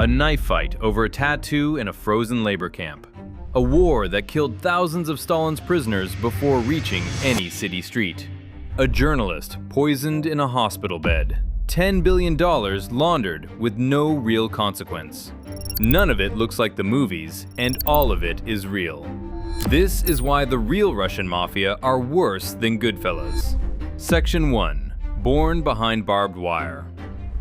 A knife fight over a tattoo in a frozen labor camp. A war that killed thousands of Stalin's prisoners before reaching any city street. A journalist poisoned in a hospital bed. $10 billion laundered with no real consequence. None of it looks like the movies, and all of it is real. This is why the real Russian Mafia are worse than Goodfellas. Section 1. Born behind barbed wire.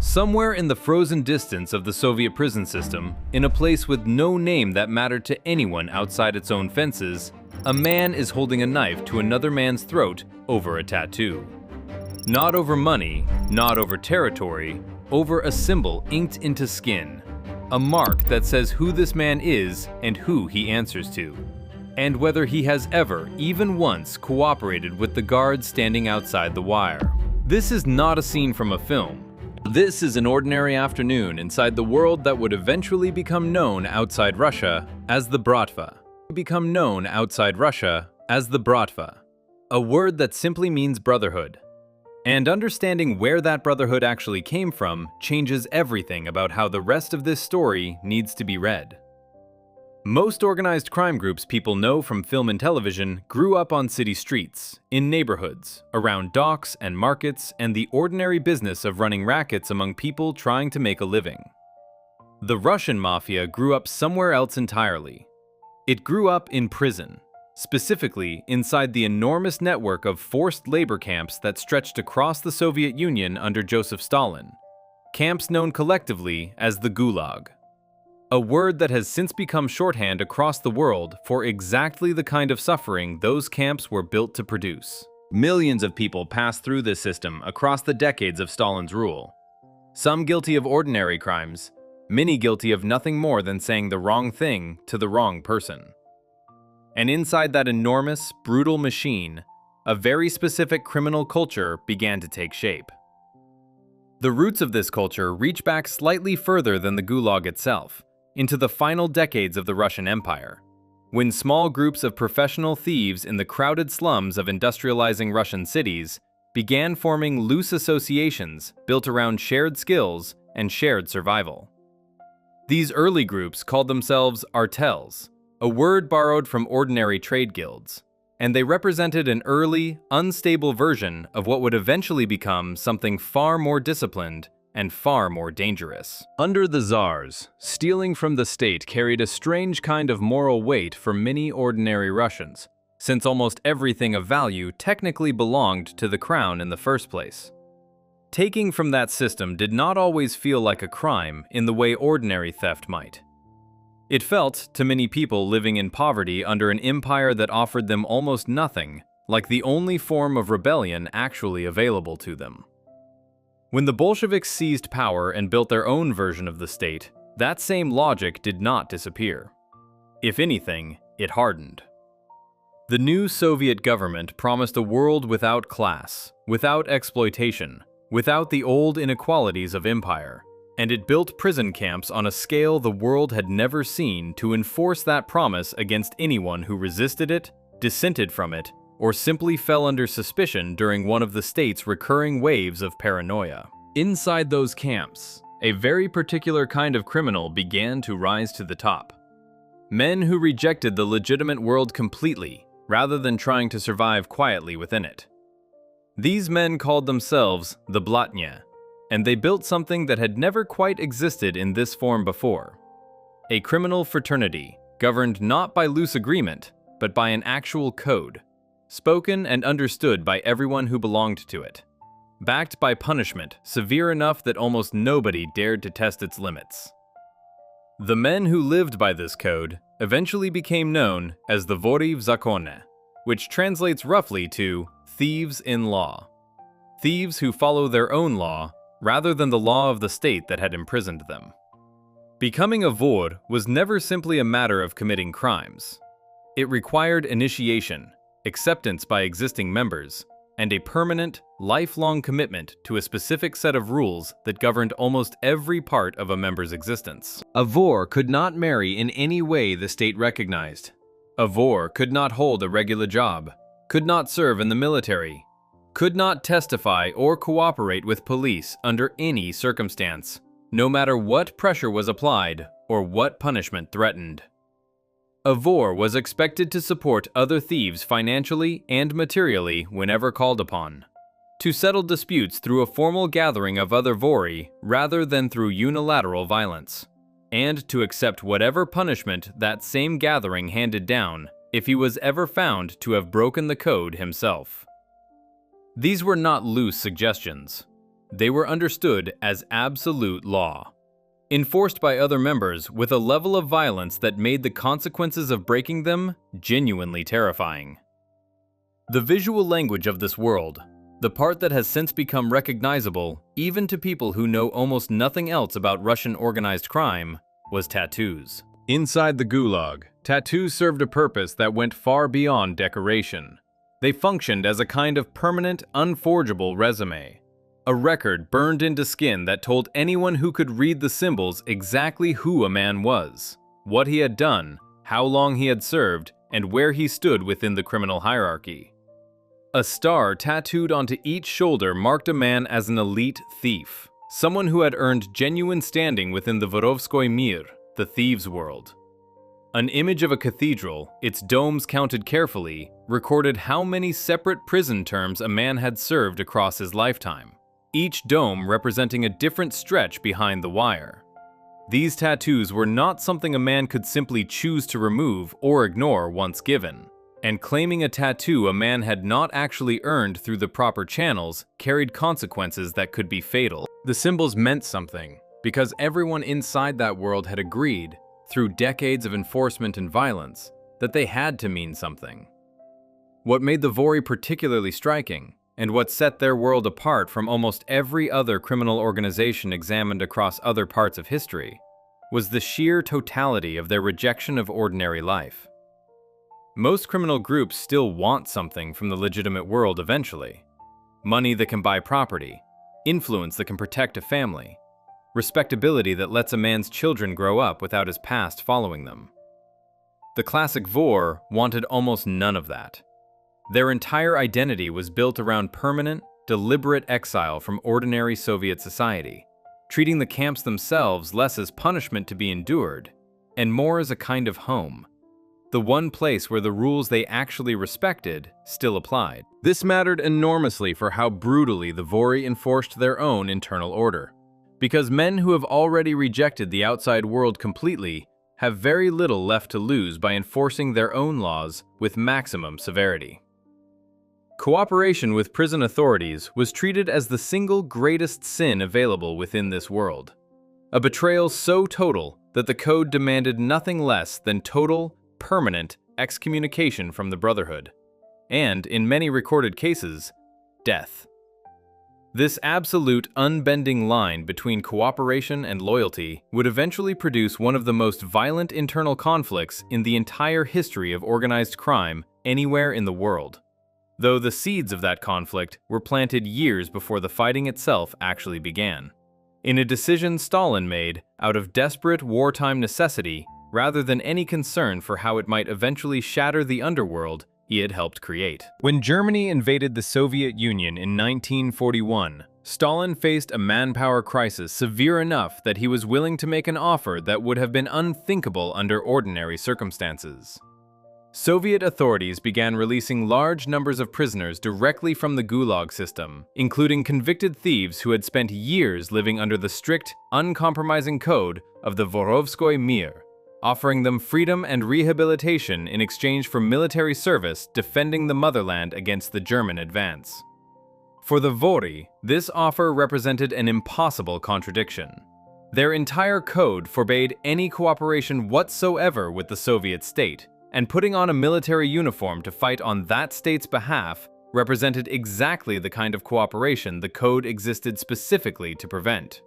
Somewhere in the frozen distance of the Soviet prison system, in a place with no name that mattered to anyone outside its own fences, a man is holding a knife to another man's throat over a tattoo. Not over money, not over territory, over a symbol inked into skin. A mark that says who this man is and who he answers to. And whether he has ever, even once, cooperated with the guards standing outside the wire. This is not a scene from a film. This is an ordinary afternoon inside the world that would eventually become known outside Russia as the Bratva. A word that simply means brotherhood. And understanding where that brotherhood actually came from changes everything about how the rest of this story needs to be read. Most organized crime groups people know from film and television grew up on city streets, in neighborhoods, around docks and markets, and the ordinary business of running rackets among people trying to make a living. The Russian Mafia grew up somewhere else entirely. It grew up in prison, specifically inside the enormous network of forced labor camps that stretched across the Soviet Union under Joseph Stalin, camps known collectively as the Gulag. A word that has since become shorthand across the world for exactly the kind of suffering those camps were built to produce. Millions of people passed through this system across the decades of Stalin's rule. Some guilty of ordinary crimes, many guilty of nothing more than saying the wrong thing to the wrong person. And inside that enormous, brutal machine, a very specific criminal culture began to take shape. The roots of this culture reach back slightly further than the Gulag itself, into the final decades of the Russian Empire, when small groups of professional thieves in the crowded slums of industrializing Russian cities began forming loose associations built around shared skills and shared survival. These early groups called themselves artels, a word borrowed from ordinary trade guilds, and they represented an early, unstable version of what would eventually become something far more disciplined and far more dangerous. Under the Tsars, stealing from the state carried a strange kind of moral weight for many ordinary Russians, since almost everything of value technically belonged to the crown in the first place. Taking from that system did not always feel like a crime in the way ordinary theft might. It felt, to many people living in poverty under an empire that offered them almost nothing, like the only form of rebellion actually available to them. When the Bolsheviks seized power and built their own version of the state, that same logic did not disappear. If anything, it hardened. The new Soviet government promised a world without class, without exploitation, without the old inequalities of empire, and it built prison camps on a scale the world had never seen to enforce that promise against anyone who resisted it, dissented from it, or simply fell under suspicion during one of the state's recurring waves of paranoia. Inside those camps, a very particular kind of criminal began to rise to the top. Men who rejected the legitimate world completely, rather than trying to survive quietly within it. These men called themselves the Blatnya, and they built something that had never quite existed in this form before. A criminal fraternity, governed not by loose agreement, but by an actual code, spoken and understood by everyone who belonged to it, backed by punishment severe enough that almost nobody dared to test its limits. The men who lived by this code eventually became known as the Vori v Zakone, which translates roughly to thieves in law. Thieves who follow their own law rather than the law of the state that had imprisoned them. Becoming a vor was never simply a matter of committing crimes. It required initiation, acceptance by existing members, and a permanent, lifelong commitment to a specific set of rules that governed almost every part of a member's existence. A vor could not marry in any way the state recognized. A vor could not hold a regular job, could not serve in the military, could not testify or cooperate with police under any circumstance, no matter what pressure was applied or what punishment threatened. A vor was expected to support other thieves financially and materially whenever called upon, to settle disputes through a formal gathering of other vori rather than through unilateral violence, and to accept whatever punishment that same gathering handed down if he was ever found to have broken the code himself. These were not loose suggestions. They were understood as absolute law, enforced by other members with a level of violence that made the consequences of breaking them genuinely terrifying. The visual language of this world, the part that has since become recognizable even to people who know almost nothing else about Russian organized crime, was tattoos. Inside the Gulag, tattoos served a purpose that went far beyond decoration. They functioned as a kind of permanent, unforgeable resume. A record burned into skin that told anyone who could read the symbols exactly who a man was, what he had done, how long he had served, and where he stood within the criminal hierarchy. A star tattooed onto each shoulder marked a man as an elite thief, someone who had earned genuine standing within the Vorovskoy Mir, the thieves' world. An image of a cathedral, its domes counted carefully, recorded how many separate prison terms a man had served across his lifetime, each dome representing a different stretch behind the wire. These tattoos were not something a man could simply choose to remove or ignore once given, and claiming a tattoo a man had not actually earned through the proper channels carried consequences that could be fatal. The symbols meant something, because everyone inside that world had agreed, through decades of enforcement and violence, that they had to mean something. What made the Vori particularly striking, and what set their world apart from almost every other criminal organization examined across other parts of history, was the sheer totality of their rejection of ordinary life. Most criminal groups still want something from the legitimate world eventually. Money that can buy property, influence that can protect a family, respectability that lets a man's children grow up without his past following them. The classic Vor wanted almost none of that. Their entire identity was built around permanent, deliberate exile from ordinary Soviet society, treating the camps themselves less as punishment to be endured, and more as a kind of home, the one place where the rules they actually respected still applied. This mattered enormously for how brutally the Vori enforced their own internal order, because men who have already rejected the outside world completely have very little left to lose by enforcing their own laws with maximum severity. Cooperation with prison authorities was treated as the single greatest sin available within this world, a betrayal so total that the code demanded nothing less than total, permanent excommunication from the Brotherhood, and, in many recorded cases, death. This absolute, unbending line between cooperation and loyalty would eventually produce one of the most violent internal conflicts in the entire history of organized crime anywhere in the world, though the seeds of that conflict were planted years before the fighting itself actually began, in a decision Stalin made out of desperate wartime necessity rather than any concern for how it might eventually shatter the underworld he had helped create. When Germany invaded the Soviet Union in 1941, Stalin faced a manpower crisis severe enough that he was willing to make an offer that would have been unthinkable under ordinary circumstances. Soviet authorities began releasing large numbers of prisoners directly from the Gulag system, including convicted thieves who had spent years living under the strict, uncompromising code of the Vorovskoy Mir, offering them freedom and rehabilitation in exchange for military service defending the motherland against the German advance. For the Vori, this offer represented an impossible contradiction. Their entire code forbade any cooperation whatsoever with the Soviet state, and putting on a military uniform to fight on that state's behalf represented exactly the kind of cooperation the code existed specifically to prevent.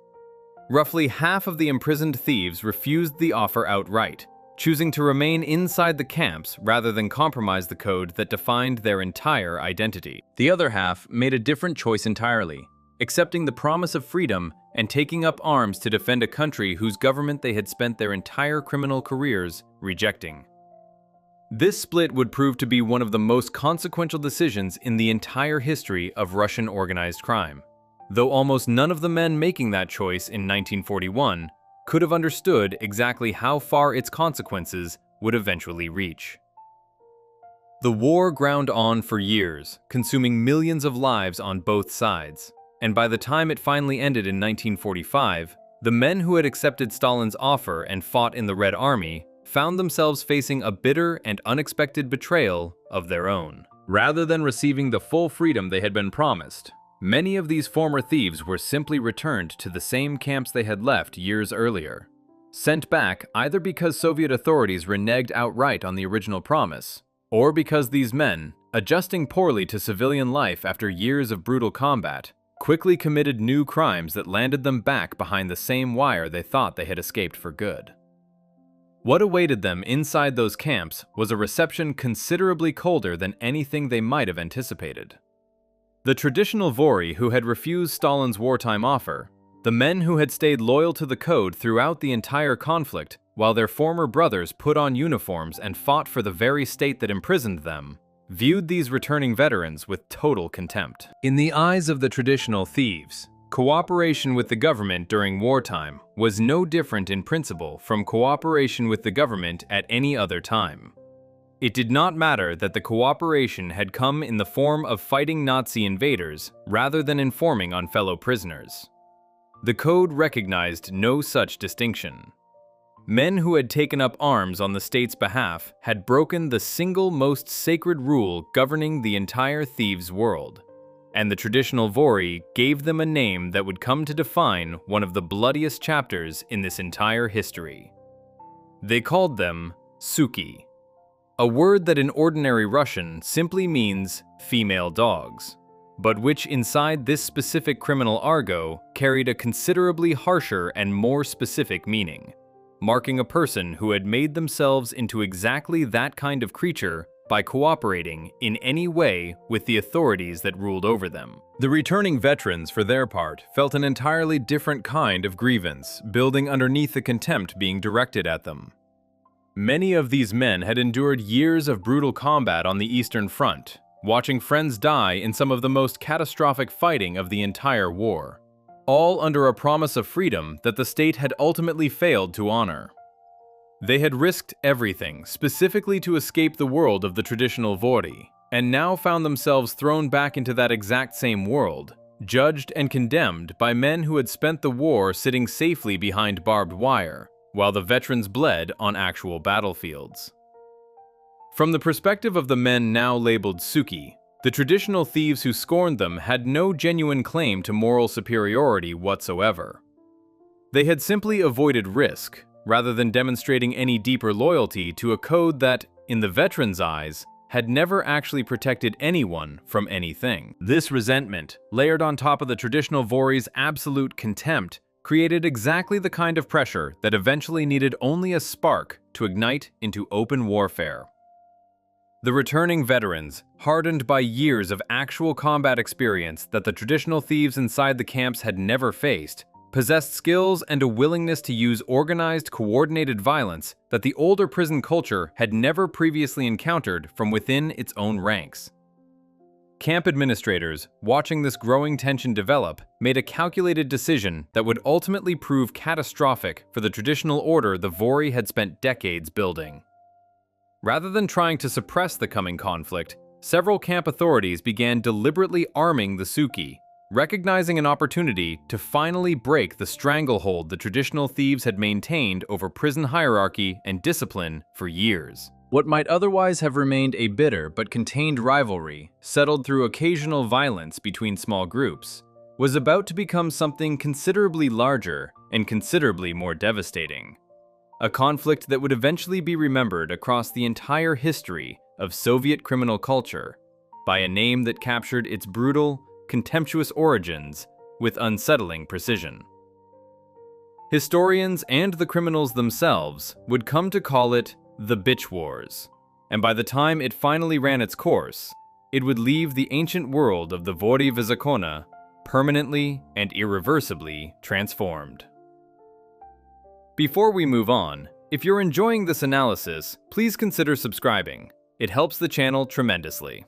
Roughly half of the imprisoned thieves refused the offer outright, choosing to remain inside the camps rather than compromise the code that defined their entire identity. The other half made a different choice entirely, accepting the promise of freedom and taking up arms to defend a country whose government they had spent their entire criminal careers rejecting. This split would prove to be one of the most consequential decisions in the entire history of Russian organized crime. though almost none of the men making that choice in 1941 could have understood exactly how far its consequences would eventually reach. The war ground on for years, consuming millions of lives on both sides, and by the time it finally ended in 1945, the men who had accepted Stalin's offer and fought in the Red Army found themselves facing a bitter and unexpected betrayal of their own. Rather than receiving the full freedom they had been promised, many of these former thieves were simply returned to the same camps they had left years earlier, sent back either because Soviet authorities reneged outright on the original promise, or because these men, adjusting poorly to civilian life after years of brutal combat, quickly committed new crimes that landed them back behind the same wire they thought they had escaped for good. What awaited them inside those camps was a reception considerably colder than anything they might have anticipated. The traditional Vori who had refused Stalin's wartime offer, the men who had stayed loyal to the code throughout the entire conflict while their former brothers put on uniforms and fought for the very state that imprisoned them, viewed these returning veterans with total contempt. In the eyes of the traditional thieves, cooperation with the government during wartime was no different in principle from cooperation with the government at any other time. It did not matter that the cooperation had come in the form of fighting Nazi invaders rather than informing on fellow prisoners. The code recognized no such distinction. Men who had taken up arms on the state's behalf had broken the single most sacred rule governing the entire thieves' world, and the traditional Vori gave them a name that would come to define one of the bloodiest chapters in this entire history. They called them Suki, a word that in ordinary Russian simply means female dogs, but which inside this specific criminal argot carried a considerably harsher and more specific meaning, marking a person who had made themselves into exactly that kind of creature by cooperating in any way with the authorities that ruled over them. The returning veterans, for their part, felt an entirely different kind of grievance, building underneath the contempt being directed at them. Many of these men had endured years of brutal combat on the Eastern Front, watching friends die in some of the most catastrophic fighting of the entire war, all under a promise of freedom that the state had ultimately failed to honor. They had risked everything specifically to escape the world of the traditional Vori, and now found themselves thrown back into that exact same world, judged and condemned by men who had spent the war sitting safely behind barbed wire, while the veterans bled on actual battlefields. From the perspective of the men now labeled Suki, the traditional thieves who scorned them had no genuine claim to moral superiority whatsoever. They had simply avoided risk, rather than demonstrating any deeper loyalty to a code that, in the veterans' eyes, had never actually protected anyone from anything. This resentment, layered on top of the traditional Vori's absolute contempt, created exactly the kind of pressure that eventually needed only a spark to ignite into open warfare. The returning veterans, hardened by years of actual combat experience that the traditional thieves inside the camps had never faced, possessed skills and a willingness to use organized, coordinated violence that the older prison culture had never previously encountered from within its own ranks. Camp administrators, watching this growing tension develop, made a calculated decision that would ultimately prove catastrophic for the traditional order the Vori had spent decades building. Rather than trying to suppress the coming conflict, several camp authorities began deliberately arming the Suki, recognizing an opportunity to finally break the stranglehold the traditional thieves had maintained over prison hierarchy and discipline for years. What might otherwise have remained a bitter but contained rivalry, settled through occasional violence between small groups, was about to become something considerably larger and considerably more devastating. A conflict that would eventually be remembered across the entire history of Soviet criminal culture by a name that captured its brutal, contemptuous origins with unsettling precision. Historians and the criminals themselves would come to call it the Bitch Wars, and by the time it finally ran its course, it would leave the ancient world of the Vori Zakona permanently and irreversibly transformed. Before we move on, if you're enjoying this analysis, please consider subscribing. It helps the channel tremendously.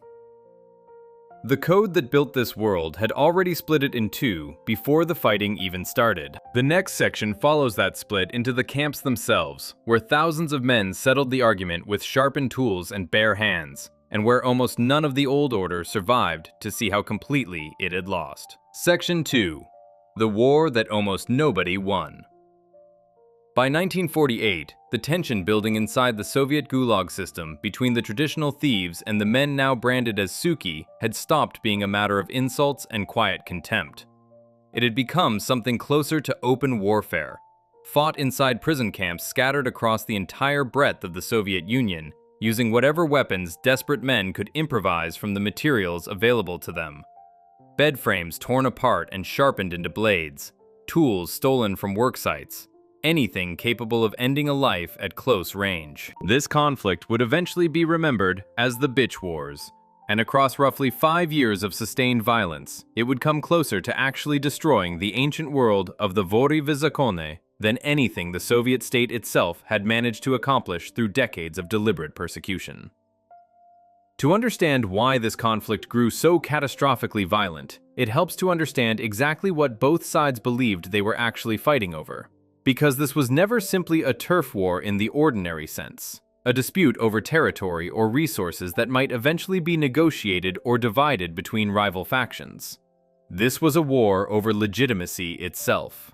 The code that built this world had already split it in two before the fighting even started. The next section follows that split into the camps themselves, where thousands of men settled the argument with sharpened tools and bare hands, and where almost none of the old order survived to see how completely it had lost. Section 2. The war that almost nobody won. By 1948, the tension building inside the Soviet Gulag system between the traditional thieves and the men now branded as Suki had stopped being a matter of insults and quiet contempt. It had become something closer to open warfare, fought inside prison camps scattered across the entire breadth of the Soviet Union, using whatever weapons desperate men could improvise from the materials available to them. Bed frames torn apart and sharpened into blades, tools stolen from work sites, anything capable of ending a life at close range. This conflict would eventually be remembered as the Bitch Wars, and across roughly 5 years of sustained violence, it would come closer to actually destroying the ancient world of the Vory v Zakone than anything the Soviet state itself had managed to accomplish through decades of deliberate persecution. To understand why this conflict grew so catastrophically violent, it helps to understand exactly what both sides believed they were actually fighting over. Because this was never simply a turf war in the ordinary sense, a dispute over territory or resources that might eventually be negotiated or divided between rival factions. This was a war over legitimacy itself,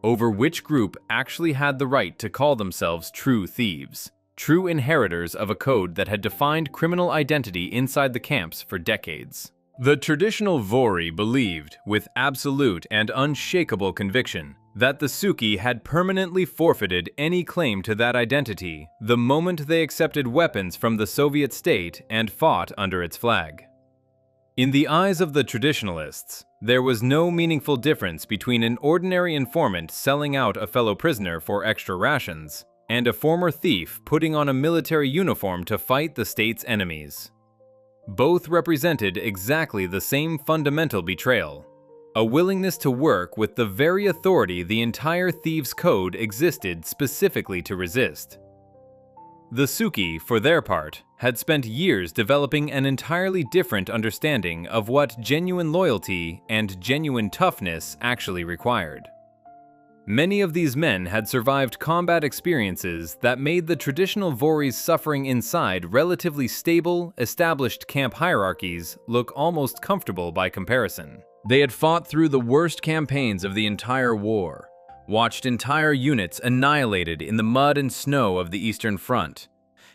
over which group actually had the right to call themselves true thieves, true inheritors of a code that had defined criminal identity inside the camps for decades. The traditional Vory believed, with absolute and unshakable conviction, that the Suki had permanently forfeited any claim to that identity the moment they accepted weapons from the Soviet state and fought under its flag. In the eyes of the traditionalists, there was no meaningful difference between an ordinary informant selling out a fellow prisoner for extra rations and a former thief putting on a military uniform to fight the state's enemies. Both represented exactly the same fundamental betrayal, a willingness to work with the very authority the entire Thieves' Code existed specifically to resist. The Suki, for their part, had spent years developing an entirely different understanding of what genuine loyalty and genuine toughness actually required. Many of these men had survived combat experiences that made the traditional Vory's suffering inside relatively stable, established camp hierarchies look almost comfortable by comparison. They had fought through the worst campaigns of the entire war, watched entire units annihilated in the mud and snow of the Eastern Front,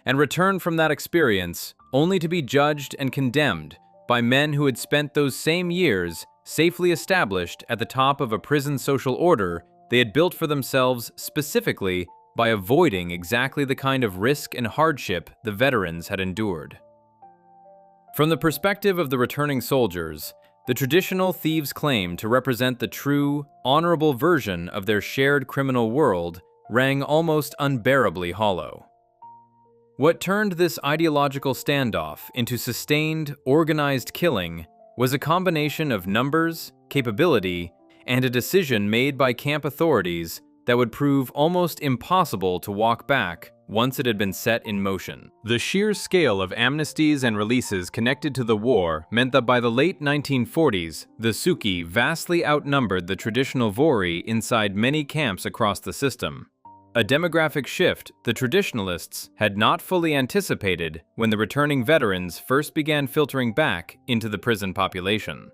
and returned from that experience only to be judged and condemned by men who had spent those same years safely established at the top of a prison social order they had built for themselves specifically by avoiding exactly the kind of risk and hardship the veterans had endured. From the perspective of the returning soldiers, the traditional thieves' claim to represent the true, honorable version of their shared criminal world rang almost unbearably hollow. What turned this ideological standoff into sustained, organized killing was a combination of numbers, capability, and a decision made by camp authorities that would prove almost impossible to walk back once it had been set in motion. The sheer scale of amnesties and releases connected to the war meant that by the late 1940s, the Suki vastly outnumbered the traditional Vory inside many camps across the system. A demographic shift the traditionalists had not fully anticipated when the returning veterans first began filtering back into the prison population.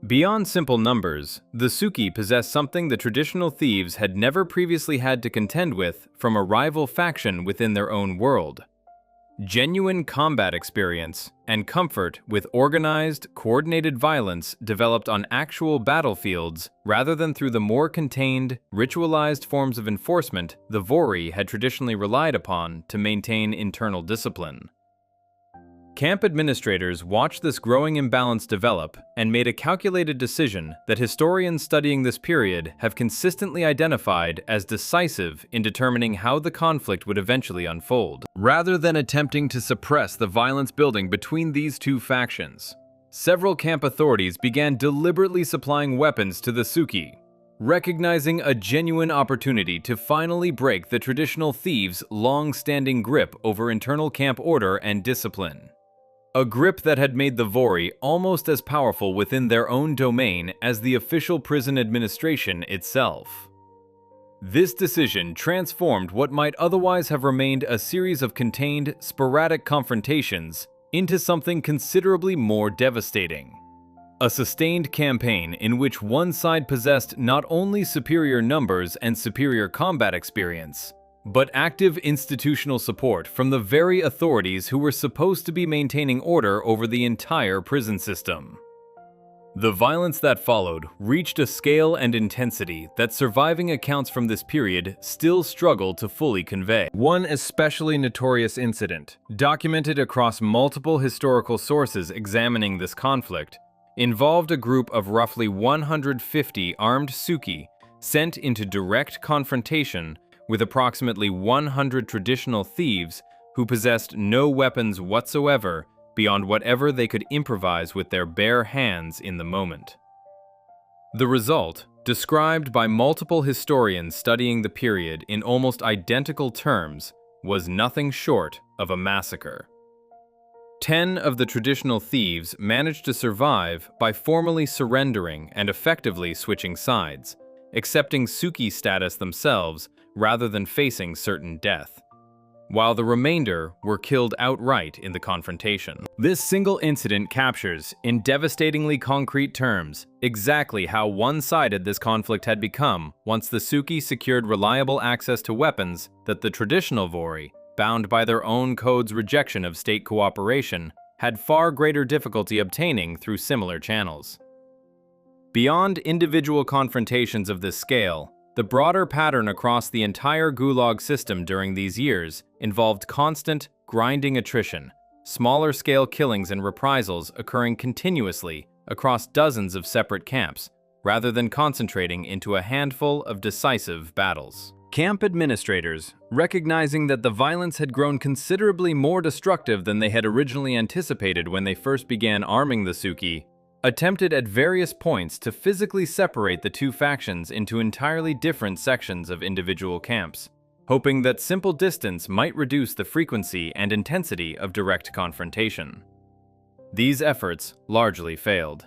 Beyond simple numbers, the Suki possessed something the traditional thieves had never previously had to contend with from a rival faction within their own world: genuine combat experience and comfort with organized, coordinated violence developed on actual battlefields rather than through the more contained, ritualized forms of enforcement the Vory had traditionally relied upon to maintain internal discipline. Camp administrators watched this growing imbalance develop and made a calculated decision that historians studying this period have consistently identified as decisive in determining how the conflict would eventually unfold. Rather than attempting to suppress the violence building between these two factions, several camp authorities began deliberately supplying weapons to the Suki, recognizing a genuine opportunity to finally break the traditional thieves' long-standing grip over internal camp order and discipline. a grip that had made the Vori almost as powerful within their own domain as the official prison administration itself. This decision transformed what might otherwise have remained a series of contained, sporadic confrontations into something considerably more devastating. A sustained campaign in which one side possessed not only superior numbers and superior combat experience, but active institutional support from the very authorities who were supposed to be maintaining order over the entire prison system. The violence that followed reached a scale and intensity that surviving accounts from this period still struggle to fully convey. One especially notorious incident, documented across multiple historical sources examining this conflict, involved a group of roughly 150 armed Suki sent into direct confrontation with approximately 100 traditional thieves who possessed no weapons whatsoever beyond whatever they could improvise with their bare hands in the moment. The result, described by multiple historians studying the period in almost identical terms, was nothing short of a massacre. 10 of the traditional thieves managed to survive by formally surrendering and effectively switching sides, accepting Suki status themselves rather than facing certain death, while the remainder were killed outright in the confrontation. This single incident captures, in devastatingly concrete terms, exactly how one-sided this conflict had become once the Suki secured reliable access to weapons that the traditional Vori, bound by their own code's rejection of state cooperation, had far greater difficulty obtaining through similar channels. Beyond individual confrontations of this scale, the broader pattern across the entire Gulag system during these years involved constant, grinding attrition, smaller-scale killings and reprisals occurring continuously across dozens of separate camps, rather than concentrating into a handful of decisive battles. Camp administrators, recognizing that the violence had grown considerably more destructive than they had originally anticipated when they first began arming the Suki, attempted at various points to physically separate the two factions into entirely different sections of individual camps, hoping that simple distance might reduce the frequency and intensity of direct confrontation. These efforts largely failed.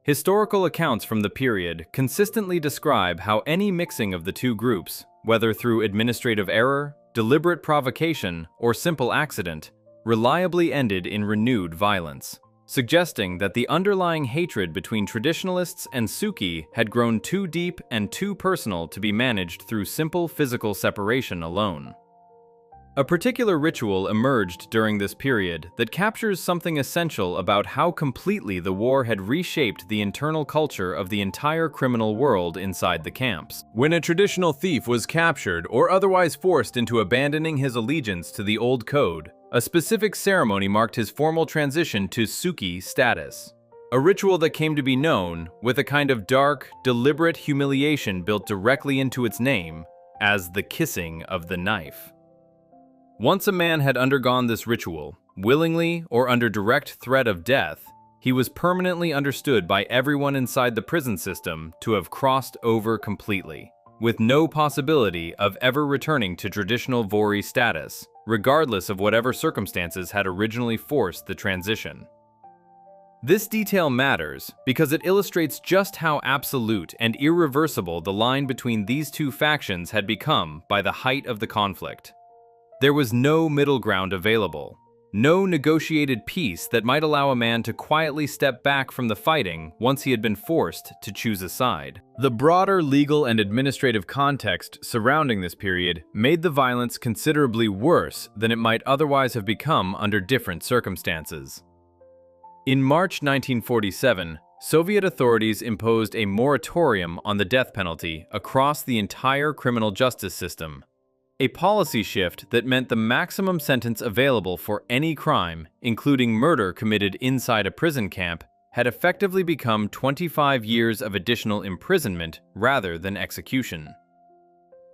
Historical accounts from the period consistently describe how any mixing of the two groups, whether through administrative error, deliberate provocation, or simple accident, reliably ended in renewed violence, suggesting that the underlying hatred between traditionalists and Suki had grown too deep and too personal to be managed through simple physical separation alone. A particular ritual emerged during this period that captures something essential about how completely the war had reshaped the internal culture of the entire criminal world inside the camps. When a traditional thief was captured or otherwise forced into abandoning his allegiance to the old code, a specific ceremony marked his formal transition to Suki status. A ritual that came to be known, with a kind of dark, deliberate humiliation built directly into its name, as the kissing of the knife. Once a man had undergone this ritual, willingly or under direct threat of death, he was permanently understood by everyone inside the prison system to have crossed over completely, with no possibility of ever returning to traditional Vori status, regardless of whatever circumstances had originally forced the transition. This detail matters because it illustrates just how absolute and irreversible the line between these two factions had become by the height of the conflict. There was no middle ground available, no negotiated peace that might allow a man to quietly step back from the fighting once he had been forced to choose a side. The broader legal and administrative context surrounding this period made the violence considerably worse than it might otherwise have become under different circumstances. In March 1947, Soviet authorities imposed a moratorium on the death penalty across the entire criminal justice system, a policy shift that meant the maximum sentence available for any crime, including murder committed inside a prison camp, had effectively become 25 years of additional imprisonment rather than execution.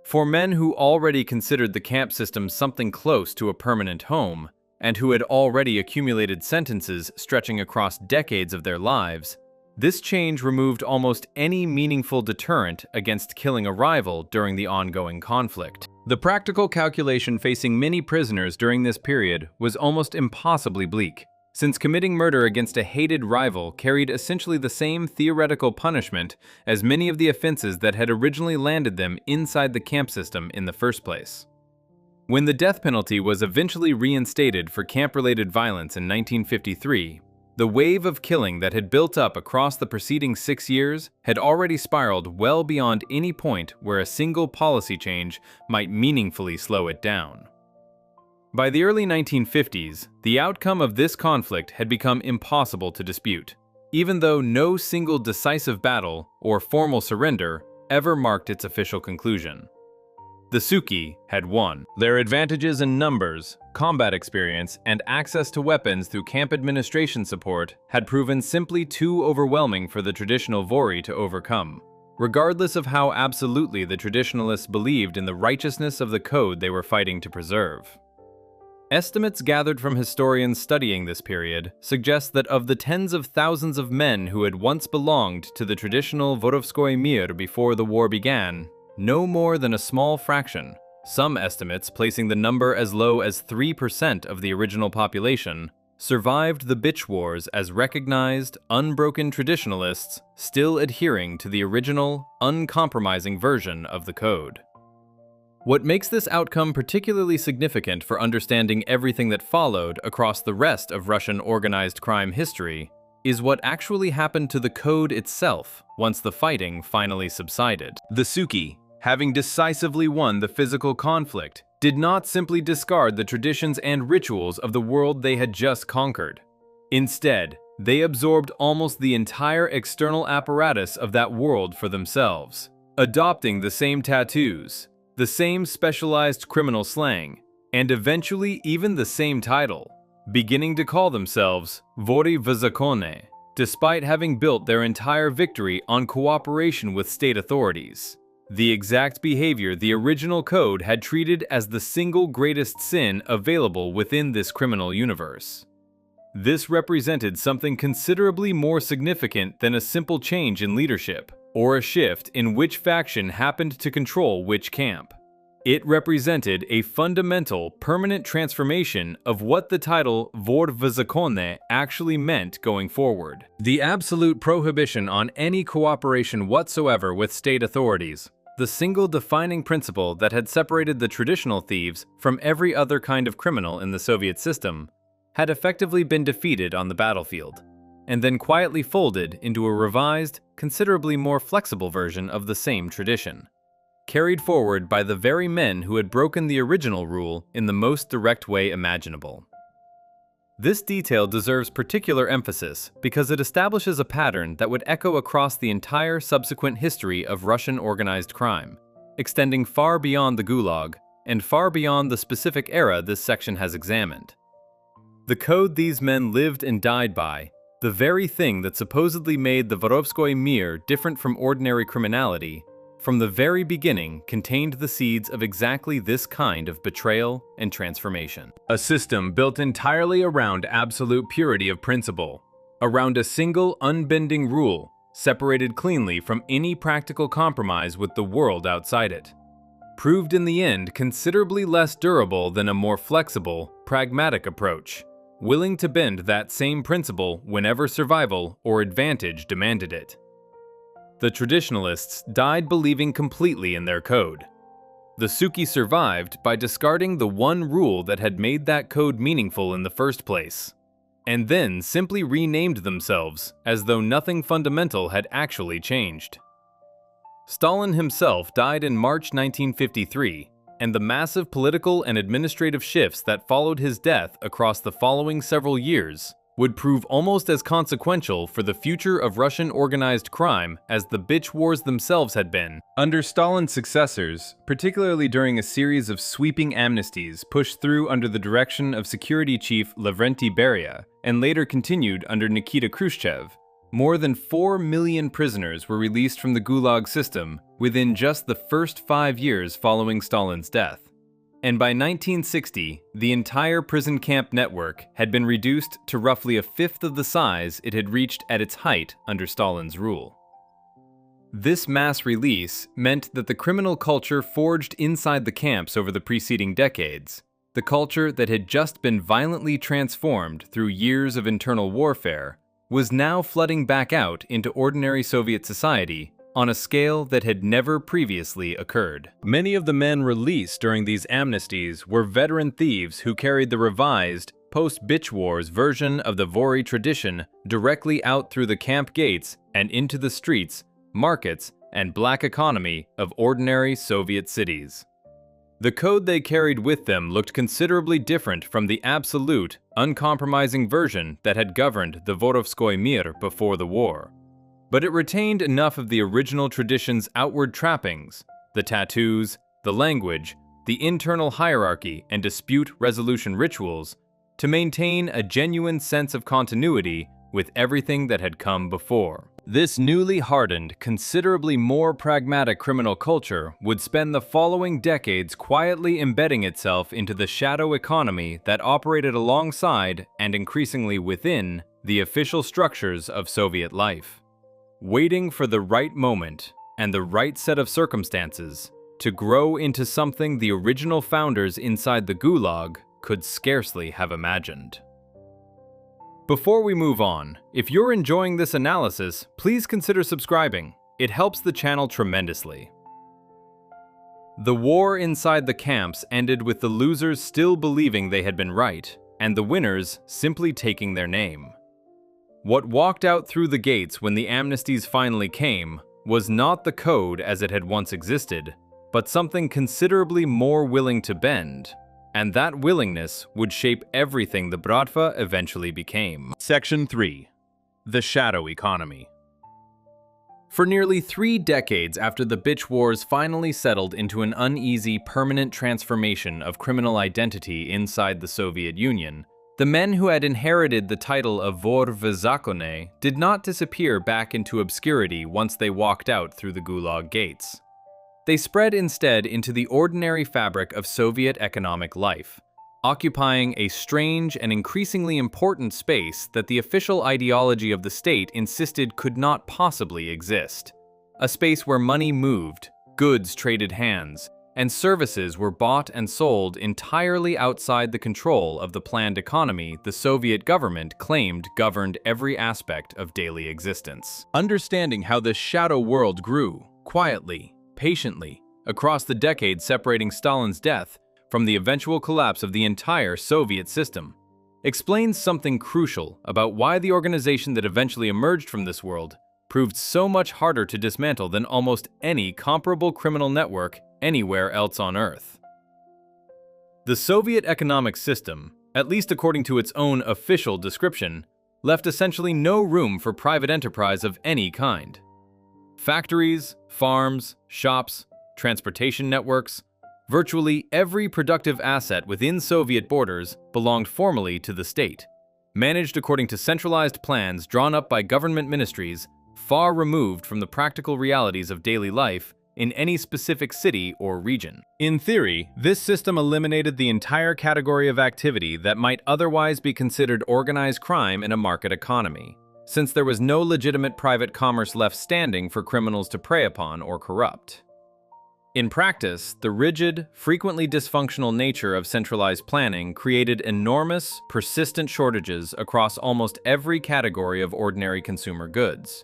For men who already considered the camp system something close to a permanent home, and who had already accumulated sentences stretching across decades of their lives, this change removed almost any meaningful deterrent against killing a rival during the ongoing conflict. The practical calculation facing many prisoners during this period was almost impossibly bleak. since committing murder against a hated rival carried essentially the same theoretical punishment as many of the offenses that had originally landed them inside the camp system in the first place. When the death penalty was eventually reinstated for camp-related violence in 1953, the wave of killing that had built up across the preceding 6 years had already spiraled well beyond any point where a single policy change might meaningfully slow it down. By the early 1950s, the outcome of this conflict had become impossible to dispute, even though no single decisive battle or formal surrender ever marked its official conclusion. The Suki had won. Their advantages in numbers, combat experience, and access to weapons through camp administration support had proven simply too overwhelming for the traditional Vori to overcome, regardless of how absolutely the traditionalists believed in the righteousness of the code they were fighting to preserve. Estimates gathered from historians studying this period suggest that of the tens of thousands of men who had once belonged to the traditional Vorovskoy Mir before the war began, no more than a small fraction, some estimates placing the number as low as 3% of the original population, survived the bitch wars as recognized, unbroken traditionalists still adhering to the original, uncompromising version of the code. What makes this outcome particularly significant for understanding everything that followed across the rest of Russian organized crime history is what actually happened to the code itself once the fighting finally subsided. The Suki, having decisively won the physical conflict, did not simply discard the traditions and rituals of the world they had just conquered. Instead, they absorbed almost the entire external apparatus of that world for themselves, adopting the same tattoos, the same specialized criminal slang, and eventually even the same title, beginning to call themselves Vori v Zakone, despite having built their entire victory on cooperation with state authorities, the exact behavior the original code had treated as the single greatest sin available within this criminal universe. This represented something considerably more significant than a simple change in leadership, or a shift in which faction happened to control which camp. It represented a fundamental, permanent transformation of what the title Vor v Zakone actually meant going forward. The absolute prohibition on any cooperation whatsoever with state authorities, the single defining principle that had separated the traditional thieves from every other kind of criminal in the Soviet system, had effectively been defeated on the battlefield, and then quietly folded into a revised, considerably more flexible version of the same tradition, carried forward by the very men who had broken the original rule in the most direct way imaginable. This detail deserves particular emphasis because it establishes a pattern that would echo across the entire subsequent history of Russian organized crime, extending far beyond the Gulag and far beyond the specific era this section has examined. The code these men lived and died by, the very thing that supposedly made the Vorovskoy Mir different from ordinary criminality, from the very beginning contained the seeds of exactly this kind of betrayal and transformation. A system built entirely around absolute purity of principle, around a single unbending rule, separated cleanly from any practical compromise with the world outside it, proved in the end considerably less durable than a more flexible, pragmatic approach, willing to bend that same principle whenever survival or advantage demanded it. The traditionalists died believing completely in their code. The Suki survived by discarding the one rule that had made that code meaningful in the first place, and then simply renamed themselves as though nothing fundamental had actually changed. Stalin himself died in March 1953, and the massive political and administrative shifts that followed his death across the following several years would prove almost as consequential for the future of Russian organized crime as the bitch wars themselves had been. Under Stalin's successors, particularly during a series of sweeping amnesties pushed through under the direction of Security Chief Lavrentiy Beria, and later continued under Nikita Khrushchev, more than 4 million prisoners were released from the Gulag system within just the first 5 years following Stalin's death. And by 1960, the entire prison camp network had been reduced to roughly a fifth of the size it had reached at its height under Stalin's rule. This mass release meant that the criminal culture forged inside the camps over the preceding decades, The culture that had just been violently transformed through years of internal warfare was now flooding back out into ordinary Soviet society on a scale that had never previously occurred. Many of the men released during these amnesties were veteran thieves who carried the revised, post-Bitch Wars version of the Vori tradition directly out through the camp gates and into the streets, markets, and black economy of ordinary Soviet cities. The code they carried with them looked considerably different from the absolute, uncompromising version that had governed the Vorovskoy Mir before the war. But it retained enough of the original tradition's outward trappings, the tattoos, the language, the internal hierarchy and dispute resolution rituals, to maintain a genuine sense of continuity with everything that had come before. This newly hardened, considerably more pragmatic criminal culture would spend the following decades quietly embedding itself into the shadow economy that operated alongside, and increasingly within, the official structures of Soviet life, waiting for the right moment and the right set of circumstances to grow into something the original founders inside the Gulag could scarcely have imagined. Before we move on, if you're enjoying this analysis, please consider subscribing. It helps the channel tremendously. The war inside the camps ended with the losers still believing they had been right, and the winners simply taking their name. What walked out through the gates when the amnesties finally came was not the code as it had once existed, but something considerably more willing to bend. And that willingness would shape everything the Bratva eventually became. Section 3. The Shadow Economy. For nearly 3 decades after the Bitch Wars finally settled into an uneasy, permanent transformation of criminal identity inside the Soviet Union, the men who had inherited the title of Vor v Zakone did not disappear back into obscurity once they walked out through the Gulag gates. They spread instead into the ordinary fabric of Soviet economic life, occupying a strange and increasingly important space that the official ideology of the state insisted could not possibly exist. A space where money moved, goods traded hands, and services were bought and sold entirely outside the control of the planned economy the Soviet government claimed governed every aspect of daily existence. Understanding how this shadow world grew, quietly, patiently, across the decades separating Stalin's death from the eventual collapse of the entire Soviet system, explains something crucial about why the organization that eventually emerged from this world proved so much harder to dismantle than almost any comparable criminal network anywhere else on Earth. The Soviet economic system, at least according to its own official description, left essentially no room for private enterprise of any kind. Factories, farms, shops, transportation networks, virtually every productive asset within Soviet borders belonged formally to the state, managed according to centralized plans drawn up by government ministries far removed from the practical realities of daily life in any specific city or region. In theory, this system eliminated the entire category of activity that might otherwise be considered organized crime in a market economy, since there was no legitimate private commerce left standing for criminals to prey upon or corrupt. In practice, the rigid, frequently dysfunctional nature of centralized planning created enormous, persistent shortages across almost every category of ordinary consumer goods.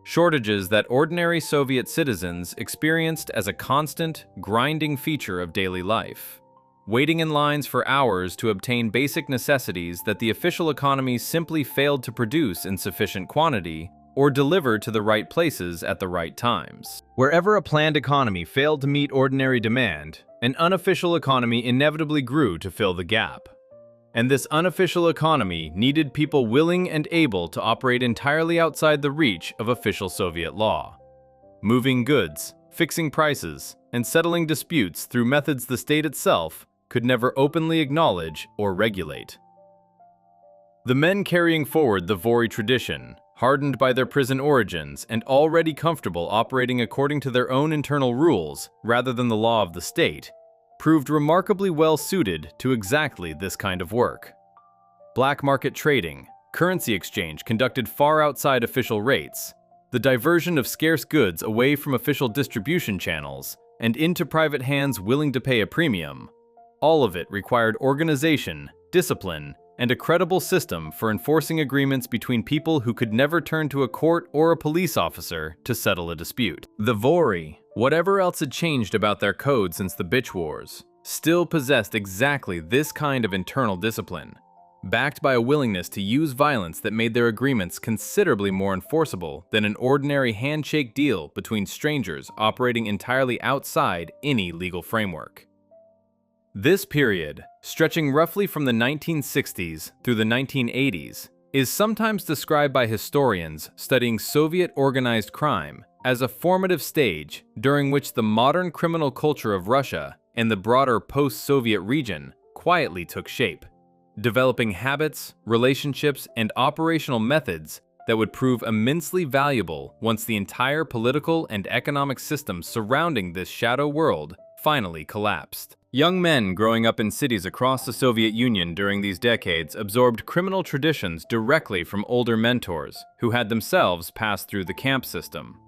Shortages that ordinary Soviet citizens experienced as a constant, grinding feature of daily life, waiting in lines for hours to obtain basic necessities that the official economy simply failed to produce in sufficient quantity or deliver to the right places at the right times. Wherever a planned economy failed to meet ordinary demand, an unofficial economy inevitably grew to fill the gap. And this unofficial economy needed people willing and able to operate entirely outside the reach of official Soviet law, moving goods, fixing prices, and settling disputes through methods the state itself could never openly acknowledge or regulate. The men carrying forward the Vori tradition, hardened by their prison origins and already comfortable operating according to their own internal rules rather than the law of the state, proved remarkably well suited to exactly this kind of work. Black market trading, currency exchange conducted far outside official rates, the diversion of scarce goods away from official distribution channels and into private hands willing to pay a premium, All of it required organization, discipline, and a credible system for enforcing agreements between people who could never turn to a court or a police officer to settle a dispute. The Vori, whatever else had changed about their code since the Bitch Wars, still possessed exactly this kind of internal discipline, backed by a willingness to use violence that made their agreements considerably more enforceable than an ordinary handshake deal between strangers operating entirely outside any legal framework. This period, stretching roughly from the 1960s through the 1980s, is sometimes described by historians studying Soviet organized crime as a formative stage during which the modern criminal culture of Russia and the broader post-Soviet region quietly took shape, developing habits, relationships, and operational methods that would prove immensely valuable once the entire political and economic system surrounding this shadow world finally collapsed. Young men growing up in cities across the Soviet Union during these decades absorbed criminal traditions directly from older mentors who had themselves passed through the camp system,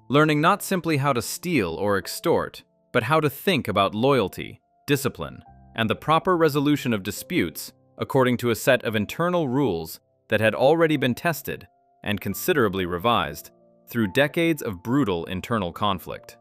learning not simply how to steal or extort, but how to think about loyalty, discipline, and the proper resolution of disputes according to a set of internal rules that had already been tested and considerably revised through decades of brutal internal conflict.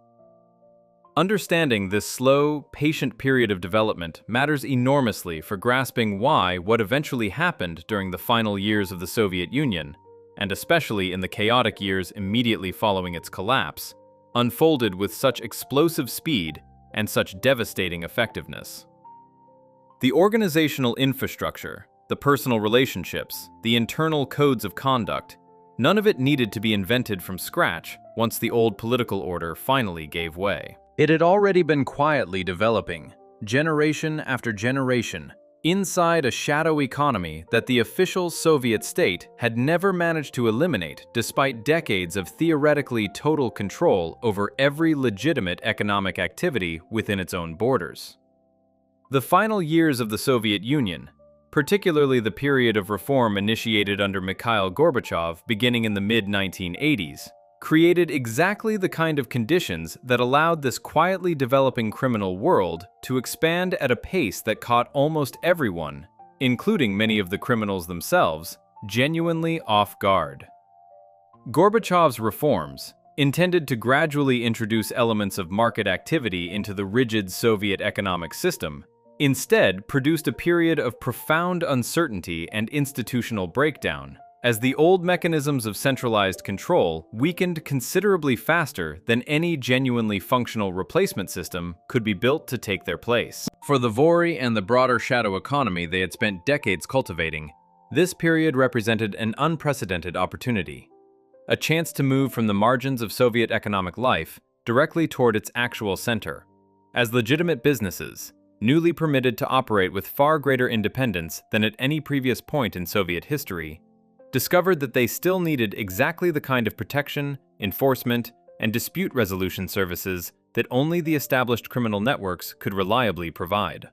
Understanding this slow, patient period of development matters enormously for grasping why what eventually happened during the final years of the Soviet Union, and especially in the chaotic years immediately following its collapse, unfolded with such explosive speed and such devastating effectiveness. The organizational infrastructure, the personal relationships, the internal codes of conduct, none of it needed to be invented from scratch once the old political order finally gave way. It had already been quietly developing, generation after generation, inside a shadow economy that the official Soviet state had never managed to eliminate despite decades of theoretically total control over every legitimate economic activity within its own borders. The final years of the Soviet Union, particularly the period of reform initiated under Mikhail Gorbachev beginning in the mid-1980s, created exactly the kind of conditions that allowed this quietly developing criminal world to expand at a pace that caught almost everyone, including many of the criminals themselves, genuinely off guard. Gorbachev's reforms, intended to gradually introduce elements of market activity into the rigid Soviet economic system, instead produced a period of profound uncertainty and institutional breakdown, as the old mechanisms of centralized control weakened considerably faster than any genuinely functional replacement system could be built to take their place. For the Vori and the broader shadow economy they had spent decades cultivating, this period represented an unprecedented opportunity, a chance to move from the margins of Soviet economic life directly toward its actual center, as legitimate businesses, newly permitted to operate with far greater independence than at any previous point in Soviet history, discovered that they still needed exactly the kind of protection, enforcement, and dispute resolution services that only the established criminal networks could reliably provide.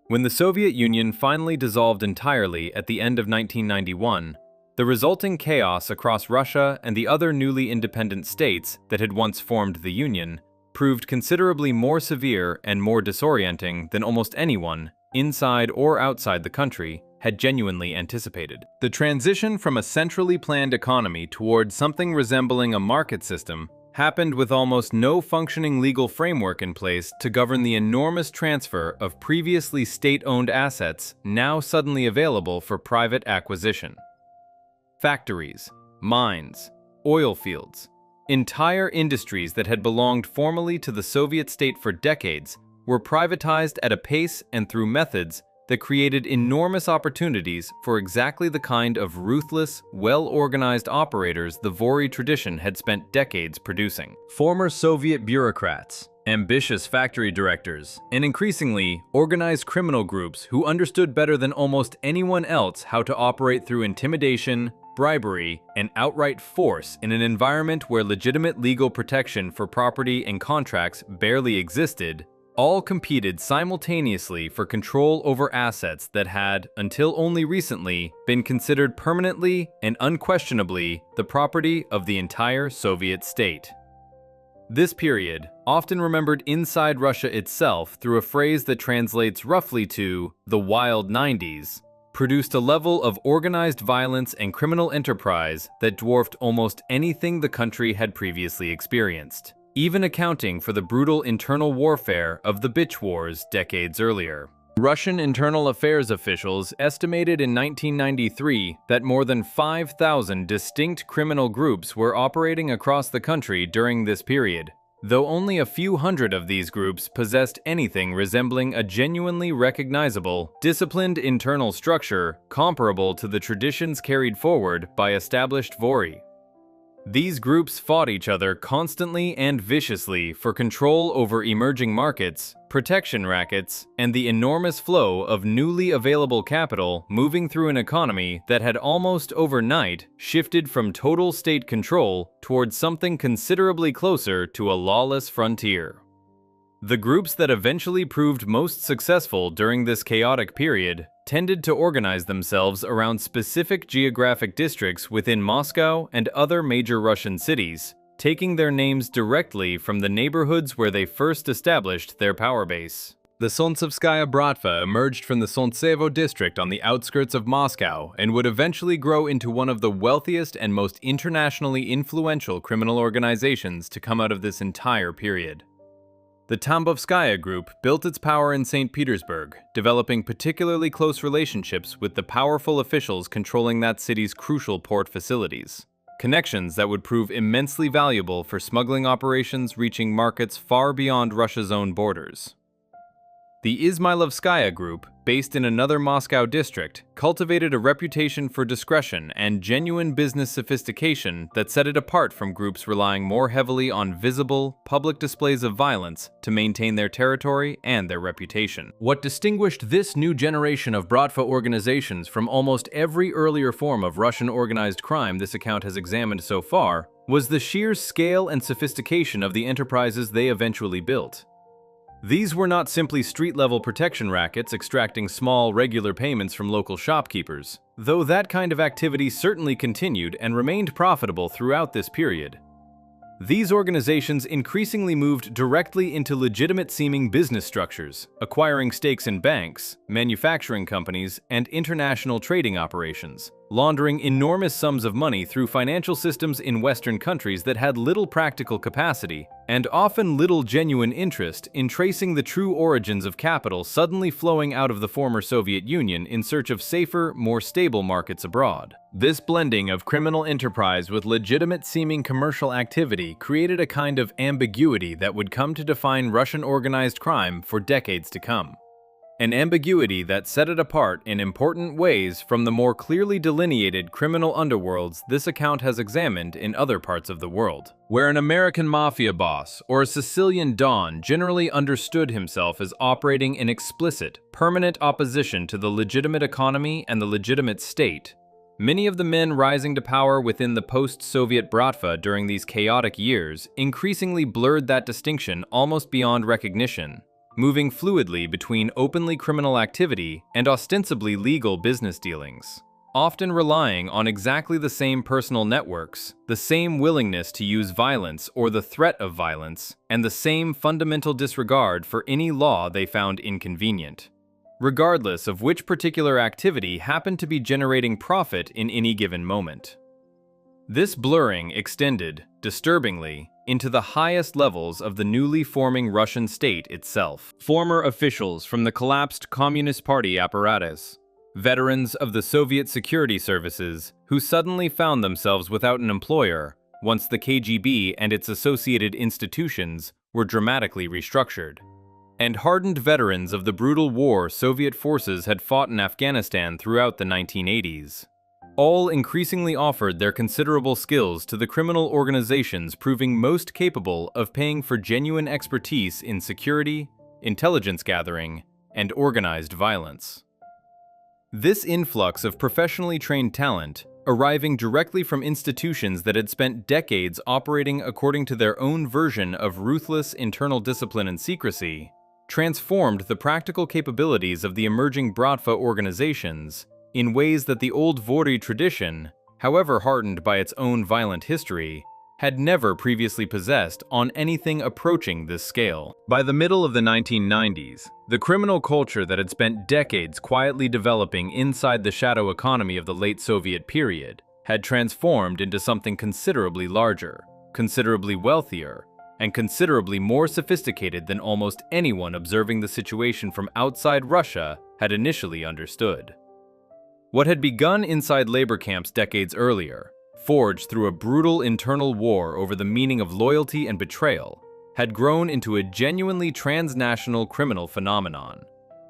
When the Soviet Union finally dissolved entirely at the end of 1991, the resulting chaos across Russia and the other newly independent states that had once formed the Union proved considerably more severe and more disorienting than almost anyone, inside or outside the country, had genuinely anticipated. The transition from a centrally planned economy toward something resembling a market system happened with almost no functioning legal framework in place to govern the enormous transfer of previously state-owned assets now suddenly available for private acquisition. Factories, mines, oil fields, entire industries that had belonged formally to the Soviet state for decades were privatized at a pace and through methods that created enormous opportunities for exactly the kind of ruthless, well-organized operators the Vori tradition had spent decades producing. Former Soviet bureaucrats, ambitious factory directors, and increasingly organized criminal groups who understood better than almost anyone else how to operate through intimidation, bribery, and outright force in an environment where legitimate legal protection for property and contracts barely existed, all competed simultaneously for control over assets that had, until only recently, been considered permanently and unquestionably the property of the entire Soviet state. This period, often remembered inside Russia itself through a phrase that translates roughly to the wild 90s, produced a level of organized violence and criminal enterprise that dwarfed almost anything the country had previously experienced, even accounting for the brutal internal warfare of the Bitch Wars decades earlier. Russian internal affairs officials estimated in 1993 that more than 5,000 distinct criminal groups were operating across the country during this period, though only a few hundred of these groups possessed anything resembling a genuinely recognizable, disciplined internal structure comparable to the traditions carried forward by established Vori. These groups fought each other constantly and viciously for control over emerging markets, protection rackets, and the enormous flow of newly available capital moving through an economy that had almost overnight shifted from total state control towards something considerably closer to a lawless frontier. The groups that eventually proved most successful during this chaotic period tended to organize themselves around specific geographic districts within Moscow and other major Russian cities, taking their names directly from the neighborhoods where they first established their power base. The Solntsevskaya Bratva emerged from the Solntsevo district on the outskirts of Moscow and would eventually grow into one of the wealthiest and most internationally influential criminal organizations to come out of this entire period. The Tambovskaya Group built its power in St. Petersburg, developing particularly close relationships with the powerful officials controlling that city's crucial port facilities, connections that would prove immensely valuable for smuggling operations reaching markets far beyond Russia's own borders. The Izmailovskaya Group, based in another Moscow district, cultivated a reputation for discretion and genuine business sophistication that set it apart from groups relying more heavily on visible, public displays of violence to maintain their territory and their reputation. What distinguished this new generation of Bratva organizations from almost every earlier form of Russian organized crime this account has examined so far was the sheer scale and sophistication of the enterprises they eventually built. These were not simply street-level protection rackets extracting small, regular payments from local shopkeepers, though that kind of activity certainly continued and remained profitable throughout this period. These organizations increasingly moved directly into legitimate-seeming business structures, acquiring stakes in banks, manufacturing companies, and international trading operations, laundering enormous sums of money through financial systems in Western countries that had little practical capacity and often little genuine interest in tracing the true origins of capital suddenly flowing out of the former Soviet Union in search of safer, more stable markets abroad. This blending of criminal enterprise with legitimate-seeming commercial activity created a kind of ambiguity that would come to define Russian organized crime for decades to come. An ambiguity that set it apart in important ways from the more clearly delineated criminal underworlds this account has examined in other parts of the world, where an American mafia boss or a Sicilian don generally understood himself as operating in explicit, permanent opposition to the legitimate economy and the legitimate state. Many of the men rising to power within the post-Soviet Bratva during these chaotic years increasingly blurred that distinction almost beyond recognition, moving fluidly between openly criminal activity and ostensibly legal business dealings, often relying on exactly the same personal networks, the same willingness to use violence or the threat of violence, and the same fundamental disregard for any law they found inconvenient, regardless of which particular activity happened to be generating profit in any given moment. This blurring extended, disturbingly, into the highest levels of the newly forming Russian state itself. Former officials from the collapsed Communist Party apparatus, veterans of the Soviet security services who suddenly found themselves without an employer once the KGB and its associated institutions were dramatically restructured, and hardened veterans of the brutal war Soviet forces had fought in Afghanistan throughout the 1980s. All increasingly offered their considerable skills to the criminal organizations proving most capable of paying for genuine expertise in security, intelligence gathering, and organized violence. This influx of professionally trained talent, arriving directly from institutions that had spent decades operating according to their own version of ruthless internal discipline and secrecy, transformed the practical capabilities of the emerging Bratva organizations in ways that the old Vori tradition, however hardened by its own violent history, had never previously possessed on anything approaching this scale. By the middle of the 1990s, the criminal culture that had spent decades quietly developing inside the shadow economy of the late Soviet period had transformed into something considerably larger, considerably wealthier, and considerably more sophisticated than almost anyone observing the situation from outside Russia had initially understood. What had begun inside labor camps decades earlier, forged through a brutal internal war over the meaning of loyalty and betrayal, had grown into a genuinely transnational criminal phenomenon,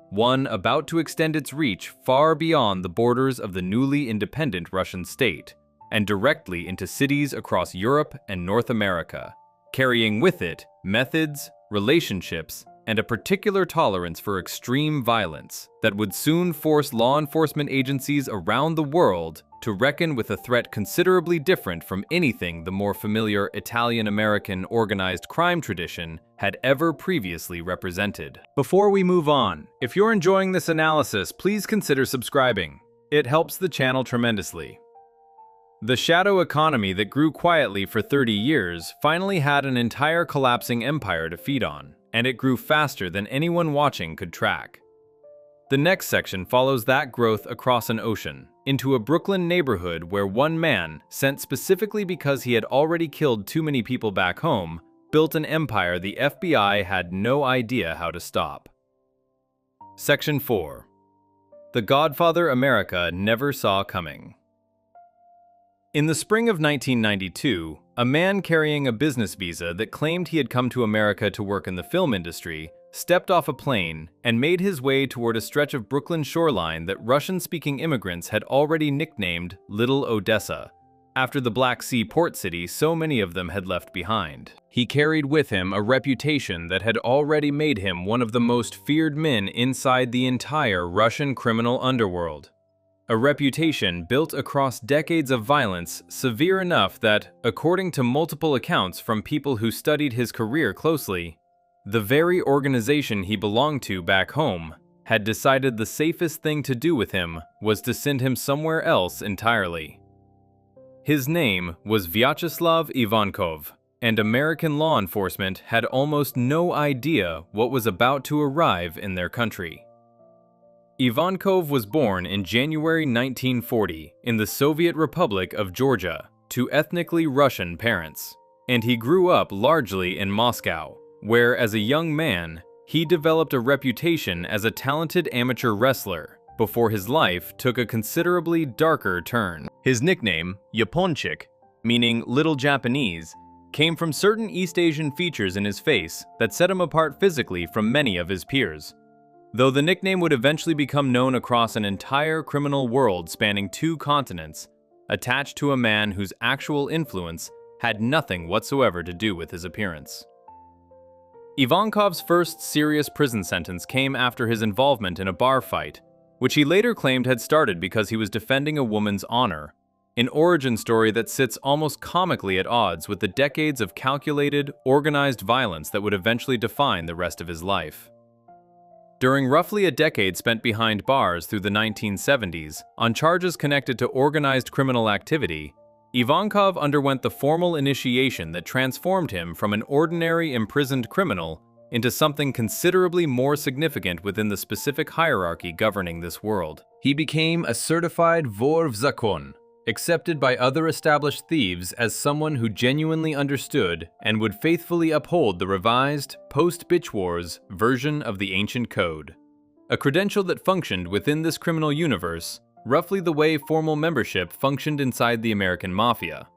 one about to extend its reach far beyond the borders of the newly independent Russian state and directly into cities across Europe and North America, carrying with it methods, relationships, and a particular tolerance for extreme violence that would soon force law enforcement agencies around the world to reckon with a threat considerably different from anything the more familiar Italian-American organized crime tradition had ever previously represented. Before we move on, if you're enjoying this analysis, please consider subscribing. It helps the channel tremendously. The shadow economy that grew quietly for 30 years finally had an entire collapsing empire to feed on, and it grew faster than anyone watching could track. The next section follows that growth across an ocean, into a Brooklyn neighborhood where one man, sent specifically because he had already killed too many people back home, built an empire the FBI had no idea how to stop. Section 4. The Godfather America Never Saw Coming. In the spring of 1992, a man carrying a business visa that claimed he had come to America to work in the film industry stepped off a plane and made his way toward a stretch of Brooklyn shoreline that Russian-speaking immigrants had already nicknamed Little Odessa, after the Black Sea port city so many of them had left behind. He carried with him a reputation that had already made him one of the most feared men inside the entire Russian criminal underworld. A reputation built across decades of violence severe enough that, according to multiple accounts from people who studied his career closely, the very organization he belonged to back home had decided the safest thing to do with him was to send him somewhere else entirely. His name was Vyacheslav Ivankov, and American law enforcement had almost no idea what was about to arrive in their country. Ivankov was born in January 1940 in the Soviet Republic of Georgia to ethnically Russian parents, and he grew up largely in Moscow, where as a young man, he developed a reputation as a talented amateur wrestler before his life took a considerably darker turn. His nickname, Yaponchik, meaning Little Japanese, came from certain East Asian features in his face that set him apart physically from many of his peers. Though the nickname would eventually become known across an entire criminal world spanning 2 continents, attached to a man whose actual influence had nothing whatsoever to do with his appearance. Ivankov's first serious prison sentence came after his involvement in a bar fight, which he later claimed had started because he was defending a woman's honor, an origin story that sits almost comically at odds with the decades of calculated, organized violence that would eventually define the rest of his life. During roughly a decade spent behind bars through the 1970s on charges connected to organized criminal activity, Ivankov underwent the formal initiation that transformed him from an ordinary imprisoned criminal into something considerably more significant within the specific hierarchy governing this world. He became a certified vor v zakon, accepted by other established thieves as someone who genuinely understood and would faithfully uphold the revised, post-Bitch Wars version of the ancient code. A credential that functioned within this criminal universe roughly the way formal membership functioned inside the American Mafia.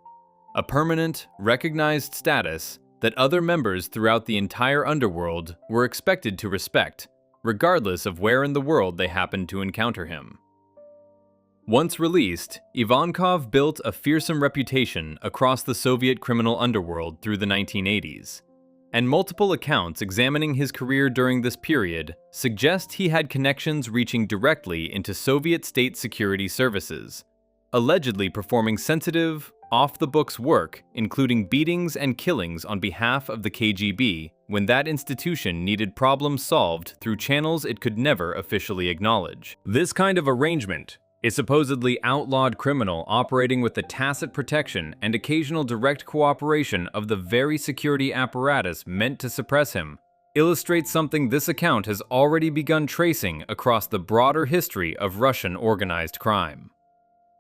A permanent, recognized status that other members throughout the entire underworld were expected to respect, regardless of where in the world they happened to encounter him. Once released, Ivankov built a fearsome reputation across the Soviet criminal underworld through the 1980s, and multiple accounts examining his career during this period suggest he had connections reaching directly into Soviet state security services, allegedly performing sensitive, off-the-books work, including beatings and killings on behalf of the KGB when that institution needed problems solved through channels it could never officially acknowledge. This kind of arrangement, a supposedly outlawed criminal operating with the tacit protection and occasional direct cooperation of the very security apparatus meant to suppress him, illustrates something this account has already begun tracing across the broader history of Russian organized crime.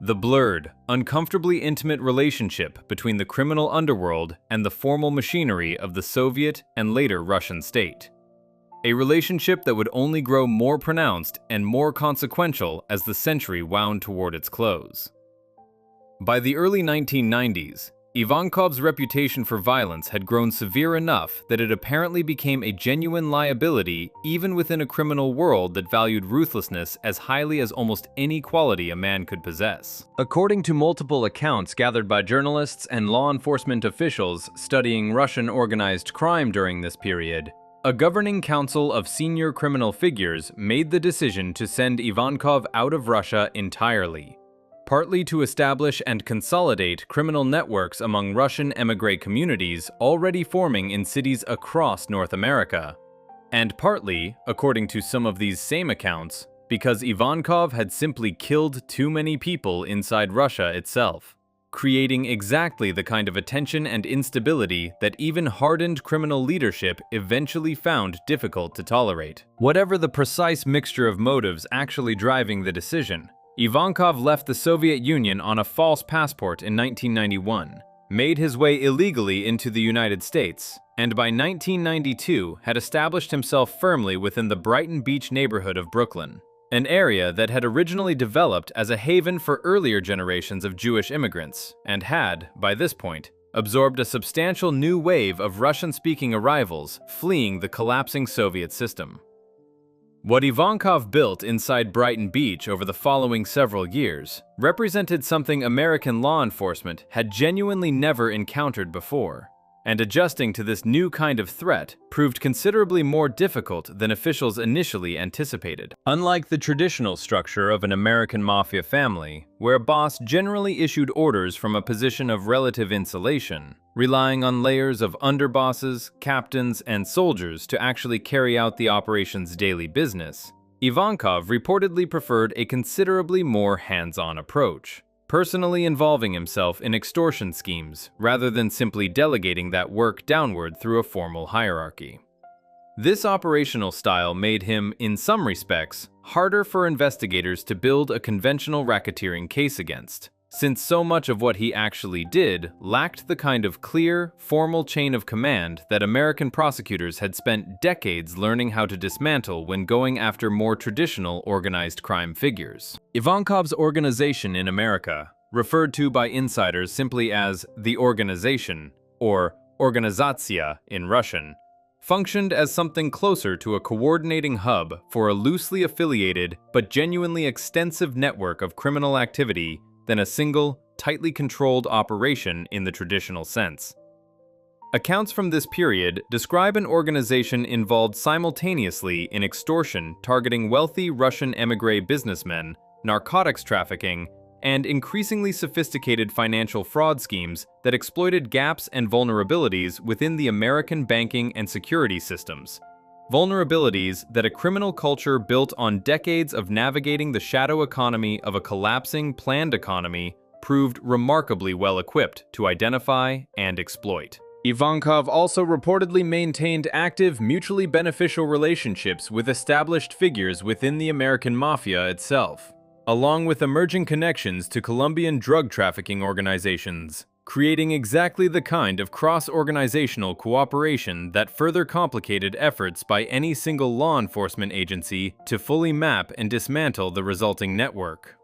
The blurred, uncomfortably intimate relationship between the criminal underworld and the formal machinery of the Soviet and later Russian state. A relationship that would only grow more pronounced and more consequential as the century wound toward its close. By the early 1990s, Ivankov's reputation for violence had grown severe enough that it apparently became a genuine liability even within a criminal world that valued ruthlessness as highly as almost any quality a man could possess. According to multiple accounts gathered by journalists and law enforcement officials studying Russian organized crime during this period, a governing council of senior criminal figures made the decision to send Ivankov out of Russia entirely, partly to establish and consolidate criminal networks among Russian émigré communities already forming in cities across North America, and partly, according to some of these same accounts, because Ivankov had simply killed too many people inside Russia itself, creating exactly the kind of attention and instability that even hardened criminal leadership eventually found difficult to tolerate. Whatever the precise mixture of motives actually driving the decision, Ivankov left the Soviet Union on a false passport in 1991, made his way illegally into the United States, and by 1992 had established himself firmly within the Brighton Beach neighborhood of Brooklyn, an area that had originally developed as a haven for earlier generations of Jewish immigrants, and had, by this point, absorbed a substantial new wave of Russian-speaking arrivals fleeing the collapsing Soviet system. What Ivankov built inside Brighton Beach over the following several years represented something American law enforcement had genuinely never encountered before, and adjusting to this new kind of threat proved considerably more difficult than officials initially anticipated. Unlike the traditional structure of an American Mafia family, where a boss generally issued orders from a position of relative insulation, relying on layers of underbosses, captains, and soldiers to actually carry out the operation's daily business, Ivankov reportedly preferred a considerably more hands-on approach, personally involving himself in extortion schemes rather than simply delegating that work downward through a formal hierarchy. This operational style made him, in some respects, harder for investigators to build a conventional racketeering case against, since so much of what he actually did lacked the kind of clear, formal chain of command that American prosecutors had spent decades learning how to dismantle when going after more traditional organized crime figures. Ivankov's organization in America, referred to by insiders simply as the organization, or organizatsiya in Russian, functioned as something closer to a coordinating hub for a loosely affiliated but genuinely extensive network of criminal activity than a single, tightly controlled operation in the traditional sense. Accounts from this period describe an organization involved simultaneously in extortion targeting wealthy Russian émigré businessmen, narcotics trafficking, and increasingly sophisticated financial fraud schemes that exploited gaps and vulnerabilities within the American banking and security systems. Vulnerabilities that a criminal culture built on decades of navigating the shadow economy of a collapsing planned economy proved remarkably well equipped to identify and exploit. Ivankov also reportedly maintained active, mutually beneficial relationships with established figures within the American Mafia itself, along with emerging connections to Colombian drug trafficking organizations, creating exactly the kind of cross-organizational cooperation that further complicated efforts by any single law enforcement agency to fully map and dismantle the resulting network.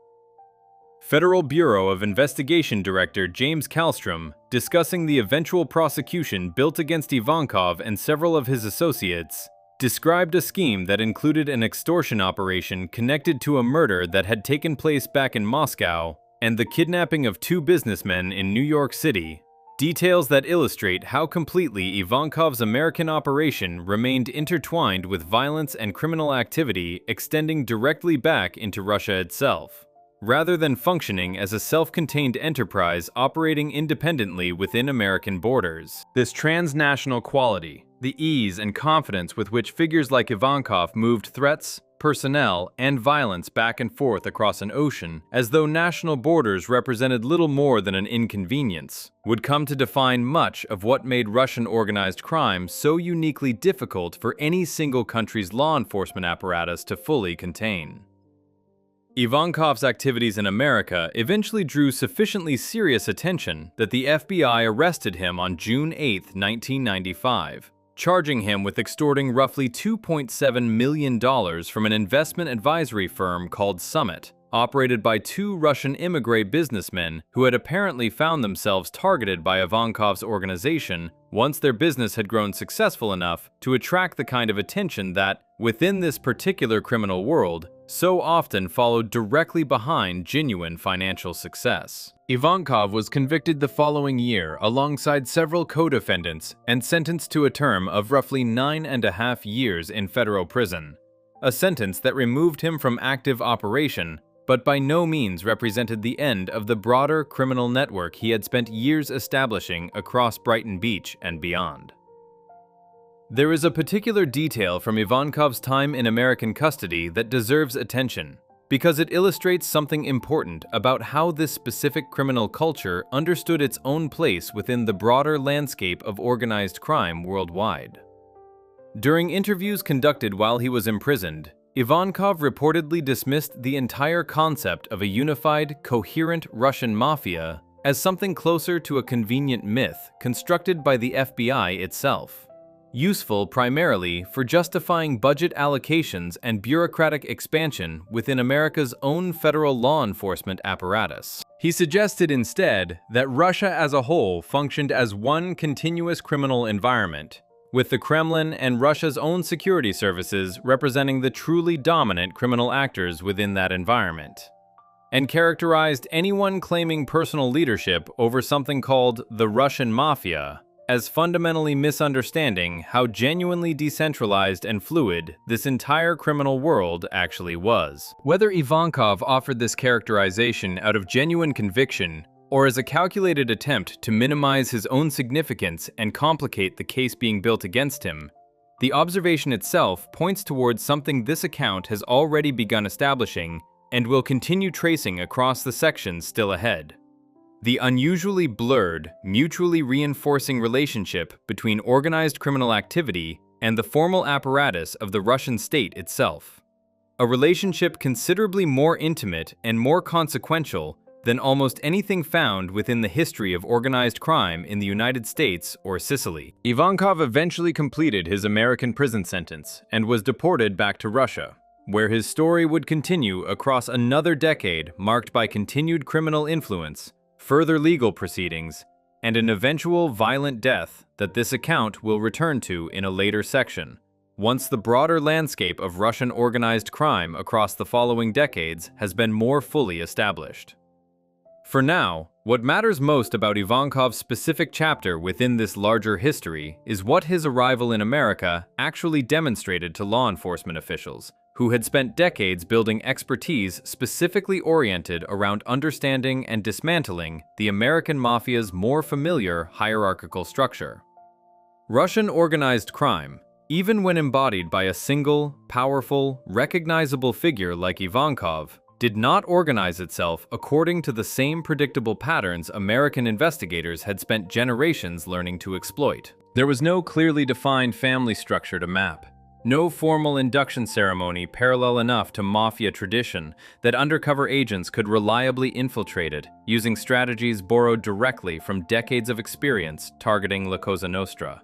Federal Bureau of Investigation Director James Kallstrom, discussing the eventual prosecution built against Ivankov and several of his associates, described a scheme that included an extortion operation connected to a murder that had taken place back in Moscow and the kidnapping of two businessmen in New York City, details that illustrate how completely Ivankov's American operation remained intertwined with violence and criminal activity extending directly back into Russia itself, rather than functioning as a self-contained enterprise operating independently within American borders. This transnational quality, the ease and confidence with which figures like Ivankov moved threats, personnel, and violence back and forth across an ocean, as though national borders represented little more than an inconvenience, would come to define much of what made Russian organized crime so uniquely difficult for any single country's law enforcement apparatus to fully contain. Ivankov's activities in America eventually drew sufficiently serious attention that the FBI arrested him on June 8, 1995, charging him with extorting roughly $2.7 million from an investment advisory firm called Summit, operated by two Russian immigrant businessmen who had apparently found themselves targeted by Ivankov's organization once their business had grown successful enough to attract the kind of attention that, within this particular criminal world, so often followed directly behind genuine financial success. Ivankov was convicted the following year alongside several co-defendants and sentenced to a term of roughly 9.5 years in federal prison, a sentence that removed him from active operation, but by no means represented the end of the broader criminal network he had spent years establishing across Brighton Beach and beyond. There is a particular detail from Ivankov's time in American custody that deserves attention, because it illustrates something important about how this specific criminal culture understood its own place within the broader landscape of organized crime worldwide. During interviews conducted while he was imprisoned, Ivankov reportedly dismissed the entire concept of a unified, coherent Russian mafia as something closer to a convenient myth constructed by the FBI itself, useful primarily for justifying budget allocations and bureaucratic expansion within America's own federal law enforcement apparatus. He suggested instead that Russia as a whole functioned as one continuous criminal environment, with the Kremlin and Russia's own security services representing the truly dominant criminal actors within that environment, and characterized anyone claiming personal leadership over something called the Russian Mafia as fundamentally misunderstanding how genuinely decentralized and fluid this entire criminal world actually was. Whether Ivankov offered this characterization out of genuine conviction or as a calculated attempt to minimize his own significance and complicate the case being built against him, the observation itself points towards something this account has already begun establishing and will continue tracing across the sections still ahead: the unusually blurred, mutually reinforcing relationship between organized criminal activity and the formal apparatus of the Russian state itself. A relationship considerably more intimate and more consequential than almost anything found within the history of organized crime in the United States or Sicily. Ivankov eventually completed his American prison sentence and was deported back to Russia, where his story would continue across another decade marked by continued criminal influence, further legal proceedings, and an eventual violent death that this account will return to in a later section, once the broader landscape of Russian organized crime across the following decades has been more fully established. For now, what matters most about Ivankov's specific chapter within this larger history is what his arrival in America actually demonstrated to law enforcement officials, who had spent decades building expertise specifically oriented around understanding and dismantling the American Mafia's more familiar hierarchical structure. Russian organized crime, even when embodied by a single, powerful, recognizable figure like Ivankov, did not organize itself according to the same predictable patterns American investigators had spent generations learning to exploit. There was no clearly defined family structure to map, no formal induction ceremony parallel enough to Mafia tradition that undercover agents could reliably infiltrate it using strategies borrowed directly from decades of experience targeting La Cosa Nostra.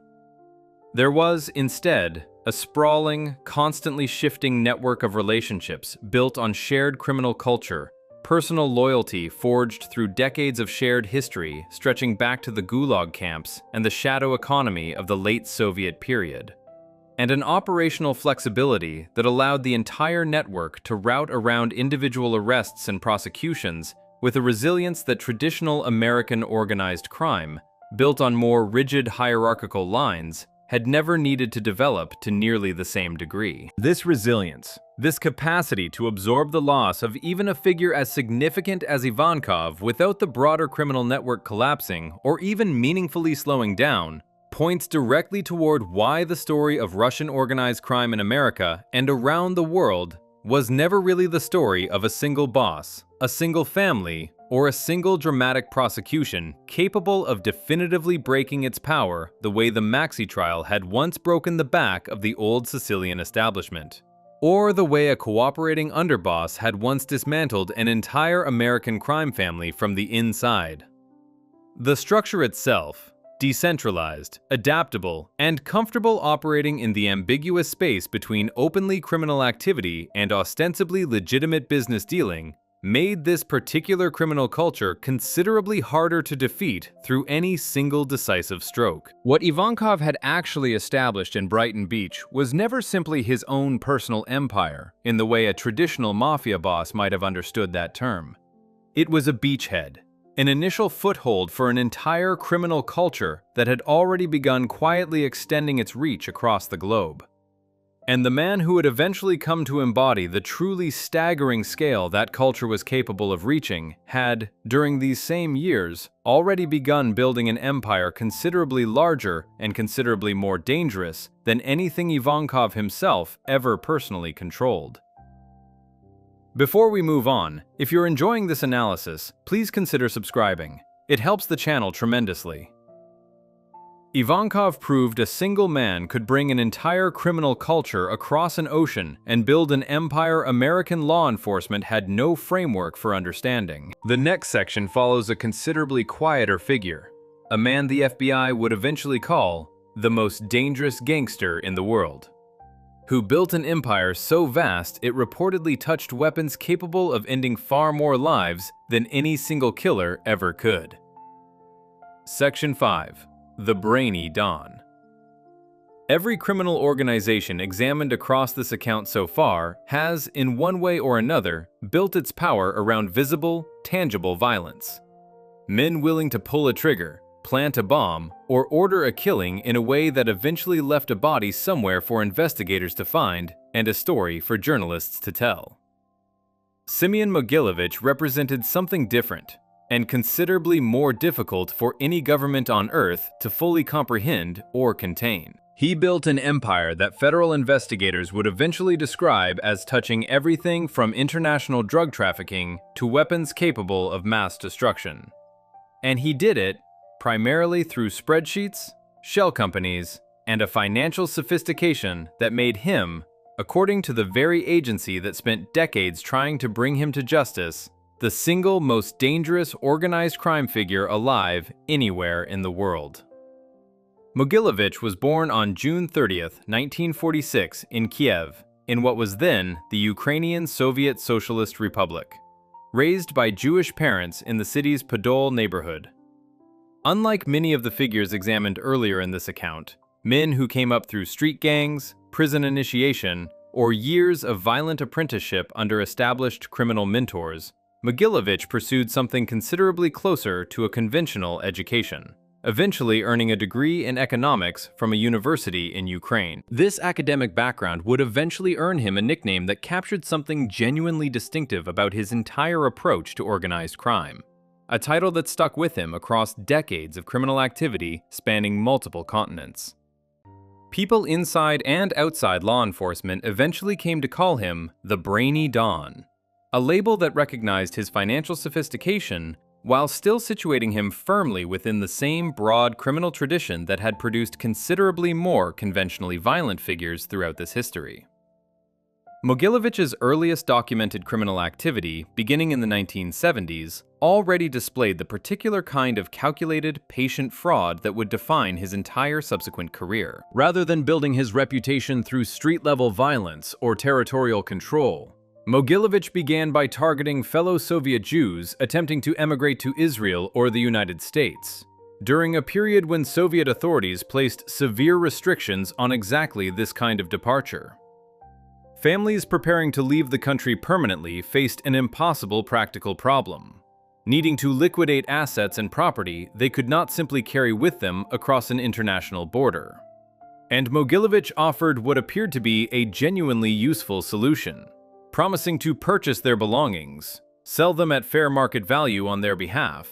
There was, instead, a sprawling, constantly shifting network of relationships built on shared criminal culture, personal loyalty forged through decades of shared history stretching back to the Gulag camps and the shadow economy of the late Soviet period, and an operational flexibility that allowed the entire network to route around individual arrests and prosecutions with a resilience that traditional American organized crime, built on more rigid hierarchical lines, had never needed to develop to nearly the same degree. This resilience, this capacity to absorb the loss of even a figure as significant as Ivankov without the broader criminal network collapsing or even meaningfully slowing down, points directly toward why the story of Russian organized crime in America and around the world was never really the story of a single boss, a single family, or a single dramatic prosecution capable of definitively breaking its power the way the Maxi trial had once broken the back of the old Sicilian establishment, or the way a cooperating underboss had once dismantled an entire American crime family from the inside. The structure itself, decentralized, adaptable, and comfortable operating in the ambiguous space between openly criminal activity and ostensibly legitimate business dealing, made this particular criminal culture considerably harder to defeat through any single decisive stroke. What Ivankov had actually established in Brighton Beach was never simply his own personal empire, in the way a traditional mafia boss might have understood that term. It was a beachhead, an initial foothold for an entire criminal culture that had already begun quietly extending its reach across the globe. And the man who would eventually come to embody the truly staggering scale that culture was capable of reaching had, during these same years, already begun building an empire considerably larger and considerably more dangerous than anything Ivankov himself ever personally controlled. Before we move on, if you're enjoying this analysis, please consider subscribing. It helps the channel tremendously. Ivankov proved a single man could bring an entire criminal culture across an ocean and build an empire American law enforcement had no framework for understanding. The next section follows a considerably quieter figure, a man the FBI would eventually call the most dangerous gangster in the world, who built an empire so vast it reportedly touched weapons capable of ending far more lives than any single killer ever could. Section 5. The Brainy Don. Every criminal organization examined across this account so far has, in one way or another, built its power around visible, tangible violence. Men willing to pull a trigger, plant a bomb, or order a killing in a way that eventually left a body somewhere for investigators to find and a story for journalists to tell. Simeon Mogilevich represented something different, and considerably more difficult for any government on Earth to fully comprehend or contain. He built an empire that federal investigators would eventually describe as touching everything from international drug trafficking to weapons capable of mass destruction. And he did it primarily through spreadsheets, shell companies, and a financial sophistication that made him, according to the very agency that spent decades trying to bring him to justice, the single most dangerous organized crime figure alive anywhere in the world. Mogilevich was born on June 30, 1946, in Kiev, in what was then the Ukrainian Soviet Socialist Republic, raised by Jewish parents in the city's Podol neighborhood. Unlike many of the figures examined earlier in this account, men who came up through street gangs, prison initiation, or years of violent apprenticeship under established criminal mentors, Mogilevich pursued something considerably closer to a conventional education, eventually earning a degree in economics from a university in Ukraine. This academic background would eventually earn him a nickname that captured something genuinely distinctive about his entire approach to organized crime, a title that stuck with him across decades of criminal activity spanning multiple continents. People inside and outside law enforcement eventually came to call him the Brainy Don, a label that recognized his financial sophistication while still situating him firmly within the same broad criminal tradition that had produced considerably more conventionally violent figures throughout this history. Mogilevich's earliest documented criminal activity, beginning in the 1970s, already displayed the particular kind of calculated, patient fraud that would define his entire subsequent career. Rather than building his reputation through street-level violence or territorial control, Mogilevich began by targeting fellow Soviet Jews attempting to emigrate to Israel or the United States, during a period when Soviet authorities placed severe restrictions on exactly this kind of departure. Families preparing to leave the country permanently faced an impossible practical problem. Needing to liquidate assets and property they could not simply carry with them across an international border. And Mogilevich offered what appeared to be a genuinely useful solution, promising to purchase their belongings, sell them at fair market value on their behalf,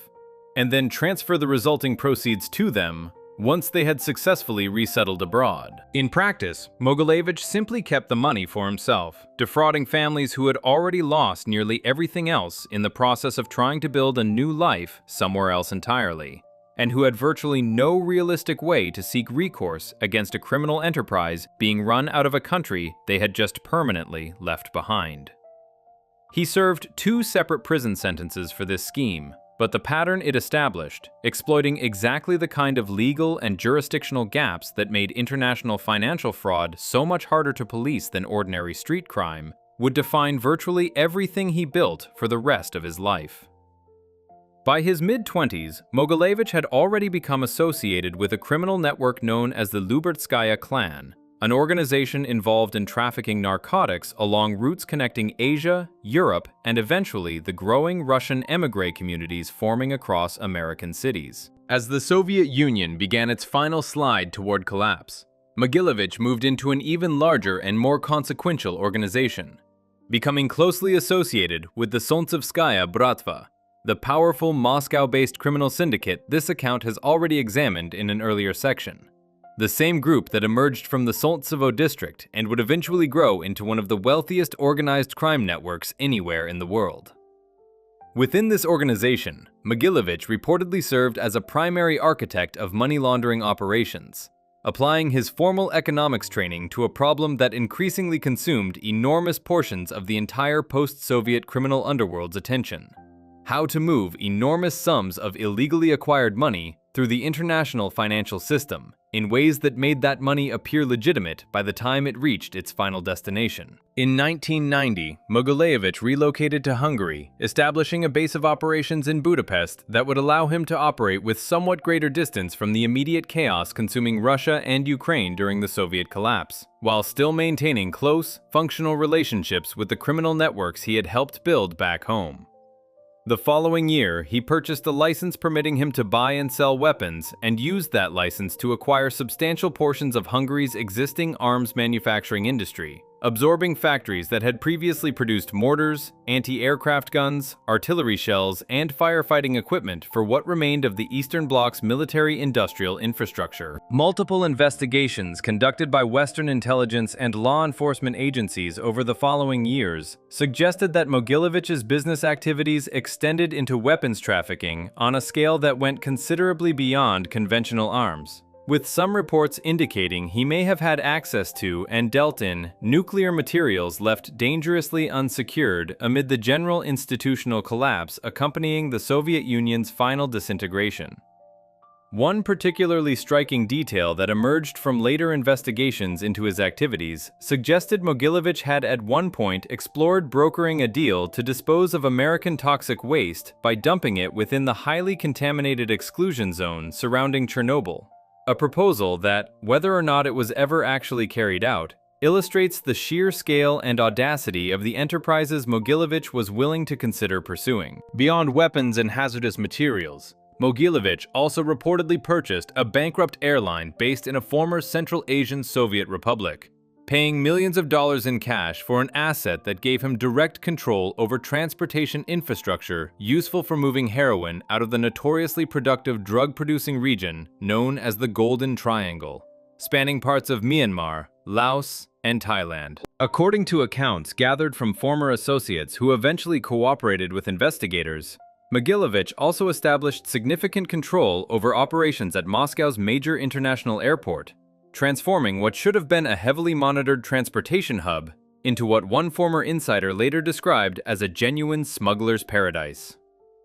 and then transfer the resulting proceeds to them, once they had successfully resettled abroad. In practice, Mogilevich simply kept the money for himself, defrauding families who had already lost nearly everything else in the process of trying to build a new life somewhere else entirely, and who had virtually no realistic way to seek recourse against a criminal enterprise being run out of a country they had just permanently left behind. He served 2 separate prison sentences for this scheme, but the pattern it established, exploiting exactly the kind of legal and jurisdictional gaps that made international financial fraud so much harder to police than ordinary street crime, would define virtually everything he built for the rest of his life. By his mid-20s, Mogilevich had already become associated with a criminal network known as the Lubetskaya Clan, an organization involved in trafficking narcotics along routes connecting Asia, Europe, and eventually the growing Russian émigré communities forming across American cities. As the Soviet Union began its final slide toward collapse, Mogilevich moved into an even larger and more consequential organization, becoming closely associated with the Solntsevskaya Bratva, the powerful Moscow-based criminal syndicate this account has already examined in an earlier section. The same group that emerged from the Solntsevo district and would eventually grow into one of the wealthiest organized crime networks anywhere in the world. Within this organization, Mogilevich reportedly served as a primary architect of money laundering operations, applying his formal economics training to a problem that increasingly consumed enormous portions of the entire post-Soviet criminal underworld's attention: how to move enormous sums of illegally acquired money through the international financial system in ways that made that money appear legitimate by the time it reached its final destination. In 1990, Mogilevich relocated to Hungary, establishing a base of operations in Budapest that would allow him to operate with somewhat greater distance from the immediate chaos consuming Russia and Ukraine during the Soviet collapse, while still maintaining close, functional relationships with the criminal networks he had helped build back home. The following year, he purchased a license permitting him to buy and sell weapons and used that license to acquire substantial portions of Hungary's existing arms manufacturing industry, absorbing factories that had previously produced mortars, anti-aircraft guns, artillery shells, and firefighting equipment for what remained of the Eastern Bloc's military-industrial infrastructure. Multiple investigations conducted by Western intelligence and law enforcement agencies over the following years suggested that Mogilevich's business activities extended into weapons trafficking on a scale that went considerably beyond conventional arms, with some reports indicating he may have had access to and dealt in nuclear materials left dangerously unsecured amid the general institutional collapse accompanying the Soviet Union's final disintegration. One particularly striking detail that emerged from later investigations into his activities suggested Mogilevich had at one point explored brokering a deal to dispose of American toxic waste by dumping it within the highly contaminated exclusion zone surrounding Chernobyl. A proposal that, whether or not it was ever actually carried out, illustrates the sheer scale and audacity of the enterprises Mogilevich was willing to consider pursuing. Beyond weapons and hazardous materials, Mogilevich also reportedly purchased a bankrupt airline based in a former Central Asian Soviet republic, paying millions of dollars in cash for an asset that gave him direct control over transportation infrastructure useful for moving heroin out of the notoriously productive drug-producing region known as the Golden Triangle, spanning parts of Myanmar, Laos, and Thailand. According to accounts gathered from former associates who eventually cooperated with investigators, Mogilevich also established significant control over operations at Moscow's major international airport, transforming what should have been a heavily monitored transportation hub into what one former insider later described as a genuine smuggler's paradise.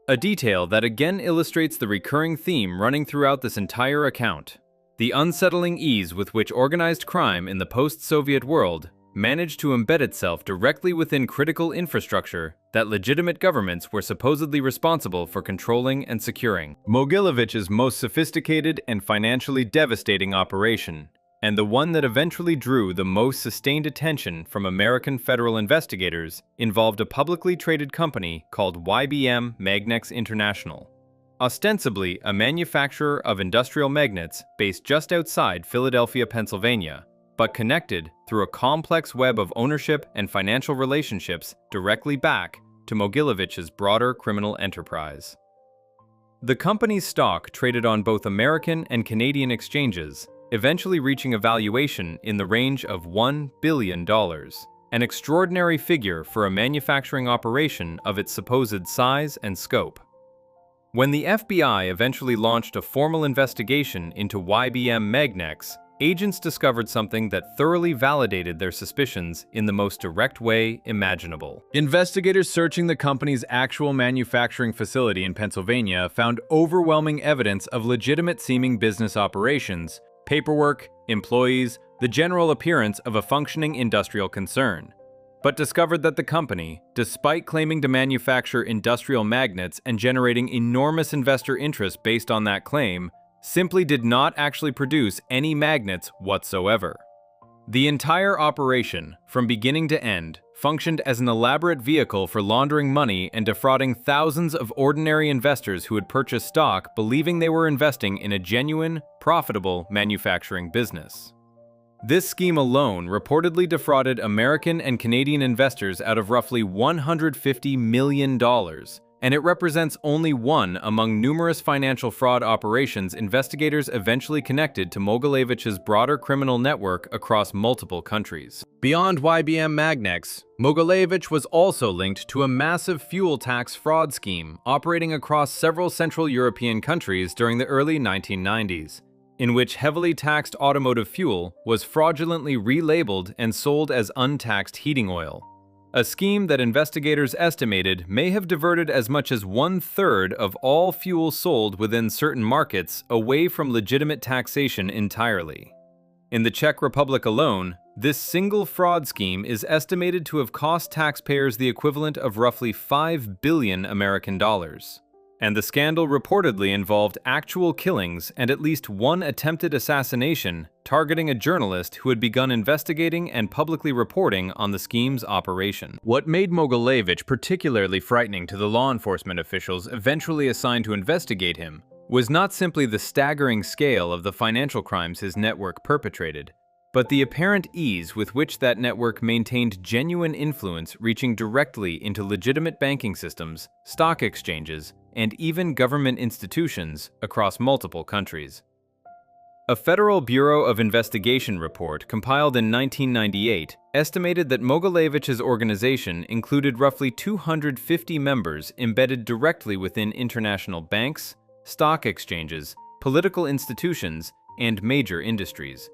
A detail that again illustrates the recurring theme running throughout this entire account: the unsettling ease with which organized crime in the post-Soviet world managed to embed itself directly within critical infrastructure that legitimate governments were supposedly responsible for controlling and securing. Mogilevich's most sophisticated and financially devastating operation, and the one that eventually drew the most sustained attention from American federal investigators, involved a publicly traded company called YBM Magnex International, ostensibly a manufacturer of industrial magnets based just outside Philadelphia, Pennsylvania, but connected through a complex web of ownership and financial relationships directly back to Mogilevich's broader criminal enterprise. The company's stock traded on both American and Canadian exchanges, eventually reaching a valuation in the range of $1 billion, an extraordinary figure for a manufacturing operation of its supposed size and scope. When the FBI eventually launched a formal investigation into YBM Magnex, agents discovered something that thoroughly validated their suspicions in the most direct way imaginable. Investigators searching the company's actual manufacturing facility in Pennsylvania found overwhelming evidence of legitimate-seeming business operations, paperwork, employees, the general appearance of a functioning industrial concern, but discovered that the company, despite claiming to manufacture industrial magnets and generating enormous investor interest based on that claim, simply did not actually produce any magnets whatsoever. The entire operation, from beginning to end, functioned as an elaborate vehicle for laundering money and defrauding thousands of ordinary investors who had purchased stock believing they were investing in a genuine, profitable manufacturing business. This scheme alone reportedly defrauded American and Canadian investors out of roughly $150 million, and it represents only one among numerous financial fraud operations investigators eventually connected to Mogilevic's broader criminal network across multiple countries. Beyond YBM Magnex, Mogilevich was also linked to a massive fuel tax fraud scheme operating across several Central European countries during the early 1990s, in which heavily taxed automotive fuel was fraudulently relabeled and sold as untaxed heating oil. A scheme that investigators estimated may have diverted as much as 1/3 of all fuel sold within certain markets away from legitimate taxation entirely. In the Czech Republic alone, this single fraud scheme is estimated to have cost taxpayers the equivalent of roughly $5 billion American dollars. And the scandal reportedly involved actual killings and at least one attempted assassination targeting a journalist who had begun investigating and publicly reporting on the scheme's operation. What made Mogilevich particularly frightening to the law enforcement officials eventually assigned to investigate him was not simply the staggering scale of the financial crimes his network perpetrated, but the apparent ease with which that network maintained genuine influence reaching directly into legitimate banking systems, stock exchanges, and even government institutions across multiple countries. A Federal Bureau of Investigation report compiled in 1998 estimated that Mogilevich's organization included roughly 250 members embedded directly within international banks, stock exchanges, political institutions, and major industries.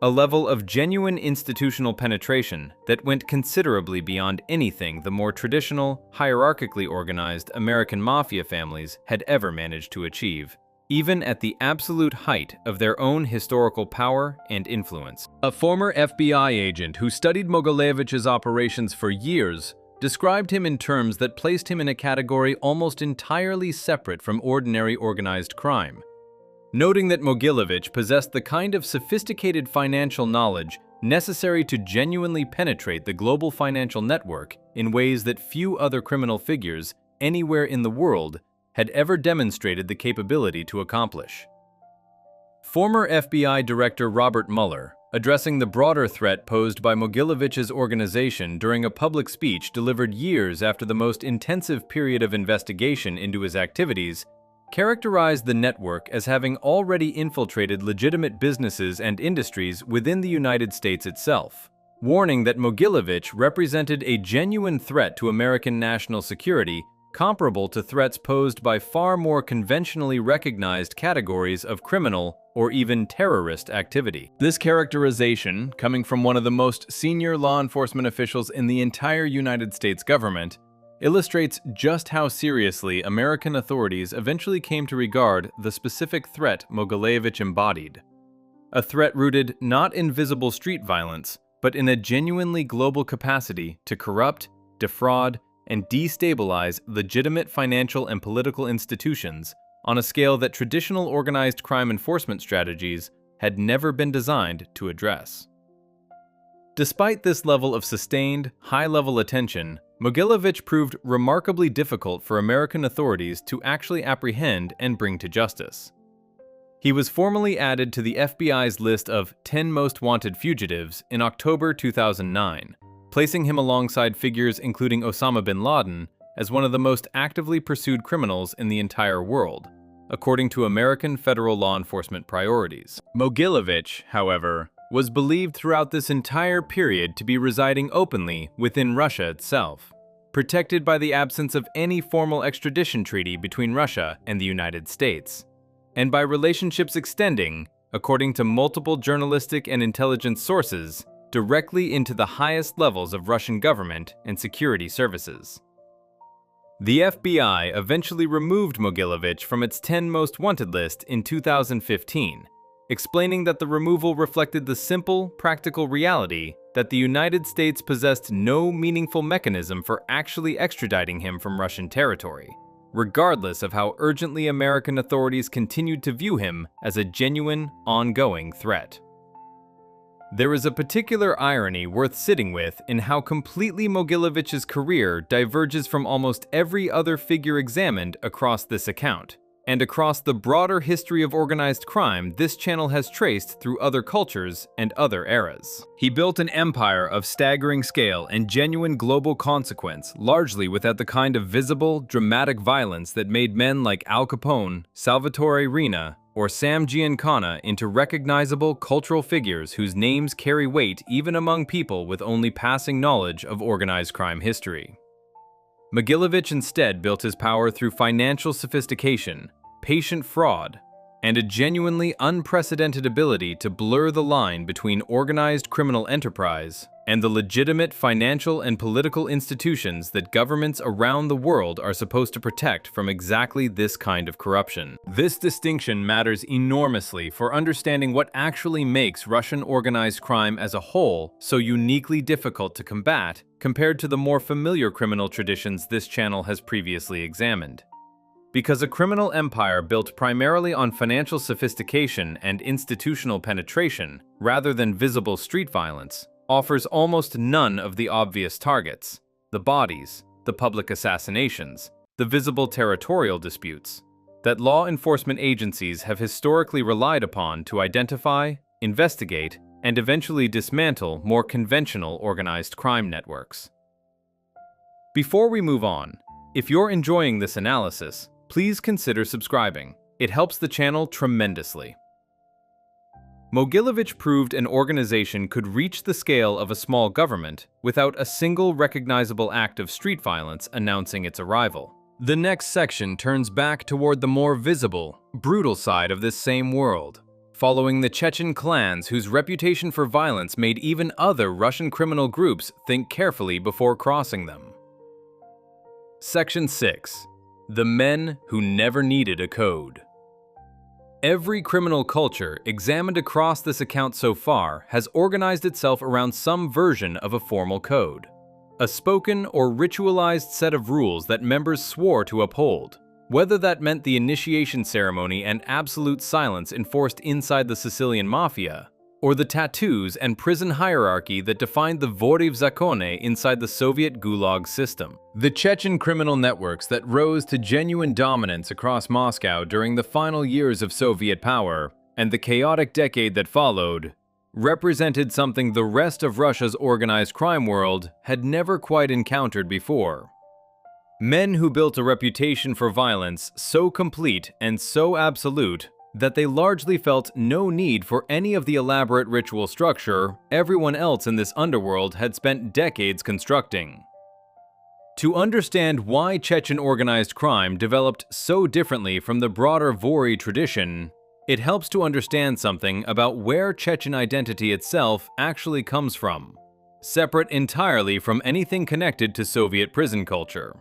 A level of genuine institutional penetration that went considerably beyond anything the more traditional, hierarchically organized American Mafia families had ever managed to achieve, even at the absolute height of their own historical power and influence. A former FBI agent who studied Mogilevich's operations for years described him in terms that placed him in a category almost entirely separate from ordinary organized crime, noting that Mogilevich possessed the kind of sophisticated financial knowledge necessary to genuinely penetrate the global financial network in ways that few other criminal figures anywhere in the world had ever demonstrated the capability to accomplish. Former FBI Director Robert Mueller, addressing the broader threat posed by Mogilevich's organization during a public speech delivered years after the most intensive period of investigation into his activities, characterized the network as having already infiltrated legitimate businesses and industries within the United States itself, warning that Mogilevich represented a genuine threat to American national security comparable to threats posed by far more conventionally recognized categories of criminal or even terrorist activity. This characterization, coming from one of the most senior law enforcement officials in the entire United States government, illustrates just how seriously American authorities eventually came to regard the specific threat Mogilevich embodied. A threat rooted not in visible street violence, but in a genuinely global capacity to corrupt, defraud, and destabilize legitimate financial and political institutions on a scale that traditional organized crime enforcement strategies had never been designed to address. Despite this level of sustained, high-level attention, Mogilevich proved remarkably difficult for American authorities to actually apprehend and bring to justice. He was formally added to the FBI's list of 10 most wanted fugitives in October 2009, placing him alongside figures including Osama bin Laden as one of the most actively pursued criminals in the entire world, according to American federal law enforcement priorities. Mogilevich, however, was believed throughout this entire period to be residing openly within Russia itself, protected by the absence of any formal extradition treaty between Russia and the United States, and by relationships extending, according to multiple journalistic and intelligence sources, directly into the highest levels of Russian government and security services. The FBI eventually removed Mogilevich from its 10 most wanted list in 2015, explaining that the removal reflected the simple, practical reality that the United States possessed no meaningful mechanism for actually extraditing him from Russian territory, regardless of how urgently American authorities continued to view him as a genuine, ongoing threat. There is a particular irony worth sitting with in how completely Mogilevich's career diverges from almost every other figure examined across this account, and across the broader history of organized crime this channel has traced through other cultures and other eras. He built an empire of staggering scale and genuine global consequence, largely without the kind of visible, dramatic violence that made men like Al Capone, Salvatore Rina, or Sam Giancana into recognizable cultural figures whose names carry weight even among people with only passing knowledge of organized crime history. Mogilevich instead built his power through financial sophistication, patient fraud, and a genuinely unprecedented ability to blur the line between organized criminal enterprise and the legitimate financial and political institutions that governments around the world are supposed to protect from exactly this kind of corruption. This distinction matters enormously for understanding what actually makes Russian organized crime as a whole so uniquely difficult to combat compared to the more familiar criminal traditions this channel has previously examined. Because a criminal empire built primarily on financial sophistication and institutional penetration, rather than visible street violence, offers almost none of the obvious targets: the bodies, the public assassinations, the visible territorial disputes that law enforcement agencies have historically relied upon to identify, investigate, and eventually dismantle more conventional organized crime networks. Before we move on, if you're enjoying this analysis, please consider subscribing. It helps the channel tremendously. Mogilevich proved an organization could reach the scale of a small government without a single recognizable act of street violence announcing its arrival. The next section turns back toward the more visible, brutal side of this same world, following the Chechen clans whose reputation for violence made even other Russian criminal groups think carefully before crossing them. Section 6. The Men Who Never Needed a Code. Every criminal culture examined across this account so far has organized itself around some version of a formal code, a spoken or ritualized set of rules that members swore to uphold, whether that meant the initiation ceremony and absolute silence enforced inside the Sicilian Mafia, or the tattoos and prison hierarchy that defined the Vori v Zakone inside the Soviet Gulag system. The Chechen criminal networks that rose to genuine dominance across Moscow during the final years of Soviet power, and the chaotic decade that followed, represented something the rest of Russia's organized crime world had never quite encountered before. Men who built a reputation for violence so complete and so absolute that they largely felt no need for any of the elaborate ritual structure everyone else in this underworld had spent decades constructing. To understand why Chechen organized crime developed so differently from the broader Vori tradition, it helps to understand something about where Chechen identity itself actually comes from, separate entirely from anything connected to Soviet prison culture.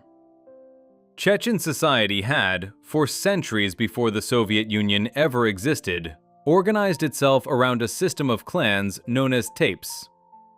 Chechen society had, for centuries before the Soviet Union ever existed, organized itself around a system of clans known as tapes,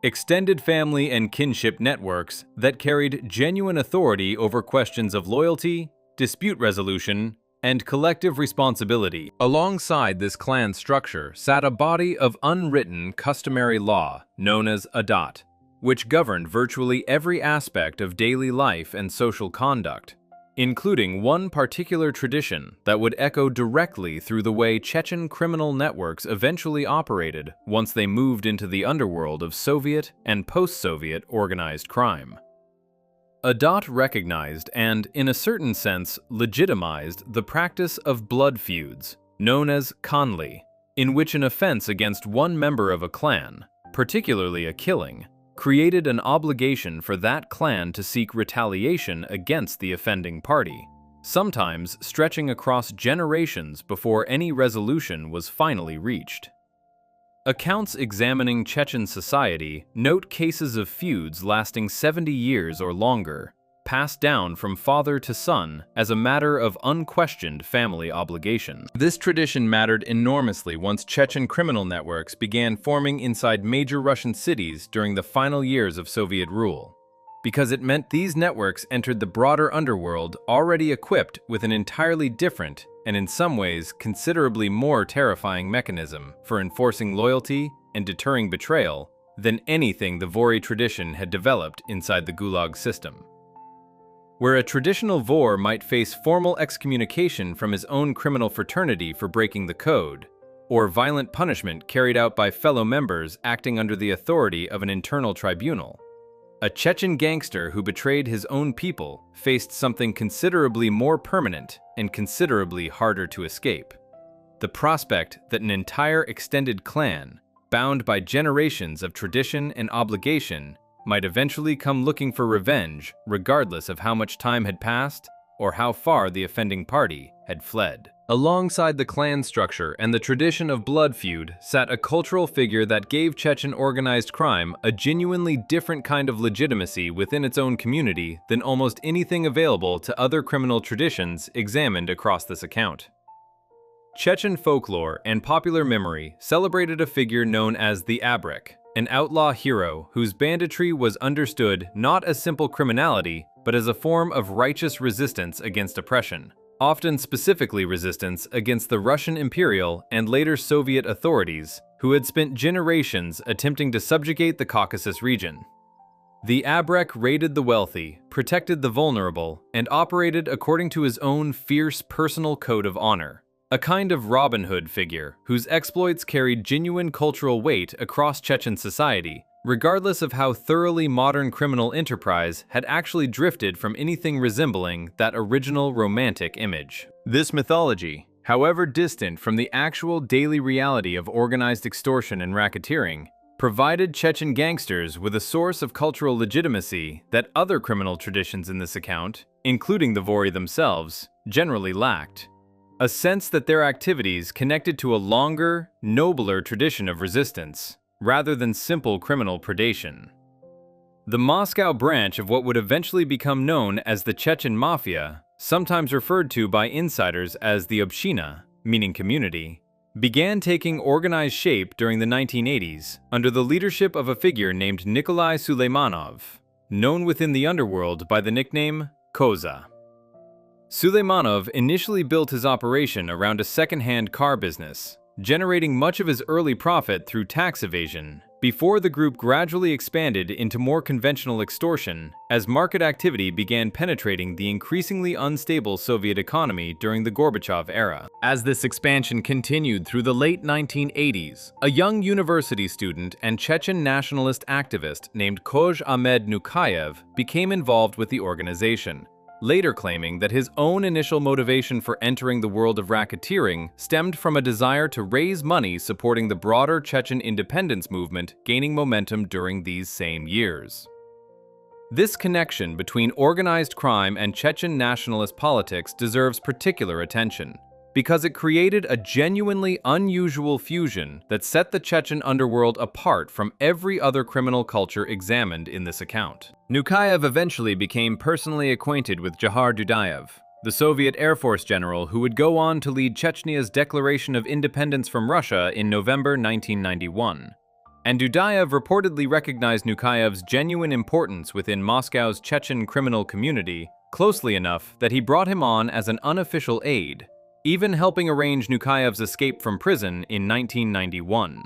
extended family and kinship networks that carried genuine authority over questions of loyalty, dispute resolution, and collective responsibility. Alongside this clan structure sat a body of unwritten customary law known as adat, which governed virtually every aspect of daily life and social conduct, including one particular tradition that would echo directly through the way Chechen criminal networks eventually operated once they moved into the underworld of Soviet and post-Soviet organized crime. Adat recognized and, in a certain sense, legitimized the practice of blood feuds, known as khanli, in which an offense against one member of a clan, particularly a killing, created an obligation for that clan to seek retaliation against the offending party, sometimes stretching across generations before any resolution was finally reached. Accounts examining Chechen society note cases of feuds lasting 70 years or longer, passed down from father to son as a matter of unquestioned family obligation. This tradition mattered enormously once Chechen criminal networks began forming inside major Russian cities during the final years of Soviet rule, because it meant these networks entered the broader underworld already equipped with an entirely different and in some ways considerably more terrifying mechanism for enforcing loyalty and deterring betrayal than anything the Vori tradition had developed inside the Gulag system. Where a traditional Vor might face formal excommunication from his own criminal fraternity for breaking the code, or violent punishment carried out by fellow members acting under the authority of an internal tribunal, a Chechen gangster who betrayed his own people faced something considerably more permanent and considerably harder to escape: the prospect that an entire extended clan, bound by generations of tradition and obligation, might eventually come looking for revenge regardless of how much time had passed or how far the offending party had fled. Alongside the clan structure and the tradition of blood feud sat a cultural figure that gave Chechen organized crime a genuinely different kind of legitimacy within its own community than almost anything available to other criminal traditions examined across this account. Chechen folklore and popular memory celebrated a figure known as the Abrek, an outlaw hero whose banditry was understood not as simple criminality, but as a form of righteous resistance against oppression, often specifically resistance against the Russian imperial and later Soviet authorities who had spent generations attempting to subjugate the Caucasus region. The Abrek raided the wealthy, protected the vulnerable, and operated according to his own fierce personal code of honor, a kind of Robin Hood figure whose exploits carried genuine cultural weight across Chechen society, regardless of how thoroughly modern criminal enterprise had actually drifted from anything resembling that original romantic image. This mythology, however distant from the actual daily reality of organized extortion and racketeering, provided Chechen gangsters with a source of cultural legitimacy that other criminal traditions in this account, including the Vori themselves, generally lacked. A sense that their activities connected to a longer, nobler tradition of resistance, rather than simple criminal predation. The Moscow branch of what would eventually become known as the Chechen Mafia, sometimes referred to by insiders as the Obshchina, meaning community, began taking organized shape during the 1980s under the leadership of a figure named Nikolai Suleimanov, known within the underworld by the nickname Koza. Suleimanov initially built his operation around a second-hand car business, generating much of his early profit through tax evasion, before the group gradually expanded into more conventional extortion as market activity began penetrating the increasingly unstable Soviet economy during the Gorbachev era. As this expansion continued through the late 1980s, a young university student and Chechen nationalist activist named Koj Ahmed Nukayev became involved with the organization, later claiming that his own initial motivation for entering the world of racketeering stemmed from a desire to raise money supporting the broader Chechen independence movement gaining momentum during these same years. This connection between organized crime and Chechen nationalist politics deserves particular attention, because it created a genuinely unusual fusion that set the Chechen underworld apart from every other criminal culture examined in this account. Nukayev eventually became personally acquainted with Jahar Dudayev, the Soviet Air Force general who would go on to lead Chechnya's declaration of independence from Russia in November 1991. And Dudayev reportedly recognized Nukayev's genuine importance within Moscow's Chechen criminal community closely enough that he brought him on as an unofficial aide, even helping arrange Nukayev's escape from prison in 1991.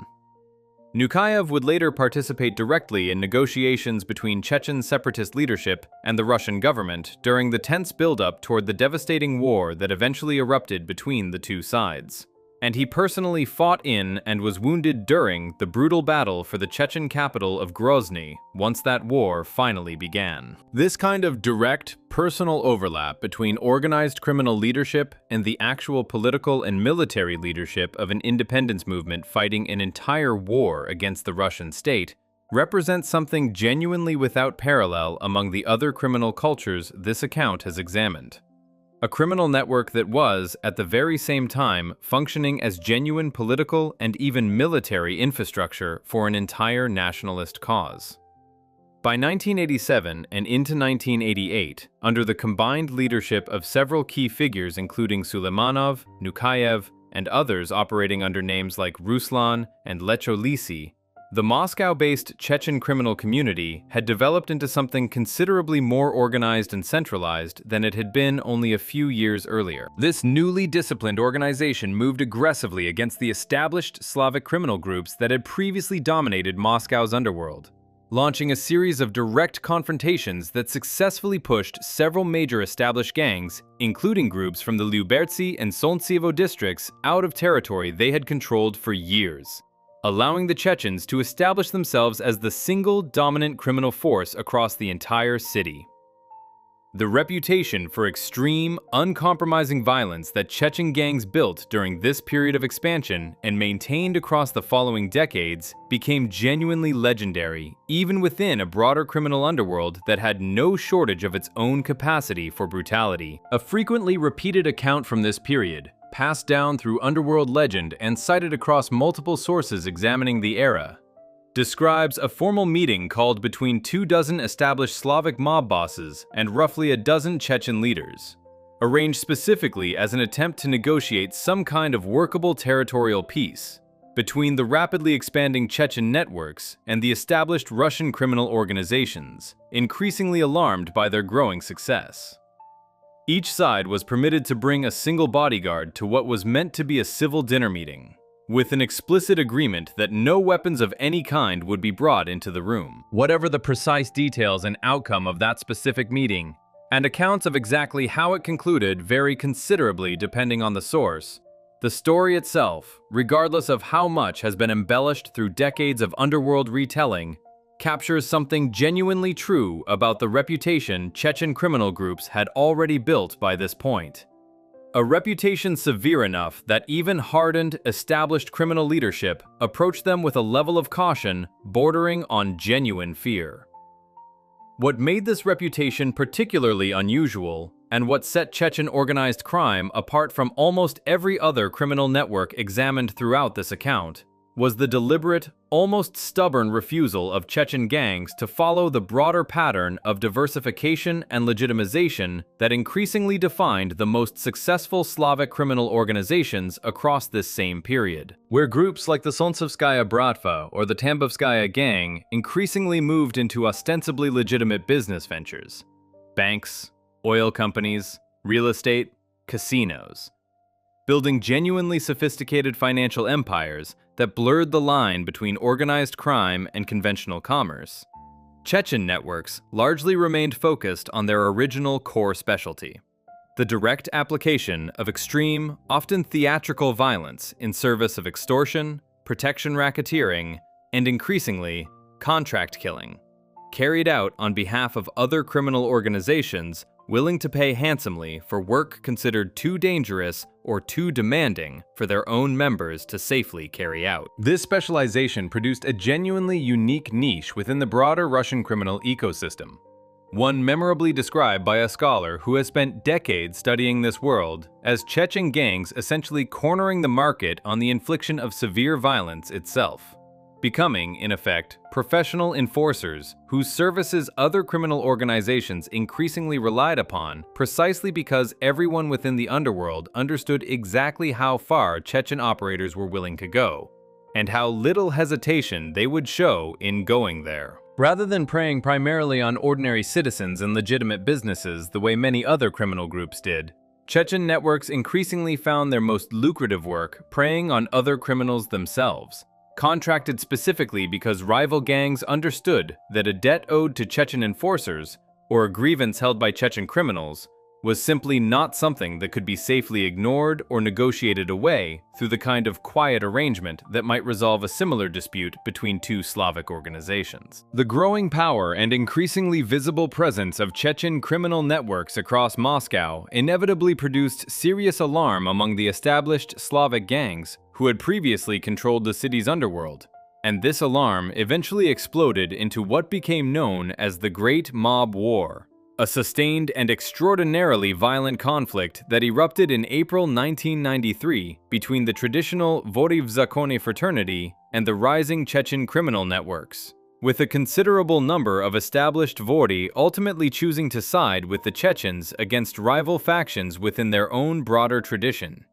Nukayev would later participate directly in negotiations between Chechen separatist leadership and the Russian government during the tense buildup toward the devastating war that eventually erupted between the two sides. and he personally fought in and was wounded during the brutal battle for the Chechen capital of Grozny once that war finally began. This kind of direct, personal overlap between organized criminal leadership and the actual political and military leadership of an independence movement fighting an entire war against the Russian state represents something genuinely without parallel among the other criminal cultures this account has examined. A criminal network that was, at the very same time, functioning as genuine political and even military infrastructure for an entire nationalist cause. By 1987 and into 1988, under the combined leadership of several key figures including Suleimanov, Nukayev, and others operating under names like Ruslan and Lecholici, the Moscow-based Chechen criminal community had developed into something considerably more organized and centralized than it had been only a few years earlier. This newly disciplined organization moved aggressively against the established Slavic criminal groups that had previously dominated Moscow's underworld, launching a series of direct confrontations that successfully pushed several major established gangs, including groups from the Lyubertsy and Solntsevo districts, out of territory they had controlled for years, allowing the Chechens to establish themselves as the single dominant criminal force across the entire city. The reputation for extreme, uncompromising violence that Chechen gangs built during this period of expansion and maintained across the following decades became genuinely legendary, even within a broader criminal underworld that had no shortage of its own capacity for brutality. A frequently repeated account from this period, passed down through underworld legend and cited across multiple sources examining the era, describes a formal meeting called between 24 established Slavic mob bosses and roughly a dozen Chechen leaders, arranged specifically as an attempt to negotiate some kind of workable territorial peace between the rapidly expanding Chechen networks and the established Russian criminal organizations, increasingly alarmed by their growing success. Each side was permitted to bring a single bodyguard to what was meant to be a civil dinner meeting, with an explicit agreement that no weapons of any kind would be brought into the room. Whatever the precise details and outcome of that specific meeting, and accounts of exactly how it concluded vary considerably depending on the source, the story itself, regardless of how much has been embellished through decades of underworld retelling, captures something genuinely true about the reputation Chechen criminal groups had already built by this point. A reputation severe enough that even hardened, established criminal leadership approached them with a level of caution bordering on genuine fear. What made this reputation particularly unusual, and what set Chechen organized crime apart from almost every other criminal network examined throughout this account, was the deliberate, almost stubborn refusal of Chechen gangs to follow the broader pattern of diversification and legitimization that increasingly defined the most successful Slavic criminal organizations across this same period, where groups like the Solntsevskaya Bratva or the Tambovskaya gang increasingly moved into ostensibly legitimate business ventures: banks, oil companies, real estate, casinos, building genuinely sophisticated financial empires that blurred the line between organized crime and conventional commerce. Chechen networks largely remained focused on their original core specialty: the direct application of extreme, often theatrical violence in service of extortion, protection racketeering, and increasingly, contract killing, carried out on behalf of other criminal organizations willing to pay handsomely for work considered too dangerous or too demanding for their own members to safely carry out. This specialization produced a genuinely unique niche within the broader Russian criminal ecosystem, one memorably described by a scholar who has spent decades studying this world as Chechen gangs essentially cornering the market on the infliction of severe violence itself, becoming, in effect, professional enforcers whose services other criminal organizations increasingly relied upon precisely because everyone within the underworld understood exactly how far Chechen operators were willing to go, and how little hesitation they would show in going there. Rather than preying primarily on ordinary citizens and legitimate businesses the way many other criminal groups did, Chechen networks increasingly found their most lucrative work preying on other criminals themselves, contracted specifically because rival gangs understood that a debt owed to Chechen enforcers, or a grievance held by Chechen criminals, was simply not something that could be safely ignored or negotiated away through the kind of quiet arrangement that might resolve a similar dispute between two Slavic organizations. The growing power and increasingly visible presence of Chechen criminal networks across Moscow inevitably produced serious alarm among the established Slavic gangs who had previously controlled the city's underworld, and this alarm eventually exploded into what became known as the Great Mob War, a sustained and extraordinarily violent conflict that erupted in April 1993 between the traditional Vori v Zakone fraternity and the rising Chechen criminal networks, with a considerable number of established Vori ultimately choosing to side with the Chechens against rival factions within their own broader tradition.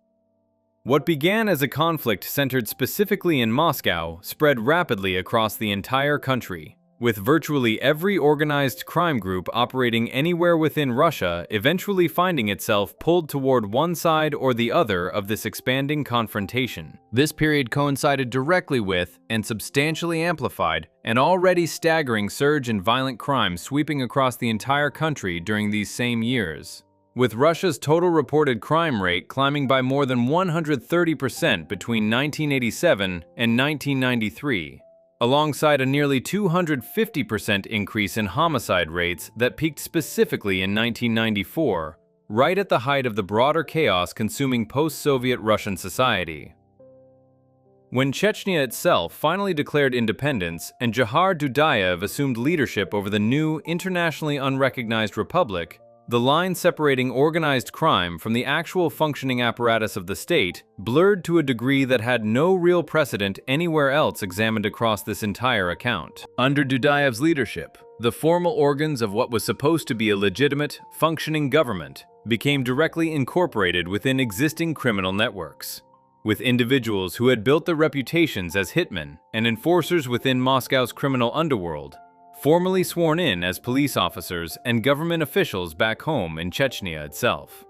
What began as a conflict centered specifically in Moscow spread rapidly across the entire country, with virtually every organized crime group operating anywhere within Russia eventually finding itself pulled toward one side or the other of this expanding confrontation. This period coincided directly with, and substantially amplified, an already staggering surge in violent crime sweeping across the entire country during these same years, with Russia's total reported crime rate climbing by more than 130% between 1987 and 1993. Alongside a nearly 250% increase in homicide rates that peaked specifically in 1994, right at the height of the broader chaos consuming post-Soviet Russian society. When Chechnya itself finally declared independence and Jahar Dudayev assumed leadership over the new, internationally unrecognized republic, the line separating organized crime from the actual functioning apparatus of the state blurred to a degree that had no real precedent anywhere else examined across this entire account. Under Dudayev's leadership, the formal organs of what was supposed to be a legitimate, functioning government became directly incorporated within existing criminal networks, with individuals who had built their reputations as hitmen and enforcers within Moscow's criminal underworld formally sworn in as police officers and government officials back home in Chechnya itself.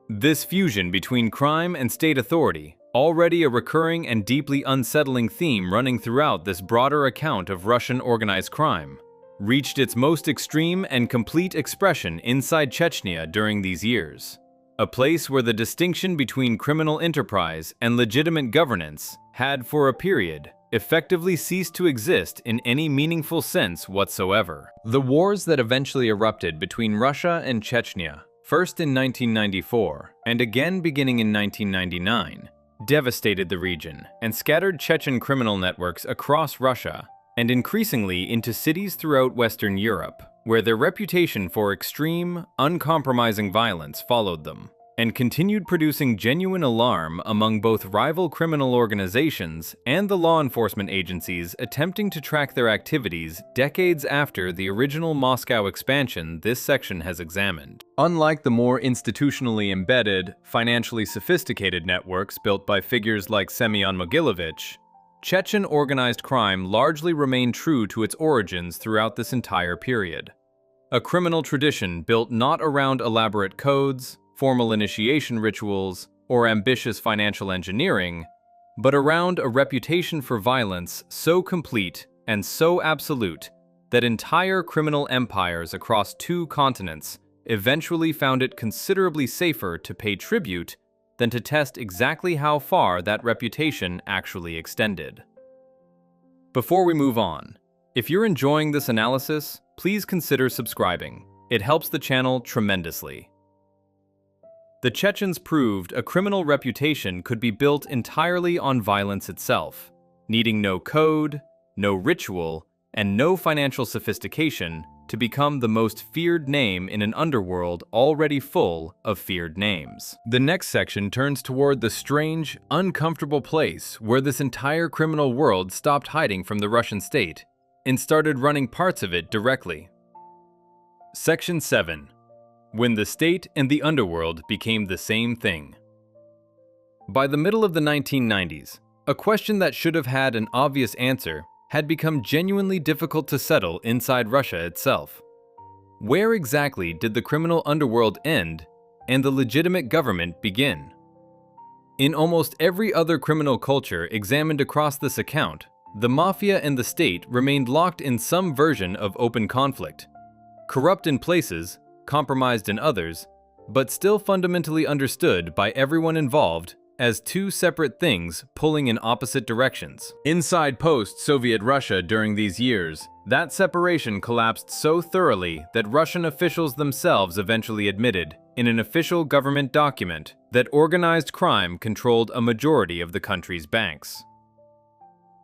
This fusion between crime and state authority, already a recurring and deeply unsettling theme running throughout this broader account of Russian organized crime, reached its most extreme and complete expression inside Chechnya during these years, a place where the distinction between criminal enterprise and legitimate governance had, for a period, effectively ceased to exist in any meaningful sense whatsoever. The wars that eventually erupted between Russia and Chechnya, first in 1994 and again beginning in 1999, devastated the region and scattered Chechen criminal networks across Russia and increasingly into cities throughout Western Europe, where their reputation for extreme, uncompromising violence followed them, and continued producing genuine alarm among both rival criminal organizations and the law enforcement agencies attempting to track their activities decades after the original Moscow expansion this section has examined. Unlike the more institutionally embedded, financially sophisticated networks built by figures like Semyon Mogilovich, Chechen organized crime largely remained true to its origins throughout this entire period. A criminal tradition built not around elaborate codes, formal initiation rituals, or ambitious financial engineering, but around a reputation for violence so complete and so absolute that entire criminal empires across two continents eventually found it considerably safer to pay tribute than to test exactly how far that reputation actually extended. Before we move on, if you're enjoying this analysis, please consider subscribing. It helps the channel tremendously. The Chechens proved a criminal reputation could be built entirely on violence itself, needing no code, no ritual, and no financial sophistication to become the most feared name in an underworld already full of feared names. The next section turns toward the strange, uncomfortable place where this entire criminal world stopped hiding from the Russian state and started running parts of it directly. Section 7. When the state and the underworld became the same thing. By the middle of the 1990s, a question that should have had an obvious answer had become genuinely difficult to settle inside Russia itself. Where exactly did the criminal underworld end and the legitimate government begin? In almost every other criminal culture examined across this account, the Mafia and the state remained locked in some version of open conflict, corrupt in places, compromised in others, but still fundamentally understood by everyone involved as two separate things pulling in opposite directions. Inside post-Soviet Russia during these years, that separation collapsed so thoroughly that Russian officials themselves eventually admitted, in an official government document, that organized crime controlled a majority of the country's banks.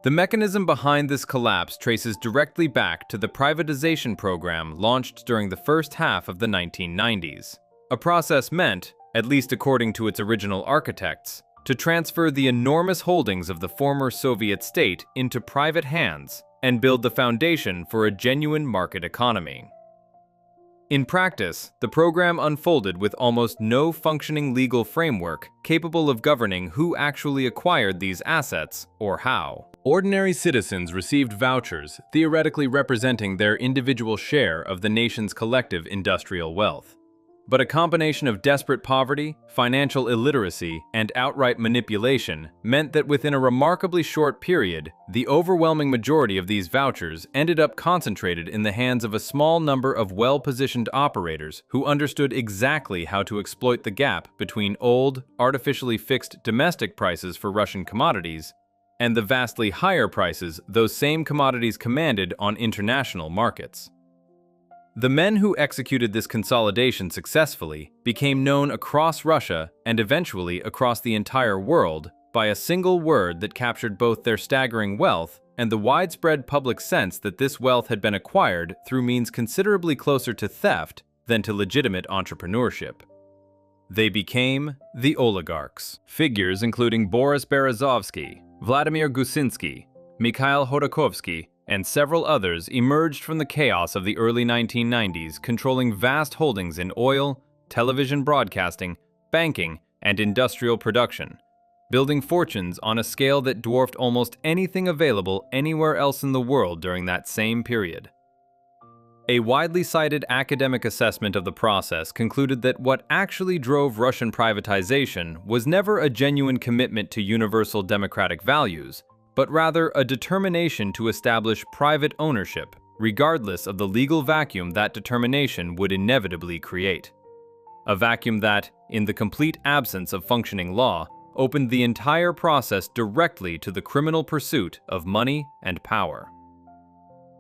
The mechanism behind this collapse traces directly back to the privatization program launched during the first half of the 1990s, a process meant, at least according to its original architects, to transfer the enormous holdings of the former Soviet state into private hands and build the foundation for a genuine market economy. In practice, the program unfolded with almost no functioning legal framework capable of governing who actually acquired these assets or how. Ordinary citizens received vouchers, theoretically representing their individual share of the nation's collective industrial wealth. But a combination of desperate poverty, financial illiteracy, and outright manipulation meant that within a remarkably short period, the overwhelming majority of these vouchers ended up concentrated in the hands of a small number of well-positioned operators who understood exactly how to exploit the gap between old, artificially fixed domestic prices for Russian commodities and the vastly higher prices those same commodities commanded on international markets. The men who executed this consolidation successfully became known across Russia and eventually across the entire world by a single word that captured both their staggering wealth and the widespread public sense that this wealth had been acquired through means considerably closer to theft than to legitimate entrepreneurship. They became the oligarchs. Figures including Boris Berezovsky, Vladimir Gusinsky, Mikhail Hodorkovsky, and several others emerged from the chaos of the early 1990s, controlling vast holdings in oil, television broadcasting, banking, and industrial production, building fortunes on a scale that dwarfed almost anything available anywhere else in the world during that same period. A widely cited academic assessment of the process concluded that what actually drove Russian privatization was never a genuine commitment to universal democratic values, but rather a determination to establish private ownership, regardless of the legal vacuum that determination would inevitably create. A vacuum that, in the complete absence of functioning law, opened the entire process directly to the criminal pursuit of money and power.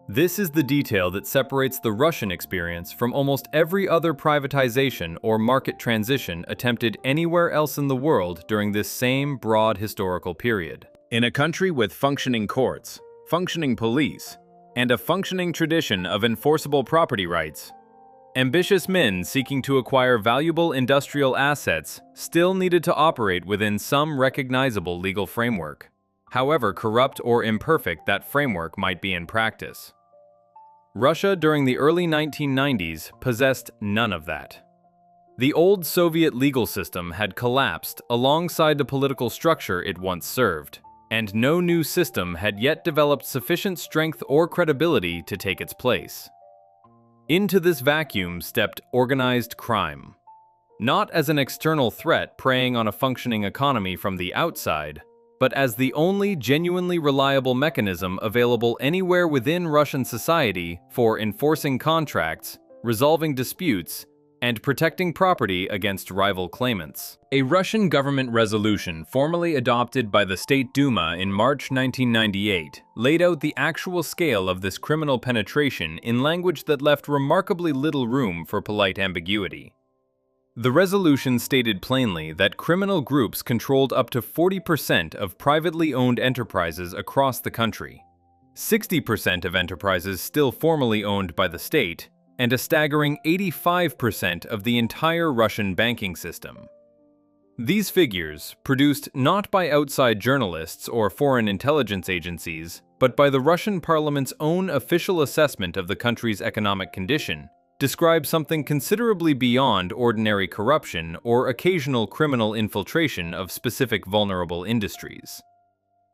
This is the detail that separates the Russian experience from almost every other privatization or market transition attempted anywhere else in the world during this same broad historical period. In a country with functioning courts, functioning police, and a functioning tradition of enforceable property rights, ambitious men seeking to acquire valuable industrial assets still needed to operate within some recognizable legal framework, however corrupt or imperfect that framework might be in practice. Russia during the early 1990s possessed none of that. The old Soviet legal system had collapsed alongside the political structure it once served, and no new system had yet developed sufficient strength or credibility to take its place. Into this vacuum stepped organized crime. Not as an external threat preying on a functioning economy from the outside, but as the only genuinely reliable mechanism available anywhere within Russian society for enforcing contracts, resolving disputes, and protecting property against rival claimants. A Russian government resolution formally adopted by the State Duma in March 1998 laid out the actual scale of this criminal penetration in language that left remarkably little room for polite ambiguity. The resolution stated plainly that criminal groups controlled up to 40% of privately owned enterprises across the country, 60% of enterprises still formally owned by the state, and a staggering 85% of the entire Russian banking system. These figures, produced not by outside journalists or foreign intelligence agencies, but by the Russian parliament's own official assessment of the country's economic condition, describe something considerably beyond ordinary corruption or occasional criminal infiltration of specific vulnerable industries.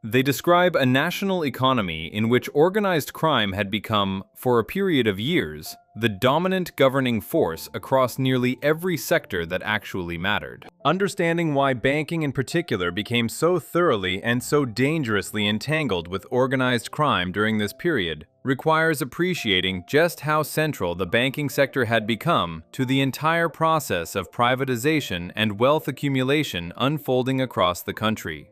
They describe a national economy in which organized crime had become, for a period of years, the dominant governing force across nearly every sector that actually mattered. Understanding why banking in particular became so thoroughly and so dangerously entangled with organized crime during this period requires appreciating just how central the banking sector had become to the entire process of privatization and wealth accumulation unfolding across the country.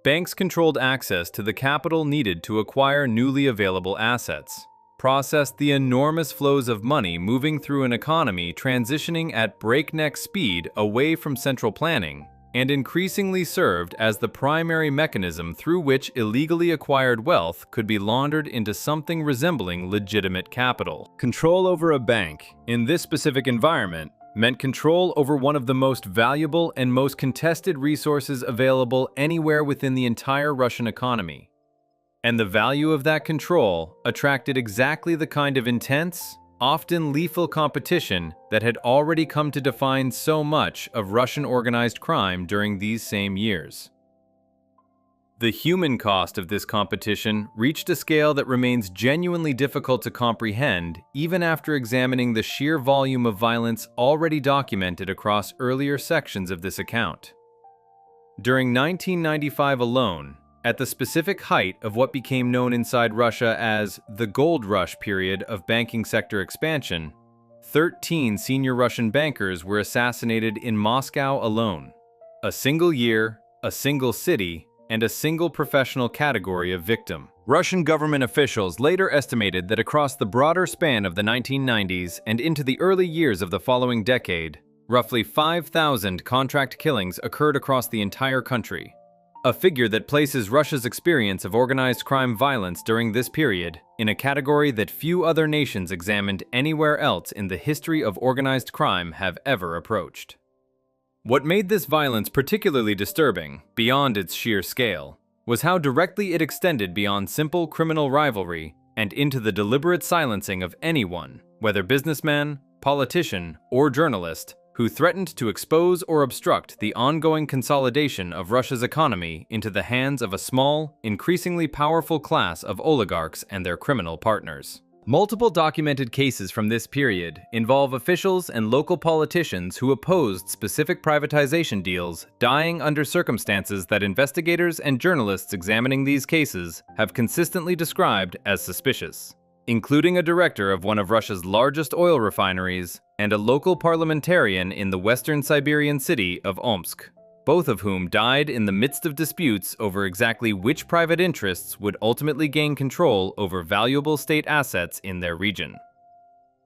Banks controlled access to the capital needed to acquire newly available assets, processed the enormous flows of money moving through an economy transitioning at breakneck speed away from central planning, and increasingly served as the primary mechanism through which illegally acquired wealth could be laundered into something resembling legitimate capital. Control over a bank, in this specific environment, meant control over one of the most valuable and most contested resources available anywhere within the entire Russian economy. And the value of that control attracted exactly the kind of intense, often lethal competition that had already come to define so much of Russian organized crime during these same years. The human cost of this competition reached a scale that remains genuinely difficult to comprehend even after examining the sheer volume of violence already documented across earlier sections of this account. During 1995 alone, at the specific height of what became known inside Russia as the Gold Rush period of banking sector expansion, 13 senior Russian bankers were assassinated in Moscow alone. A single year, a single city, and a single professional category of victim. Russian government officials later estimated that across the broader span of the 1990s and into the early years of the following decade, roughly 5,000 contract killings occurred across the entire country. A figure that places Russia's experience of organized crime violence during this period in a category that few other nations examined anywhere else in the history of organized crime have ever approached. What made this violence particularly disturbing, beyond its sheer scale, was how directly it extended beyond simple criminal rivalry and into the deliberate silencing of anyone, whether businessman, politician, or journalist, who threatened to expose or obstruct the ongoing consolidation of Russia's economy into the hands of a small, increasingly powerful class of oligarchs and their criminal partners. Multiple documented cases from this period involve officials and local politicians who opposed specific privatization deals dying under circumstances that investigators and journalists examining these cases have consistently described as suspicious, including a director of one of Russia's largest oil refineries and a local parliamentarian in the western Siberian city of Omsk, both of whom died in the midst of disputes over exactly which private interests would ultimately gain control over valuable state assets in their region.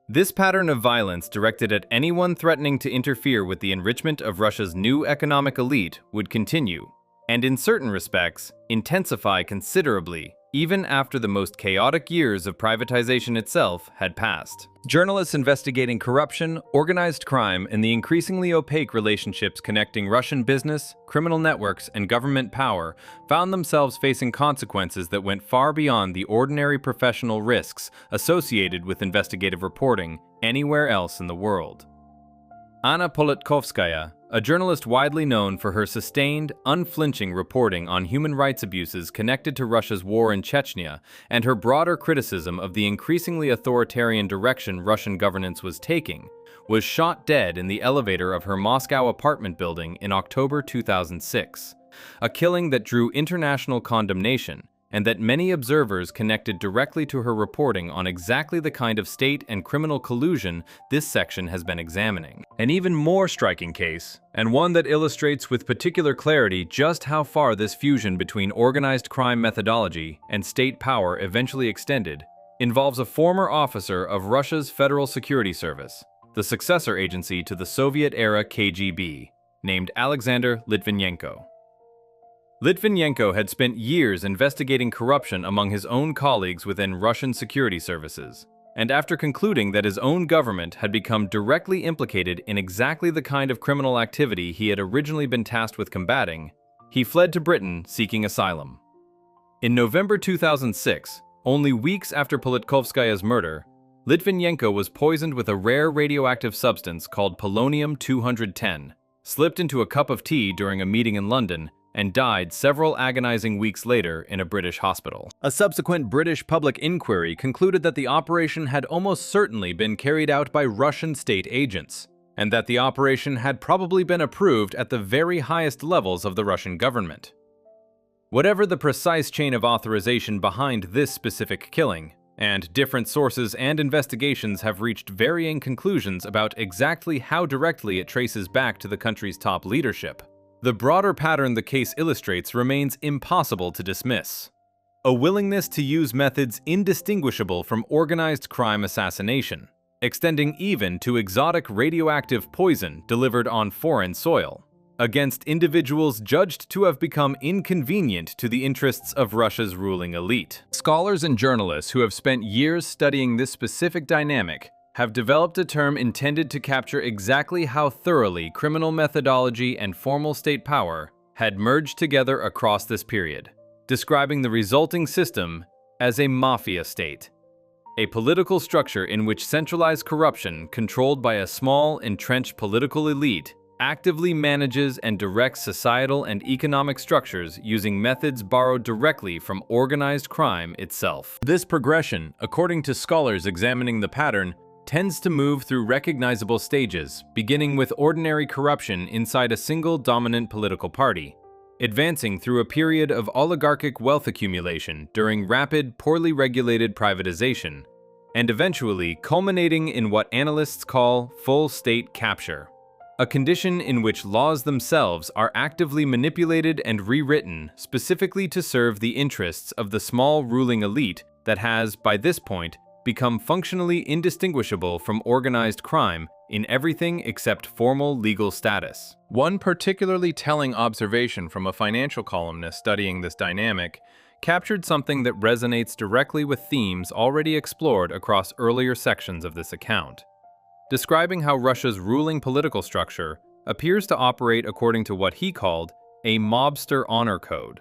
This pattern of violence directed at anyone threatening to interfere with the enrichment of Russia's new economic elite would continue, and in certain respects, intensify considerably even after the most chaotic years of privatization itself had passed. Journalists investigating corruption, organized crime, and the increasingly opaque relationships connecting Russian business, criminal networks, and government power found themselves facing consequences that went far beyond the ordinary professional risks associated with investigative reporting anywhere else in the world. Anna Politkovskaya, a journalist widely known for her sustained, unflinching reporting on human rights abuses connected to Russia's war in Chechnya and her broader criticism of the increasingly authoritarian direction Russian governance was taking, was shot dead in the elevator of her Moscow apartment building in October 2006, a killing that drew international condemnation and that many observers connected directly to her reporting on exactly the kind of state and criminal collusion this section has been examining. An even more striking case, and one that illustrates with particular clarity just how far this fusion between organized crime methodology and state power eventually extended, involves a former officer of Russia's Federal Security Service, the successor agency to the Soviet-era KGB, named Alexander Litvinenko. Litvinenko had spent years investigating corruption among his own colleagues within Russian security services, and after concluding that his own government had become directly implicated in exactly the kind of criminal activity he had originally been tasked with combating, he fled to Britain seeking asylum. In November 2006, only weeks after Politkovskaya's murder, Litvinenko was poisoned with a rare radioactive substance called polonium-210, slipped into a cup of tea during a meeting in London, and died several agonizing weeks later in a British hospital. A subsequent British public inquiry concluded that the operation had almost certainly been carried out by Russian state agents, and that the operation had probably been approved at the very highest levels of the Russian government. Whatever the precise chain of authorization behind this specific killing, and different sources and investigations have reached varying conclusions about exactly how directly it traces back to the country's top leadership, the broader pattern the case illustrates remains impossible to dismiss. A willingness to use methods indistinguishable from organized crime assassination, extending even to exotic radioactive poison delivered on foreign soil, against individuals judged to have become inconvenient to the interests of Russia's ruling elite. Scholars and journalists who have spent years studying this specific dynamic have developed a term intended to capture exactly how thoroughly criminal methodology and formal state power had merged together across this period, describing the resulting system as a mafia state, a political structure in which centralized corruption controlled by a small, entrenched political elite actively manages and directs societal and economic structures using methods borrowed directly from organized crime itself. This progression, according to scholars examining the pattern, tends to move through recognizable stages, beginning with ordinary corruption inside a single dominant political party, advancing through a period of oligarchic wealth accumulation during rapid, poorly regulated privatization, and eventually culminating in what analysts call full state capture, a condition in which laws themselves are actively manipulated and rewritten specifically to serve the interests of the small ruling elite that has, by this point, become functionally indistinguishable from organized crime in everything except formal legal status. One particularly telling observation from a financial columnist studying this dynamic captured something that resonates directly with themes already explored across earlier sections of this account, describing how Russia's ruling political structure appears to operate according to what he called a mobster honor code,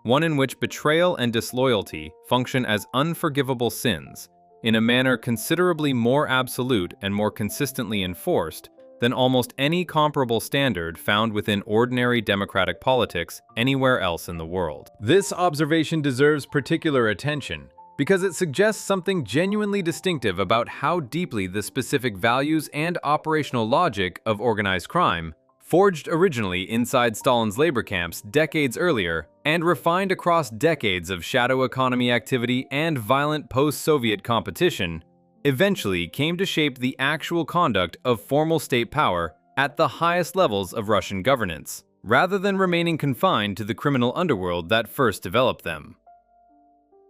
one in which betrayal and disloyalty function as unforgivable sins, in a manner considerably more absolute and more consistently enforced than almost any comparable standard found within ordinary democratic politics anywhere else in the world. This observation deserves particular attention because it suggests something genuinely distinctive about how deeply the specific values and operational logic of organized crime, forged originally inside Stalin's labor camps decades earlier and refined across decades of shadow economy activity and violent post-Soviet competition, eventually came to shape the actual conduct of formal state power at the highest levels of Russian governance, rather than remaining confined to the criminal underworld that first developed them.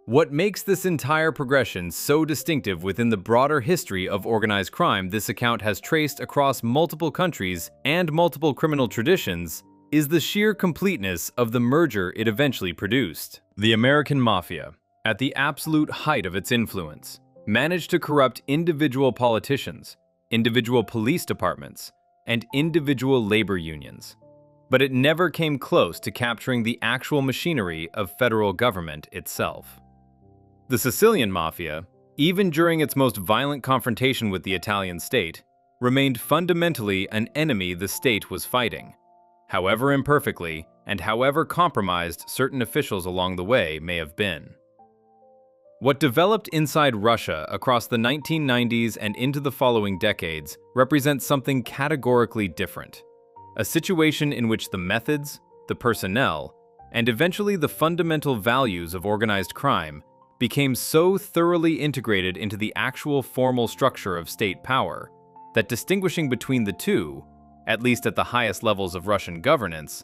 What makes this entire progression so distinctive within the broader history of organized crime this account has traced across multiple countries and multiple criminal traditions is the sheer completeness of the merger it eventually produced. The American Mafia, at the absolute height of its influence, managed to corrupt individual politicians, individual police departments, and individual labor unions. But it never came close to capturing the actual machinery of federal government itself. The Sicilian Mafia, even during its most violent confrontation with the Italian state, remained fundamentally an enemy the state was fighting, however imperfectly and however compromised certain officials along the way may have been. What developed inside Russia across the 1990s and into the following decades represents something categorically different, a situation in which the methods, the personnel, and eventually the fundamental values of organized crime became so thoroughly integrated into the actual formal structure of state power that distinguishing between the two, at least at the highest levels of Russian governance,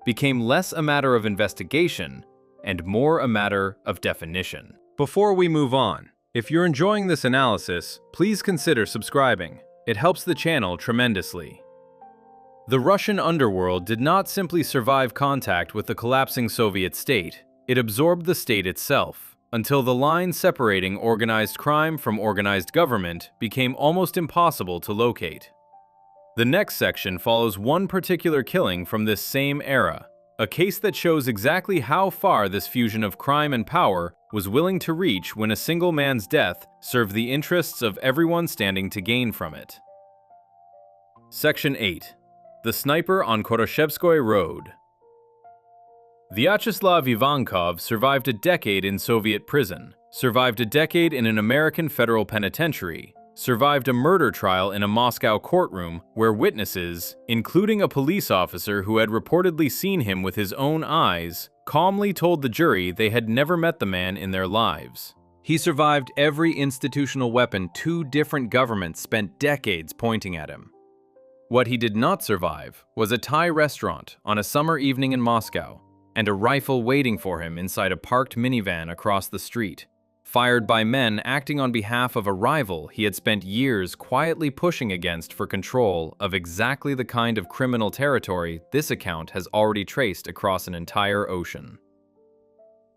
became less a matter of investigation and more a matter of definition. Before we move on, if you're enjoying this analysis, please consider subscribing. It helps the channel tremendously. The Russian underworld did not simply survive contact with the collapsing Soviet state, it absorbed the state itself, until the line separating organized crime from organized government became almost impossible to locate. The next section follows one particular killing from this same era, a case that shows exactly how far this fusion of crime and power was willing to reach when a single man's death served the interests of everyone standing to gain from it. Section 8. The Sniper on Khoroshevskoy Road. Vyacheslav Ivankov survived a decade in Soviet prison, survived a decade in an American federal penitentiary, survived a murder trial in a Moscow courtroom where witnesses, including a police officer who had reportedly seen him with his own eyes, calmly told the jury they had never met the man in their lives. He survived every institutional weapon 2 different governments spent decades pointing at him. What he did not survive was a Thai restaurant on a summer evening in Moscow, and a rifle waiting for him inside a parked minivan across the street, fired by men acting on behalf of a rival he had spent years quietly pushing against for control of exactly the kind of criminal territory this account has already traced across an entire ocean.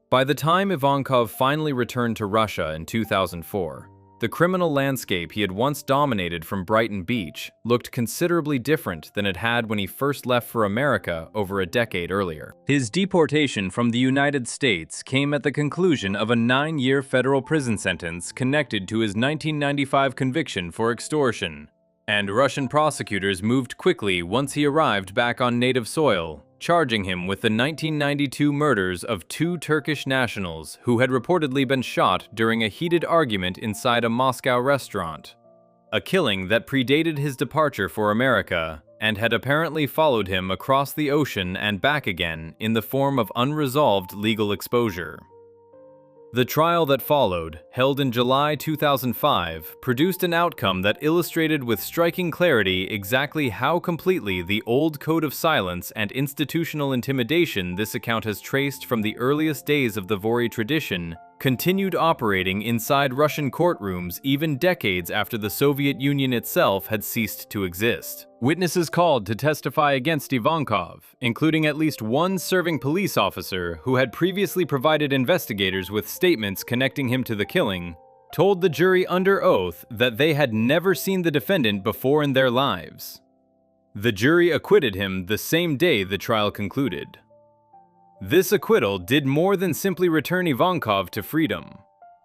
By the time Ivankov finally returned to Russia in 2004, the criminal landscape he had once dominated from Brighton Beach looked considerably different than it had when he first left for America over a decade earlier. His deportation from the United States came at the conclusion of a 9-year federal prison sentence connected to his 1995 conviction for extortion, and Russian prosecutors moved quickly once he arrived back on native soil, charging him with the 1992 murders of 2 Turkish nationals who had reportedly been shot during a heated argument inside a Moscow restaurant. A killing that predated his departure for America and had apparently followed him across the ocean and back again in the form of unresolved legal exposure. The trial that followed, held in July 2005, produced an outcome that illustrated with striking clarity exactly how completely the old code of silence and institutional intimidation this account has traced from the earliest days of the Vori tradition continued operating inside Russian courtrooms even decades after the Soviet Union itself had ceased to exist. Witnesses called to testify against Ivankov, including at least one serving police officer who had previously provided investigators with statements connecting him to the killing, told the jury under oath that they had never seen the defendant before in their lives. The jury acquitted him the same day the trial concluded. This acquittal did more than simply return Ivankov to freedom.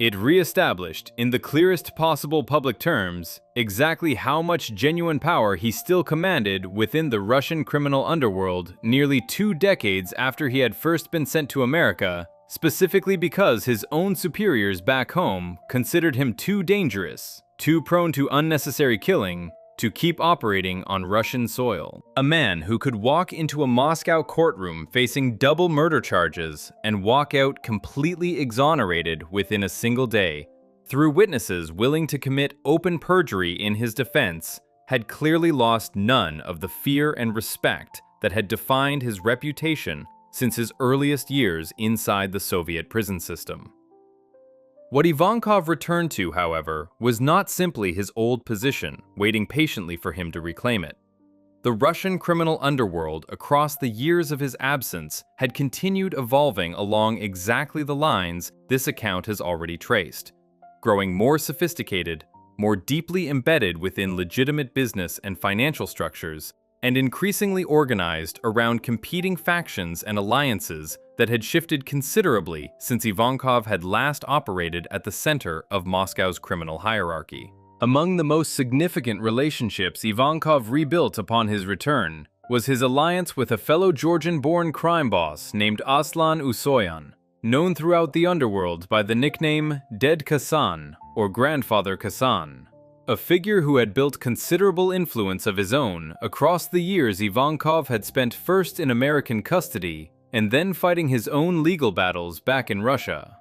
It re-established, in the clearest possible public terms, exactly how much genuine power he still commanded within the Russian criminal underworld nearly 2 decades after he had first been sent to America, specifically because his own superiors back home considered him too dangerous, too prone to unnecessary killing, to keep operating on Russian soil. A man who could walk into a Moscow courtroom facing double murder charges and walk out completely exonerated within a single day, through witnesses willing to commit open perjury in his defense, had clearly lost none of the fear and respect that had defined his reputation since his earliest years inside the Soviet prison system. What Ivankov returned to, however, was not simply his old position, waiting patiently for him to reclaim it. The Russian criminal underworld, across the years of his absence, had continued evolving along exactly the lines this account has already traced, growing more sophisticated, more deeply embedded within legitimate business and financial structures, and increasingly organized around competing factions and alliances that had shifted considerably since Ivankov had last operated at the center of Moscow's criminal hierarchy. Among the most significant relationships Ivankov rebuilt upon his return was his alliance with a fellow Georgian-born crime boss named Aslan Usoyan, known throughout the underworld by the nickname Ded Kasan, or Grandfather Kasan. A figure who had built considerable influence of his own across the years Ivankov had spent first in American custody and then fighting his own legal battles back in Russia.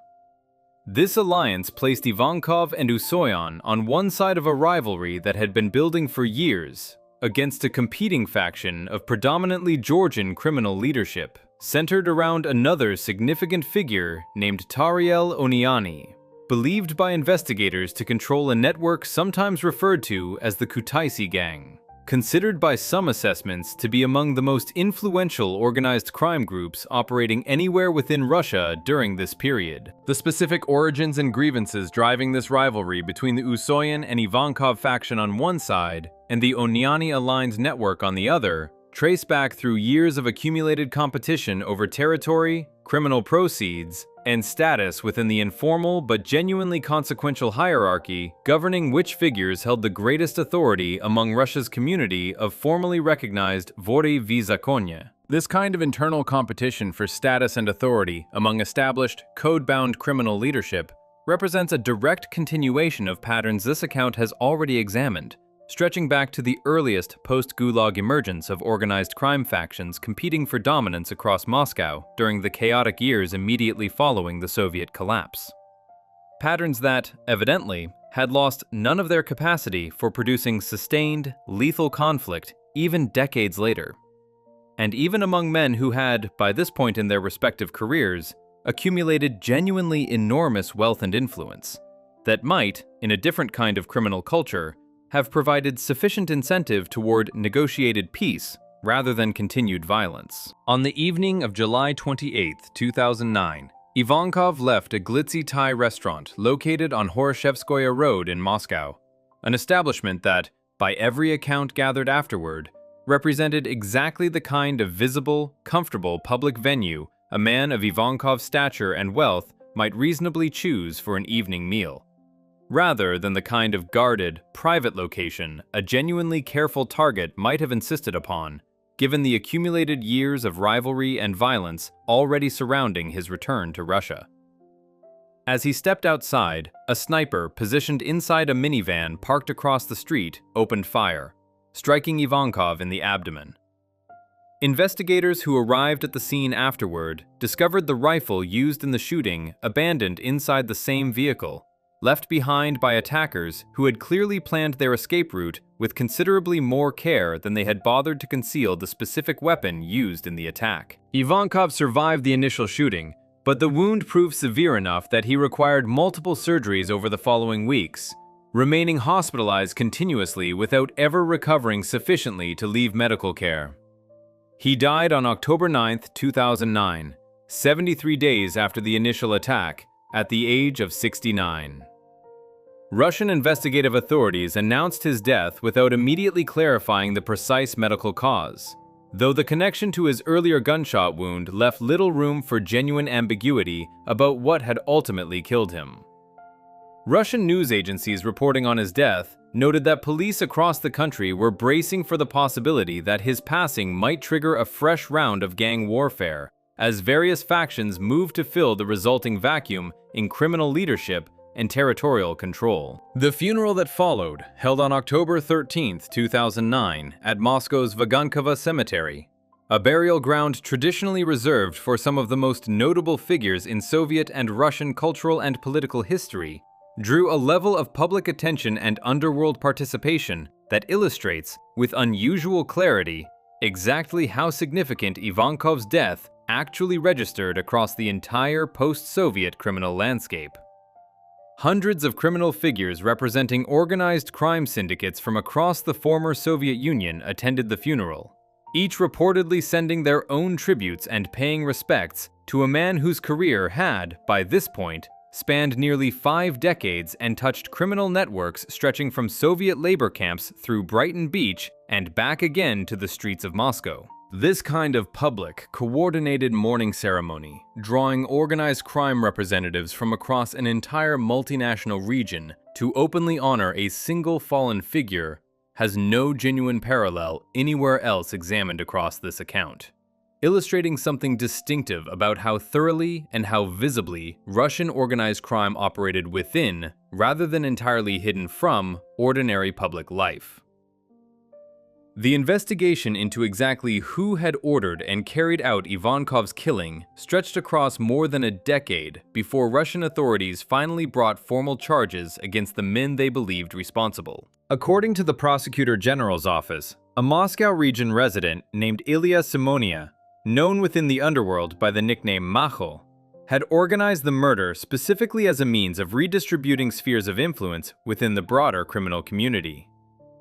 This alliance placed Ivankov and Usoyan on one side of a rivalry that had been building for years, against a competing faction of predominantly Georgian criminal leadership, centered around another significant figure named Tariel Oniani, believed by investigators to control a network sometimes referred to as the Kutaisi Gang, considered by some assessments to be among the most influential organized crime groups operating anywhere within Russia during this period. The specific origins and grievances driving this rivalry between the Usoyan and Ivankov faction on one side and the Oniani-aligned network on the other trace back through years of accumulated competition over territory, criminal proceeds, and status within the informal but genuinely consequential hierarchy governing which figures held the greatest authority among Russia's community of formally recognized Vori v Zakonie. This kind of internal competition for status and authority among established, code-bound criminal leadership represents a direct continuation of patterns this account has already examined, stretching back to the earliest post-Gulag emergence of organized crime factions competing for dominance across Moscow during the chaotic years immediately following the Soviet collapse. Patterns that, evidently, had lost none of their capacity for producing sustained, lethal conflict even decades later. And even among men who had, by this point in their respective careers, accumulated genuinely enormous wealth and influence, that might, in a different kind of criminal culture, have provided sufficient incentive toward negotiated peace rather than continued violence. On the evening of July 28, 2009, Ivankov left a glitzy Thai restaurant located on Horoshevskoye Road in Moscow, an establishment that, by every account gathered afterward, represented exactly the kind of visible, comfortable public venue a man of Ivankov's stature and wealth might reasonably choose for an evening meal, rather than the kind of guarded, private location a genuinely careful target might have insisted upon, given the accumulated years of rivalry and violence already surrounding his return to Russia. As he stepped outside, a sniper positioned inside a minivan parked across the street opened fire, striking Ivankov in the abdomen. Investigators who arrived at the scene afterward discovered the rifle used in the shooting abandoned inside the same vehicle, left behind by attackers who had clearly planned their escape route with considerably more care than they had bothered to conceal the specific weapon used in the attack. Ivankov survived the initial shooting, but the wound proved severe enough that he required multiple surgeries over the following weeks, remaining hospitalized continuously without ever recovering sufficiently to leave medical care. He died on October 9, 2009, 73 days after the initial attack, at the age of 69. Russian investigative authorities announced his death without immediately clarifying the precise medical cause, though the connection to his earlier gunshot wound left little room for genuine ambiguity about what had ultimately killed him. Russian news agencies reporting on his death noted that police across the country were bracing for the possibility that his passing might trigger a fresh round of gang warfare, as various factions moved to fill the resulting vacuum in criminal leadership and territorial control. The funeral that followed, held on October 13, 2009, at Moscow's Vagankovo Cemetery, a burial ground traditionally reserved for some of the most notable figures in Soviet and Russian cultural and political history, drew a level of public attention and underworld participation that illustrates, with unusual clarity, exactly how significant Ivankov's death actually registered across the entire post-Soviet criminal landscape. Hundreds of criminal figures representing organized crime syndicates from across the former Soviet Union attended the funeral, each reportedly sending their own tributes and paying respects to a man whose career had, by this point, spanned nearly 5 decades and touched criminal networks stretching from Soviet labor camps through Brighton Beach and back again to the streets of Moscow. This kind of public, coordinated mourning ceremony, drawing organized crime representatives from across an entire multinational region to openly honor a single fallen figure, has no genuine parallel anywhere else examined across this account, illustrating something distinctive about how thoroughly and how visibly Russian organized crime operated within, rather than entirely hidden from, ordinary public life. The investigation into exactly who had ordered and carried out Ivankov's killing stretched across more than a decade before Russian authorities finally brought formal charges against the men they believed responsible. According to the Prosecutor General's office, a Moscow region resident named Ilya Simonia, known within the underworld by the nickname Macho, had organized the murder specifically as a means of redistributing spheres of influence within the broader criminal community.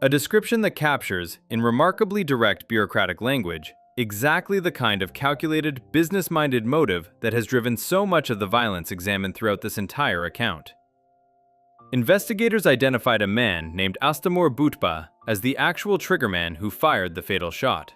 A description that captures, in remarkably direct bureaucratic language, exactly the kind of calculated, business-minded motive that has driven so much of the violence examined throughout this entire account. Investigators identified a man named Astamur Butba as the actual triggerman who fired the fatal shot,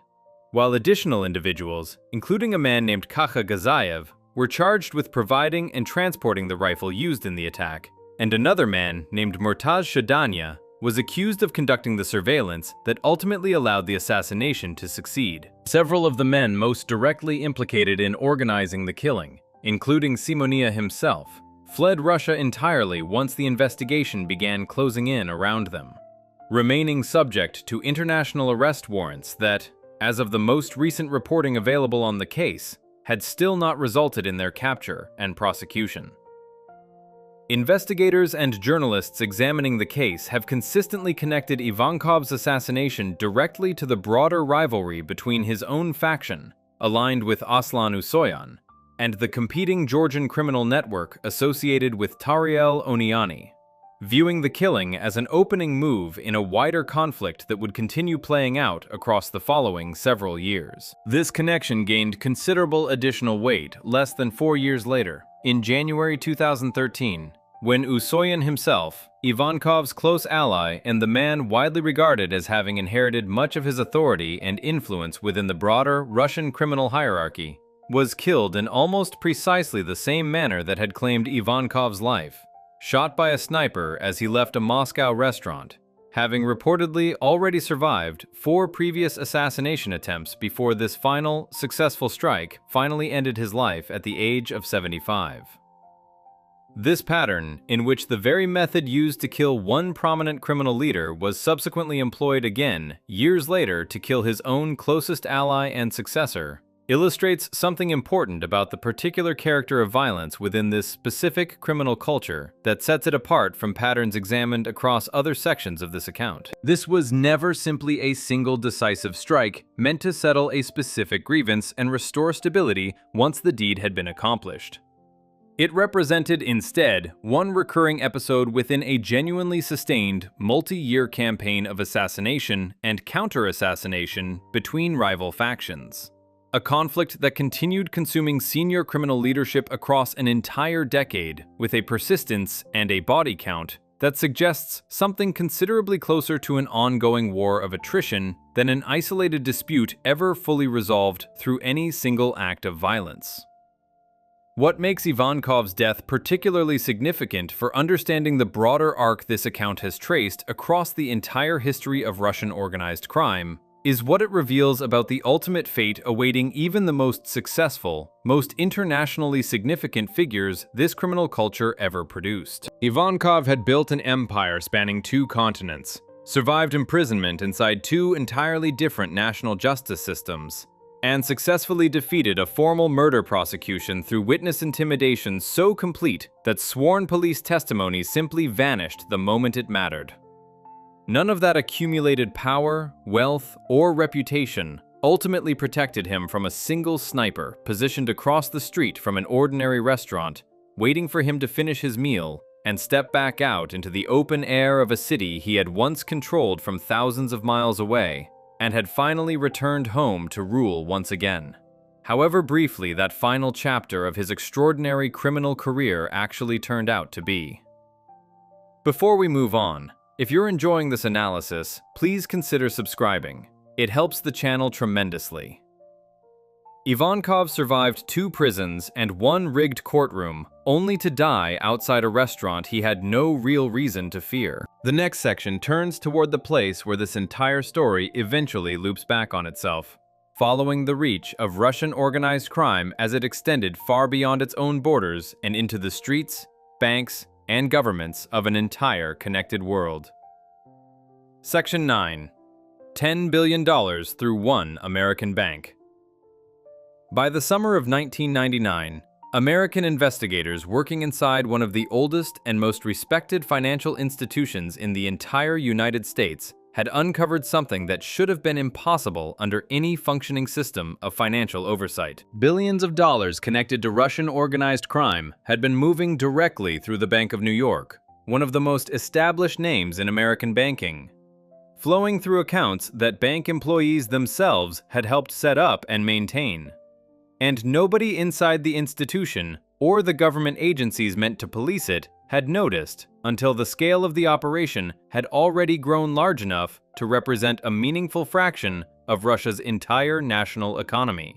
while additional individuals, including a man named Kakha Gazayev, were charged with providing and transporting the rifle used in the attack, and another man named Murtaz Shadanya was accused of conducting the surveillance that ultimately allowed the assassination to succeed. Several of the men most directly implicated in organizing the killing, including Simonia himself, fled Russia entirely once the investigation began closing in around them, remaining subject to international arrest warrants that, as of the most recent reporting available on the case, had still not resulted in their capture and prosecution. Investigators and journalists examining the case have consistently connected Ivankov's assassination directly to the broader rivalry between his own faction, aligned with Aslan Usoyan, and the competing Georgian criminal network associated with Tariel Oniani, viewing the killing as an opening move in a wider conflict that would continue playing out across the following several years. This connection gained considerable additional weight less than 4 years later, in January 2013, when Usoyan himself, Ivankov's close ally and the man widely regarded as having inherited much of his authority and influence within the broader Russian criminal hierarchy, was killed in almost precisely the same manner that had claimed Ivankov's life, shot by a sniper as he left a Moscow restaurant, having reportedly already survived 4 previous assassination attempts before this final, successful strike finally ended his life at the age of 75. This pattern, in which the very method used to kill one prominent criminal leader was subsequently employed again, years later, to kill his own closest ally and successor, illustrates something important about the particular character of violence within this specific criminal culture that sets it apart from patterns examined across other sections of this account. This was never simply a single decisive strike meant to settle a specific grievance and restore stability once the deed had been accomplished. It represented instead one recurring episode within a genuinely sustained, multi-year campaign of assassination and counter-assassination between rival factions. A conflict that continued consuming senior criminal leadership across an entire decade, with a persistence and a body count that suggests something considerably closer to an ongoing war of attrition than an isolated dispute ever fully resolved through any single act of violence. What makes Ivankov's death particularly significant for understanding the broader arc this account has traced across the entire history of Russian organized crime is what it reveals about the ultimate fate awaiting even the most successful, most internationally significant figures this criminal culture ever produced. Ivankov had built an empire spanning 2 continents, survived imprisonment inside 2 entirely different national justice systems, and successfully defeated a formal murder prosecution through witness intimidation so complete that sworn police testimony simply vanished the moment it mattered. None of that accumulated power, wealth, or reputation ultimately protected him from a single sniper positioned across the street from an ordinary restaurant, waiting for him to finish his meal and step back out into the open air of a city he had once controlled from thousands of miles away, and had finally returned home to rule once again. However briefly that final chapter of his extraordinary criminal career actually turned out to be. Before we move on, if you're enjoying this analysis, please consider subscribing. It helps the channel tremendously. Ivankov survived 2 prisons and 1 rigged courtroom, only to die outside a restaurant he had no real reason to fear. The next section turns toward the place where this entire story eventually loops back on itself, following the reach of Russian organized crime as it extended far beyond its own borders and into the streets, banks, and governments of an entire connected world. Section 9. $10 billion through one American bank. By the summer of 1999, American investigators working inside one of the oldest and most respected financial institutions in the entire United States had uncovered something that should have been impossible under any functioning system of financial oversight. Billions of dollars connected to Russian organized crime had been moving directly through the Bank of New York, one of the most established names in American banking, flowing through accounts that bank employees themselves had helped set up and maintain. And nobody inside the institution, or the government agencies meant to police it, had noticed until the scale of the operation had already grown large enough to represent a meaningful fraction of Russia's entire national economy.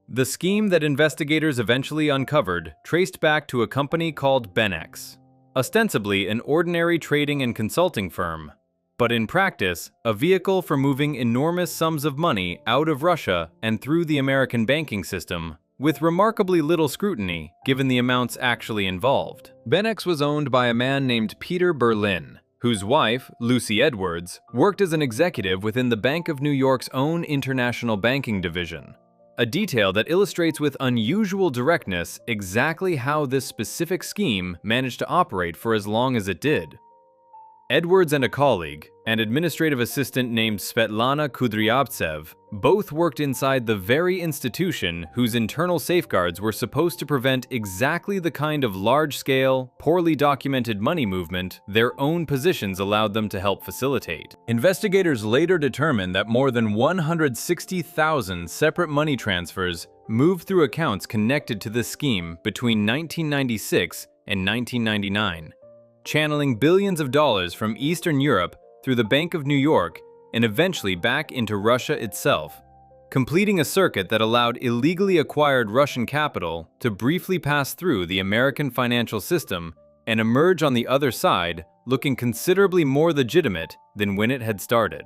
The scheme that investigators eventually uncovered traced back to a company called Benex, ostensibly an ordinary trading and consulting firm, but in practice, a vehicle for moving enormous sums of money out of Russia and through the American banking system, with remarkably little scrutiny given the amounts actually involved. Benex was owned by a man named Peter Berlin, whose wife, Lucy Edwards, worked as an executive within the Bank of New York's own international banking division. A detail that illustrates with unusual directness exactly how this specific scheme managed to operate for as long as it did. Edwards and a colleague, an administrative assistant named Svetlana Kudryavtsev, both worked inside the very institution whose internal safeguards were supposed to prevent exactly the kind of large-scale, poorly documented money movement their own positions allowed them to help facilitate. Investigators later determined that more than 160,000 separate money transfers moved through accounts connected to this scheme between 1996 and 1999. Channeling billions of dollars from Eastern Europe through the Bank of New York and eventually back into Russia itself, completing a circuit that allowed illegally acquired Russian capital to briefly pass through the American financial system and emerge on the other side looking considerably more legitimate than when it had started.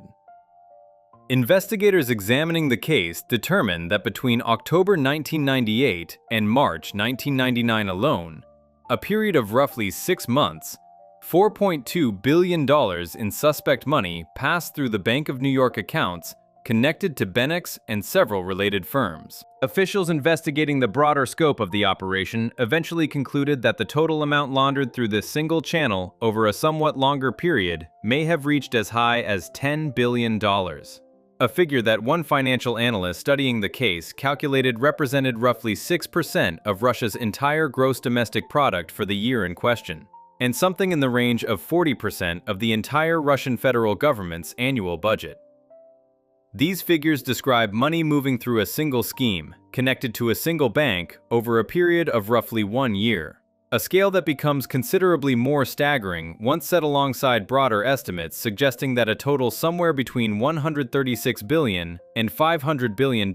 Investigators examining the case determined that between October 1998 and March 1999 alone, a period of roughly 6 months, $4.2 billion in suspect money passed through the Bank of New York accounts connected to Benex and several related firms. Officials investigating the broader scope of the operation eventually concluded that the total amount laundered through this single channel over a somewhat longer period may have reached as high as $10 billion. A figure that one financial analyst studying the case calculated represented roughly 6% of Russia's entire gross domestic product for the year in question, and something in the range of 40% of the entire Russian federal government's annual budget. These figures describe money moving through a single scheme, connected to a single bank, over a period of roughly 1 year. A scale that becomes considerably more staggering once set alongside broader estimates suggesting that a total somewhere between $136 billion and $500 billion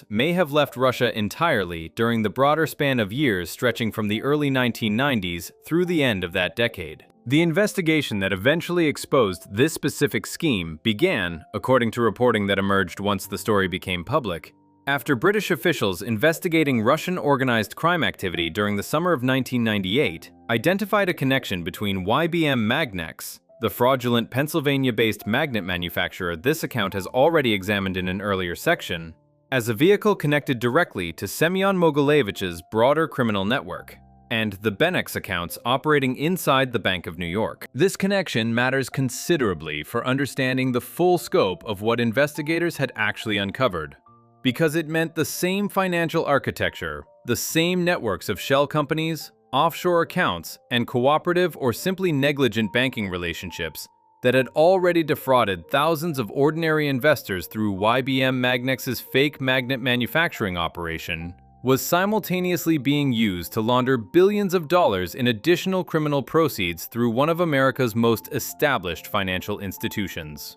may have left Russia entirely during the broader span of years stretching from the early 1990s through the end of that decade. The investigation that eventually exposed this specific scheme began, according to reporting that emerged once the story became public, after British officials investigating Russian organized crime activity during the summer of 1998 identified a connection between YBM Magnex, the fraudulent Pennsylvania-based magnet manufacturer this account has already examined in an earlier section, as a vehicle connected directly to Semyon Mogilevich's broader criminal network, and the Benex accounts operating inside the Bank of New York. This connection matters considerably for understanding the full scope of what investigators had actually uncovered, because it meant the same financial architecture, the same networks of shell companies, offshore accounts, and cooperative or simply negligent banking relationships that had already defrauded thousands of ordinary investors through YBM Magnex's fake magnet manufacturing operation, was simultaneously being used to launder billions of dollars in additional criminal proceeds through one of America's most established financial institutions.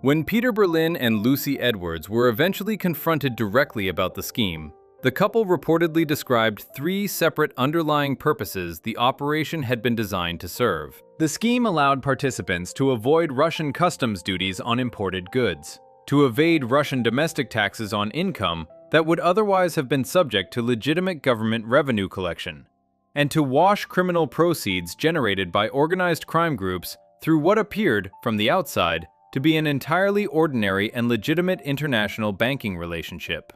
When Peter Berlin and Lucy Edwards were eventually confronted directly about the scheme, the couple reportedly described 3 separate underlying purposes the operation had been designed to serve. The scheme allowed participants to avoid Russian customs duties on imported goods, to evade Russian domestic taxes on income that would otherwise have been subject to legitimate government revenue collection, and to wash criminal proceeds generated by organized crime groups through what appeared, from the outside, to be an entirely ordinary and legitimate international banking relationship.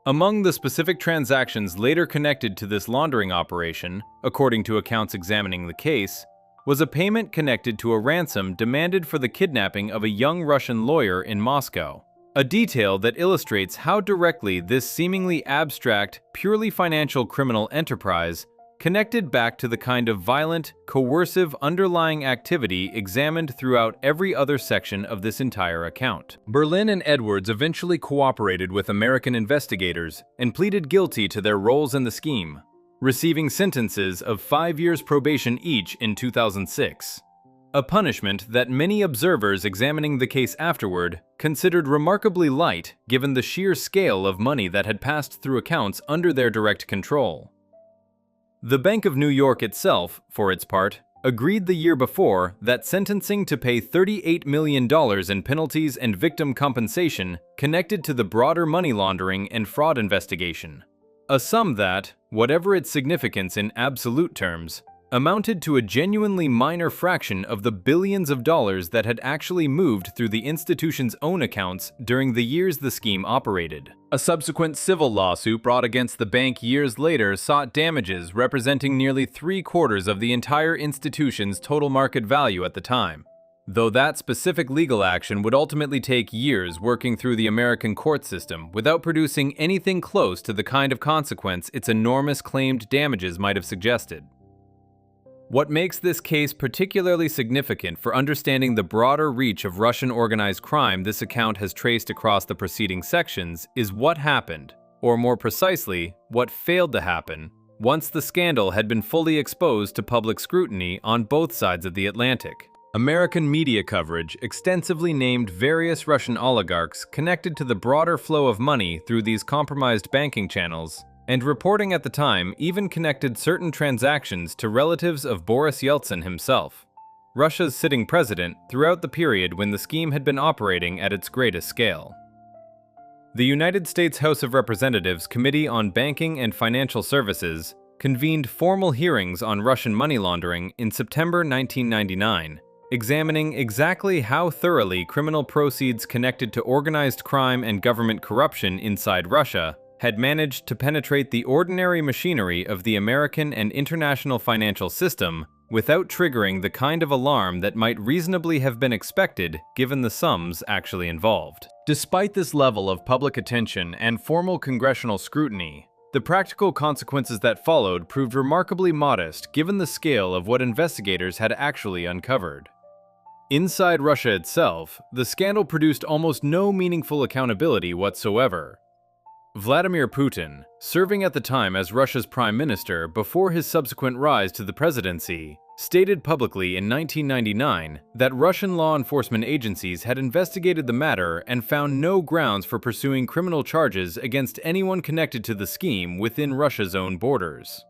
Among the specific transactions later connected to this laundering operation, according to accounts examining the case, was a payment connected to a ransom demanded for the kidnapping of a young Russian lawyer in Moscow, a detail that illustrates how directly this seemingly abstract, purely financial criminal enterprise connected back to the kind of violent, coercive underlying activity examined throughout every other section of this entire account. Berlin and Edwards eventually cooperated with American investigators and pleaded guilty to their roles in the scheme, receiving sentences of 5 years probation each in 2006, a punishment that many observers examining the case afterward considered remarkably light given the sheer scale of money that had passed through accounts under their direct control. The Bank of New York itself, for its part, agreed the year before that sentencing to pay $38 million in penalties and victim compensation connected to the broader money laundering and fraud investigation. A sum that, whatever its significance in absolute terms, amounted to a genuinely minor fraction of the billions of dollars that had actually moved through the institution's own accounts during the years the scheme operated. A subsequent civil lawsuit brought against the bank years later sought damages representing nearly 3/4 of the entire institution's total market value at the time, though that specific legal action would ultimately take years working through the American court system without producing anything close to the kind of consequence its enormous claimed damages might have suggested. What makes this case particularly significant for understanding the broader reach of Russian organized crime this account has traced across the preceding sections is what happened, or more precisely, what failed to happen, once the scandal had been fully exposed to public scrutiny on both sides of the Atlantic. American media coverage extensively named various Russian oligarchs connected to the broader flow of money through these compromised banking channels, and reporting at the time even connected certain transactions to relatives of Boris Yeltsin himself, Russia's sitting president throughout the period when the scheme had been operating at its greatest scale. The United States House of Representatives Committee on Banking and Financial Services convened formal hearings on Russian money laundering in September 1999, examining exactly how thoroughly criminal proceeds connected to organized crime and government corruption inside Russia had managed to penetrate the ordinary machinery of the American and international financial system without triggering the kind of alarm that might reasonably have been expected given the sums actually involved. Despite this level of public attention and formal congressional scrutiny, the practical consequences that followed proved remarkably modest given the scale of what investigators had actually uncovered. Inside Russia itself, the scandal produced almost no meaningful accountability whatsoever. Vladimir Putin, serving at the time as Russia's prime minister before his subsequent rise to the presidency, stated publicly in 1999 that Russian law enforcement agencies had investigated the matter and found no grounds for pursuing criminal charges against anyone connected to the scheme within Russia's own borders.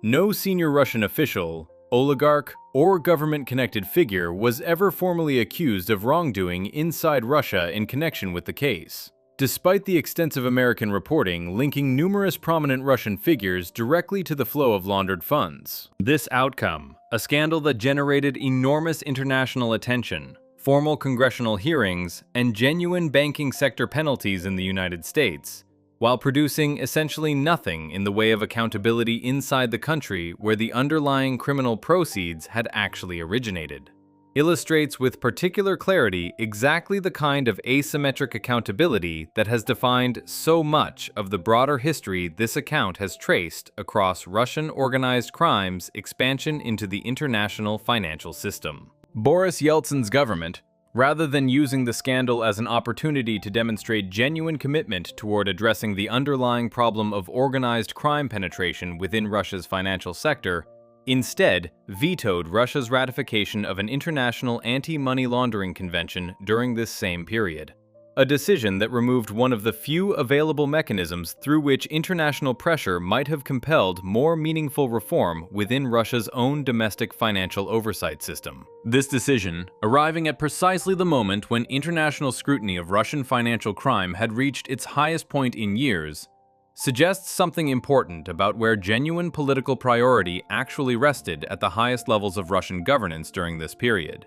No senior Russian official, oligarch, or government-connected figure was ever formally accused of wrongdoing inside Russia in connection with the case, despite the extensive American reporting linking numerous prominent Russian figures directly to the flow of laundered funds. This outcome, a scandal that generated enormous international attention, formal congressional hearings, and genuine banking sector penalties in the United States, while producing essentially nothing in the way of accountability inside the country where the underlying criminal proceeds had actually originated, illustrates with particular clarity exactly the kind of asymmetric accountability that has defined so much of the broader history this account has traced across Russian organized crime's expansion into the international financial system. Boris Yeltsin's government, rather than using the scandal as an opportunity to demonstrate genuine commitment toward addressing the underlying problem of organized crime penetration within Russia's financial sector, instead vetoed Russia's ratification of an international anti-money laundering convention during this same period, a decision that removed one of the few available mechanisms through which international pressure might have compelled more meaningful reform within Russia's own domestic financial oversight system. This decision, arriving at precisely the moment when international scrutiny of Russian financial crime had reached its highest point in years, suggests something important about where genuine political priority actually rested at the highest levels of Russian governance during this period.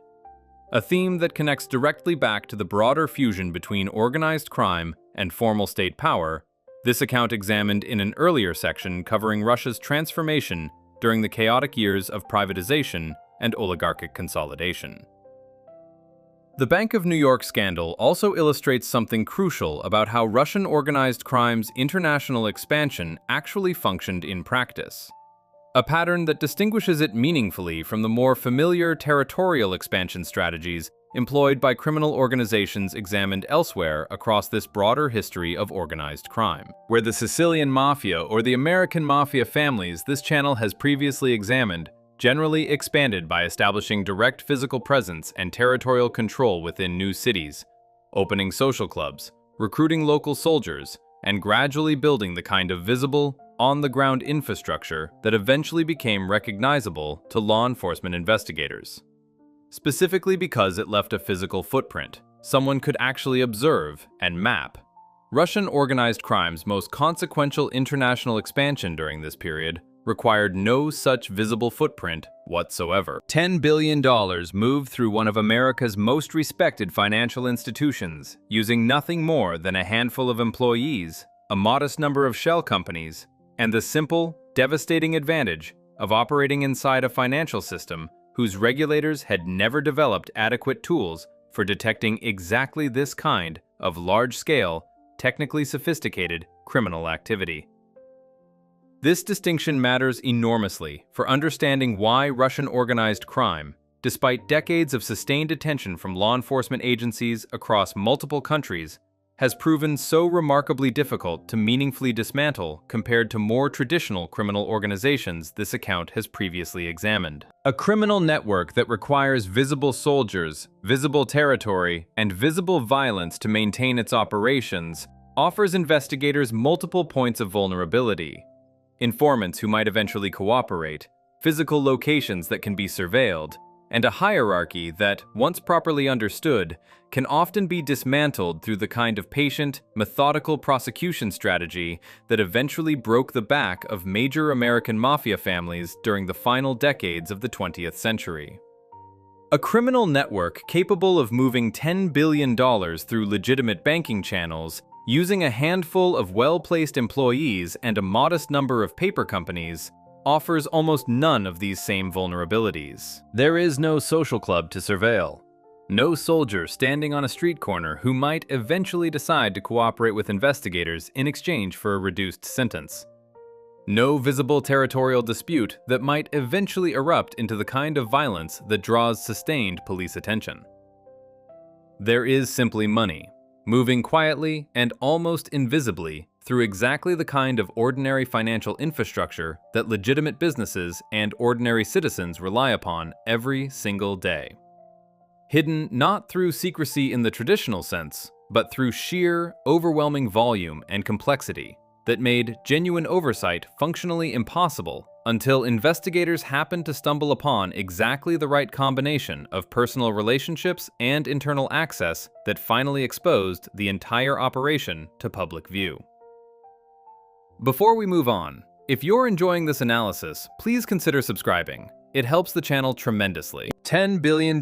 A theme that connects directly back to the broader fusion between organized crime and formal state power, this account examined in an earlier section covering Russia's transformation during the chaotic years of privatization and oligarchic consolidation. The Bank of New York scandal also illustrates something crucial about how Russian organized crime's international expansion actually functioned in practice, a pattern that distinguishes it meaningfully from the more familiar territorial expansion strategies employed by criminal organizations examined elsewhere across this broader history of organized crime. Where the Sicilian Mafia or the American Mafia families this channel has previously examined generally expanded by establishing direct physical presence and territorial control within new cities, opening social clubs, recruiting local soldiers, and gradually building the kind of visible, on-the-ground infrastructure that eventually became recognizable to law enforcement investigators. Specifically because it left a physical footprint someone could actually observe and map. Russian organized crime's most consequential international expansion during this period required no such visible footprint whatsoever. $10 billion moved through one of America's most respected financial institutions, using nothing more than a handful of employees, a modest number of shell companies, and the simple, devastating advantage of operating inside a financial system whose regulators had never developed adequate tools for detecting exactly this kind of large-scale, technically sophisticated criminal activity. This distinction matters enormously for understanding why Russian organized crime, despite decades of sustained attention from law enforcement agencies across multiple countries, has proven so remarkably difficult to meaningfully dismantle compared to more traditional criminal organizations this account has previously examined. A criminal network that requires visible soldiers, visible territory, and visible violence to maintain its operations offers investigators multiple points of vulnerability. Informants who might eventually cooperate, physical locations that can be surveilled, and a hierarchy that, once properly understood, can often be dismantled through the kind of patient, methodical prosecution strategy that eventually broke the back of major American mafia families during the final decades of the 20th century. A criminal network capable of moving $10 billion through legitimate banking channels, using a handful of well-placed employees and a modest number of paper companies, offers almost none of these same vulnerabilities. There is no social club to surveil, no soldier standing on a street corner who might eventually decide to cooperate with investigators in exchange for a reduced sentence. No visible territorial dispute that might eventually erupt into the kind of violence that draws sustained police attention. There is simply money, moving quietly and almost invisibly through exactly the kind of ordinary financial infrastructure that legitimate businesses and ordinary citizens rely upon every single day. Hidden not through secrecy in the traditional sense, but through sheer, overwhelming volume and complexity that made genuine oversight functionally impossible until investigators happened to stumble upon exactly the right combination of personal relationships and internal access that finally exposed the entire operation to public view. Before we move on, if you're enjoying this analysis, please consider subscribing. It helps the channel tremendously. $10 billion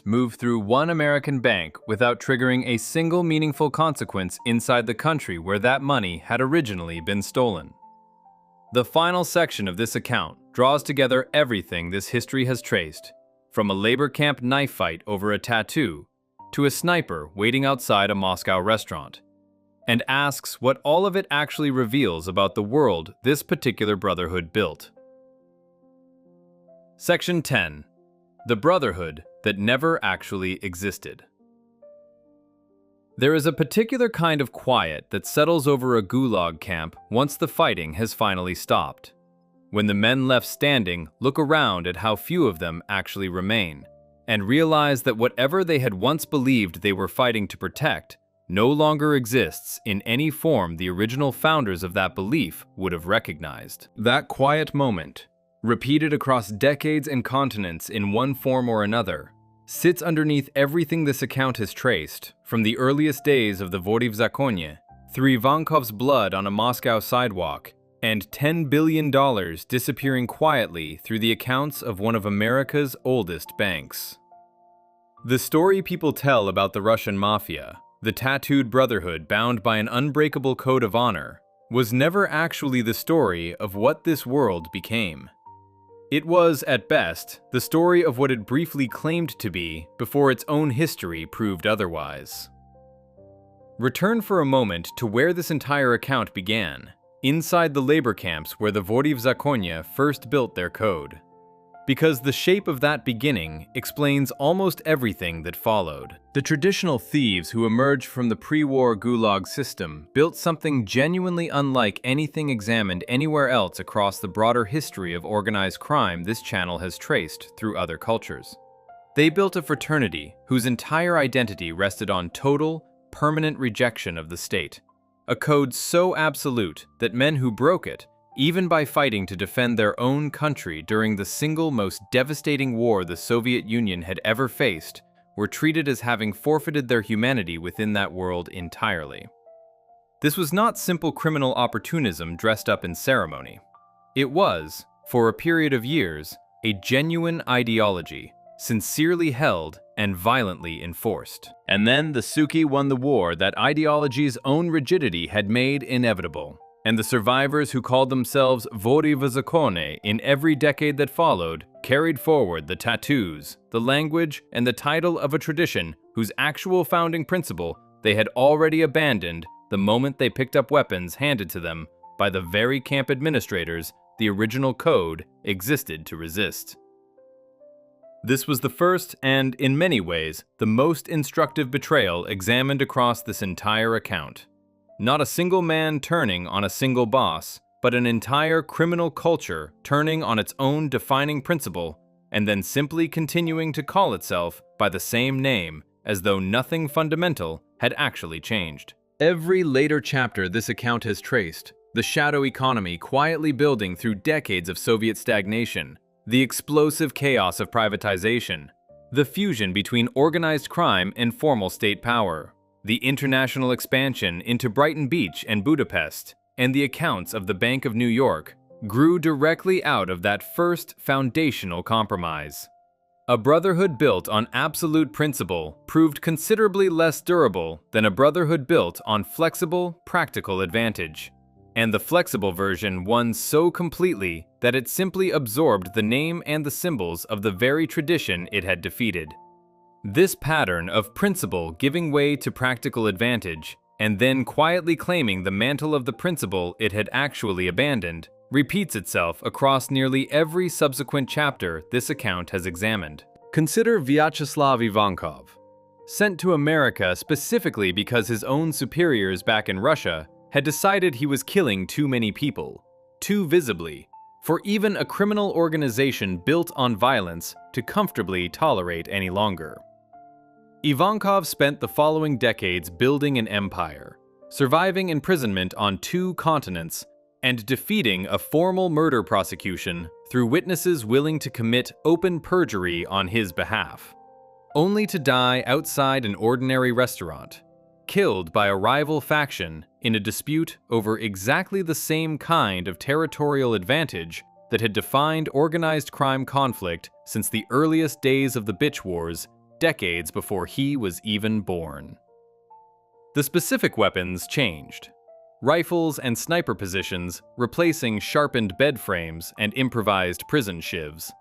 moved through one American bank without triggering a single meaningful consequence inside the country where that money had originally been stolen. The final section of this account draws together everything this history has traced, from a labor camp knife fight over a tattoo to a sniper waiting outside a Moscow restaurant, and asks what all of it actually reveals about the world this particular brotherhood built. Section 10. The Brotherhood that never actually existed. There is a particular kind of quiet that settles over a gulag camp once the fighting has finally stopped. When the men left standing look around at how few of them actually remain, and realize that whatever they had once believed they were fighting to protect no longer exists in any form the original founders of that belief would have recognized. That quiet moment, repeated across decades and continents in one form or another, sits underneath everything this account has traced, from the earliest days of the Vody v Zakonie, through Ivankov's blood on a Moscow sidewalk, and $10 billion disappearing quietly through the accounts of one of America's oldest banks. The story people tell about the Russian Mafia, the tattooed brotherhood bound by an unbreakable code of honor, was never actually the story of what this world became. It was, at best, the story of what it briefly claimed to be before its own history proved otherwise. Return for a moment to where this entire account began, inside the labor camps where the Vody v Zakonie first built their code. Because the shape of that beginning explains almost everything that followed. The traditional thieves who emerged from the pre-war gulag system built something genuinely unlike anything examined anywhere else across the broader history of organized crime this channel has traced through other cultures. They built a fraternity whose entire identity rested on total, permanent rejection of the state. A code so absolute that men who broke it, even by fighting to defend their own country during the single most devastating war the Soviet Union had ever faced, were treated as having forfeited their humanity within that world entirely. This was not simple criminal opportunism dressed up in ceremony. It was, for a period of years, a genuine ideology, sincerely held and violently enforced. And then the Suki won the war that ideology's own rigidity had made inevitable. And the survivors who called themselves Vori v Zakone in every decade that followed carried forward the tattoos, the language, and the title of a tradition whose actual founding principle they had already abandoned the moment they picked up weapons handed to them by the very camp administrators the original code existed to resist. This was the first and, in many ways, the most instructive betrayal examined across this entire account. Not a single man turning on a single boss, but an entire criminal culture turning on its own defining principle and then simply continuing to call itself by the same name as though nothing fundamental had actually changed. Every later chapter this account has traced, the shadow economy quietly building through decades of Soviet stagnation, the explosive chaos of privatization, the fusion between organized crime and formal state power, the international expansion into Brighton Beach and Budapest, and the accounts of the Bank of New York grew directly out of that first foundational compromise. A brotherhood built on absolute principle proved considerably less durable than a brotherhood built on flexible, practical advantage. And the flexible version won so completely that it simply absorbed the name and the symbols of the very tradition it had defeated. This pattern of principle giving way to practical advantage, and then quietly claiming the mantle of the principle it had actually abandoned, repeats itself across nearly every subsequent chapter this account has examined. Consider Vyacheslav Ivankov. Sent to America specifically because his own superiors back in Russia had decided he was killing too many people, too visibly, for even a criminal organization built on violence to comfortably tolerate any longer. Ivankov spent the following decades building an empire, surviving imprisonment on 2 continents, and defeating a formal murder prosecution through witnesses willing to commit open perjury on his behalf, only to die outside an ordinary restaurant, killed by a rival faction in a dispute over exactly the same kind of territorial advantage that had defined organized crime conflict since the earliest days of the Bitch Wars, decades before he was even born. The specific weapons changed. Rifles and sniper positions replacing sharpened bed frames and improvised prison shivs.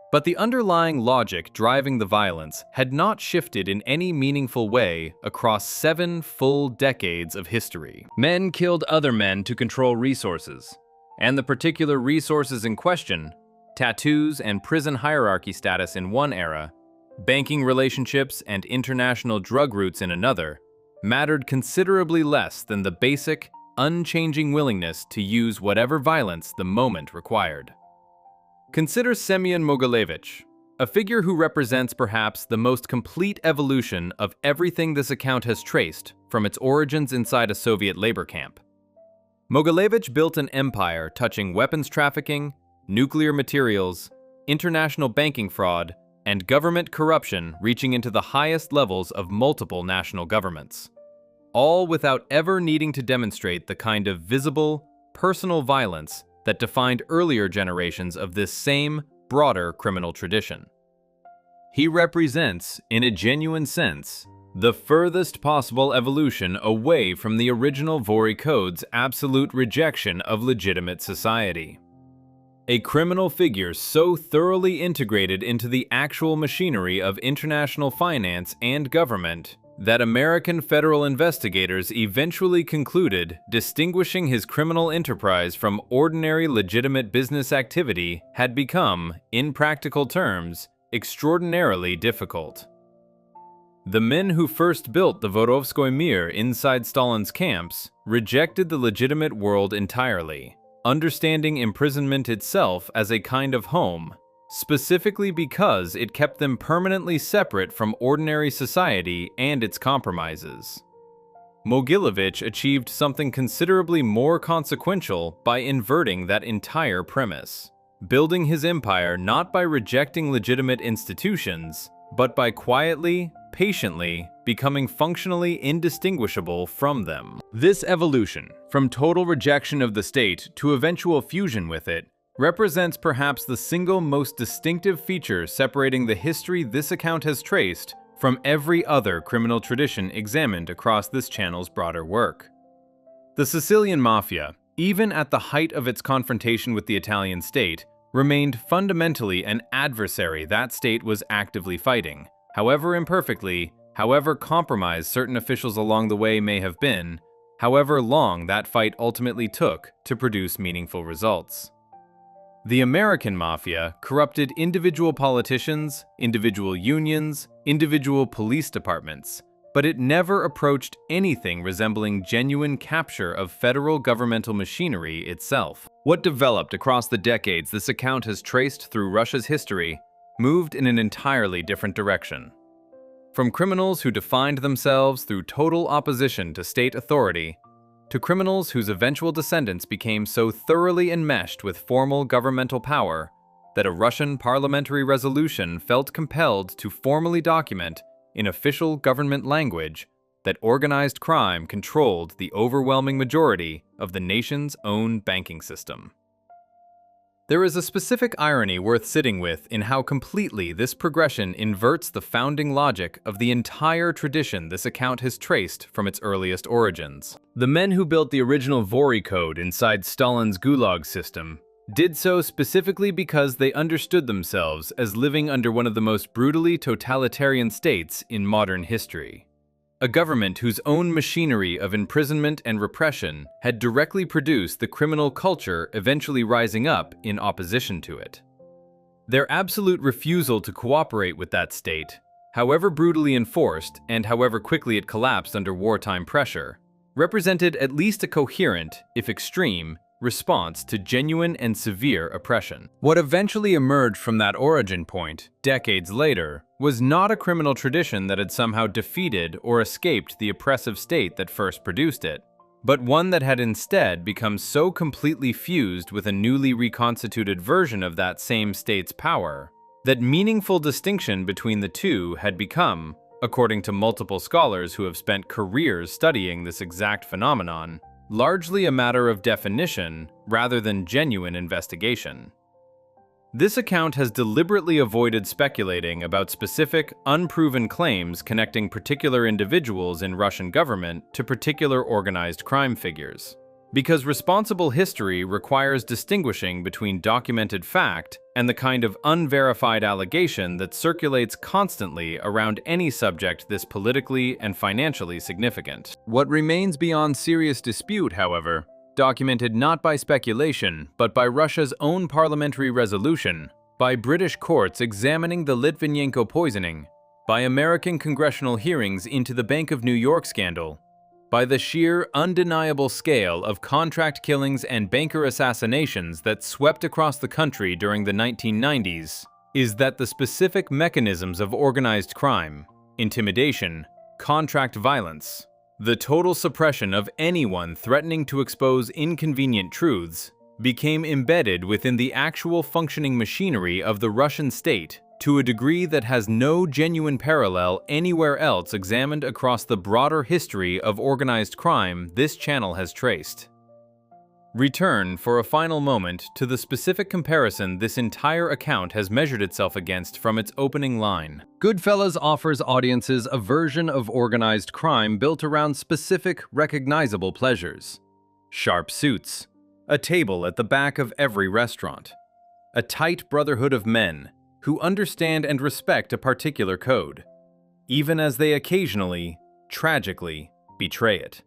But the underlying logic driving the violence had not shifted in any meaningful way across 7 full decades of history. Men killed other men to control resources, and the particular resources in question, tattoos and prison hierarchy status in one era, banking relationships and international drug routes in another, mattered considerably less than the basic, unchanging willingness to use whatever violence the moment required. Consider Semyon Mogilevich, a figure who represents perhaps the most complete evolution of everything this account has traced from its origins inside a Soviet labor camp. Mogilevich built an empire touching weapons trafficking, nuclear materials, international banking fraud, and government corruption reaching into the highest levels of multiple national governments, all without ever needing to demonstrate the kind of visible, personal violence that defined earlier generations of this same, broader criminal tradition. He represents, in a genuine sense, the furthest possible evolution away from the original Vori Code's absolute rejection of legitimate society. A criminal figure so thoroughly integrated into the actual machinery of international finance and government that American federal investigators eventually concluded distinguishing his criminal enterprise from ordinary legitimate business activity had become, in practical terms, extraordinarily difficult. The men who first built the Vorovskoy Mir inside Stalin's camps rejected the legitimate world entirely, understanding imprisonment itself as a kind of home, specifically because it kept them permanently separate from ordinary society and its compromises. Mogilevich achieved something considerably more consequential by inverting that entire premise, building his empire not by rejecting legitimate institutions, but by quietly, patiently, becoming functionally indistinguishable from them. This evolution, from total rejection of the state to eventual fusion with it, represents perhaps the single most distinctive feature separating the history this account has traced from every other criminal tradition examined across this channel's broader work. The Sicilian Mafia, even at the height of its confrontation with the Italian state, remained fundamentally an adversary that state was actively fighting, however imperfectly, however compromised certain officials along the way may have been, however long that fight ultimately took to produce meaningful results. The American Mafia corrupted individual politicians, individual unions, individual police departments, but it never approached anything resembling genuine capture of federal governmental machinery itself. What developed across the decades this account has traced through Russia's history moved in an entirely different direction. From criminals who defined themselves through total opposition to state authority, to criminals whose eventual descendants became so thoroughly enmeshed with formal governmental power that a Russian parliamentary resolution felt compelled to formally document in official government language that organized crime controlled the overwhelming majority of the nation's own banking system. There is a specific irony worth sitting with in how completely this progression inverts the founding logic of the entire tradition this account has traced from its earliest origins. The men who built the original Vori code inside Stalin's Gulag system did so specifically because they understood themselves as living under one of the most brutally totalitarian states in modern history. A government whose own machinery of imprisonment and repression had directly produced the criminal culture eventually rising up in opposition to it. Their absolute refusal to cooperate with that state, however brutally enforced and however quickly it collapsed under wartime pressure, represented at least a coherent, if extreme, response to genuine and severe oppression. What eventually emerged from that origin point, decades later, was not a criminal tradition that had somehow defeated or escaped the oppressive state that first produced it, but one that had instead become so completely fused with a newly reconstituted version of that same state's power that meaningful distinction between the two had become, according to multiple scholars who have spent careers studying this exact phenomenon, largely a matter of definition rather than genuine investigation. This account has deliberately avoided speculating about specific, unproven claims connecting particular individuals in Russian government to particular organized crime figures, because responsible history requires distinguishing between documented fact and the kind of unverified allegation that circulates constantly around any subject this politically and financially significant. What remains beyond serious dispute, however, documented not by speculation, but by Russia's own parliamentary resolution, by British courts examining the Litvinenko poisoning, by American congressional hearings into the Bank of New York scandal, by the sheer, undeniable scale of contract killings and banker assassinations that swept across the country during the 1990s, is that the specific mechanisms of organized crime, intimidation, contract violence, the total suppression of anyone threatening to expose inconvenient truths, became embedded within the actual functioning machinery of the Russian state to a degree that has no genuine parallel anywhere else examined across the broader history of organized crime this channel has traced. Return for a final moment to the specific comparison this entire account has measured itself against from its opening line. Goodfellas offers audiences a version of organized crime built around specific, recognizable pleasures. Sharp suits, a table at the back of every restaurant, a tight brotherhood of men who understand and respect a particular code, even as they occasionally, tragically, betray it.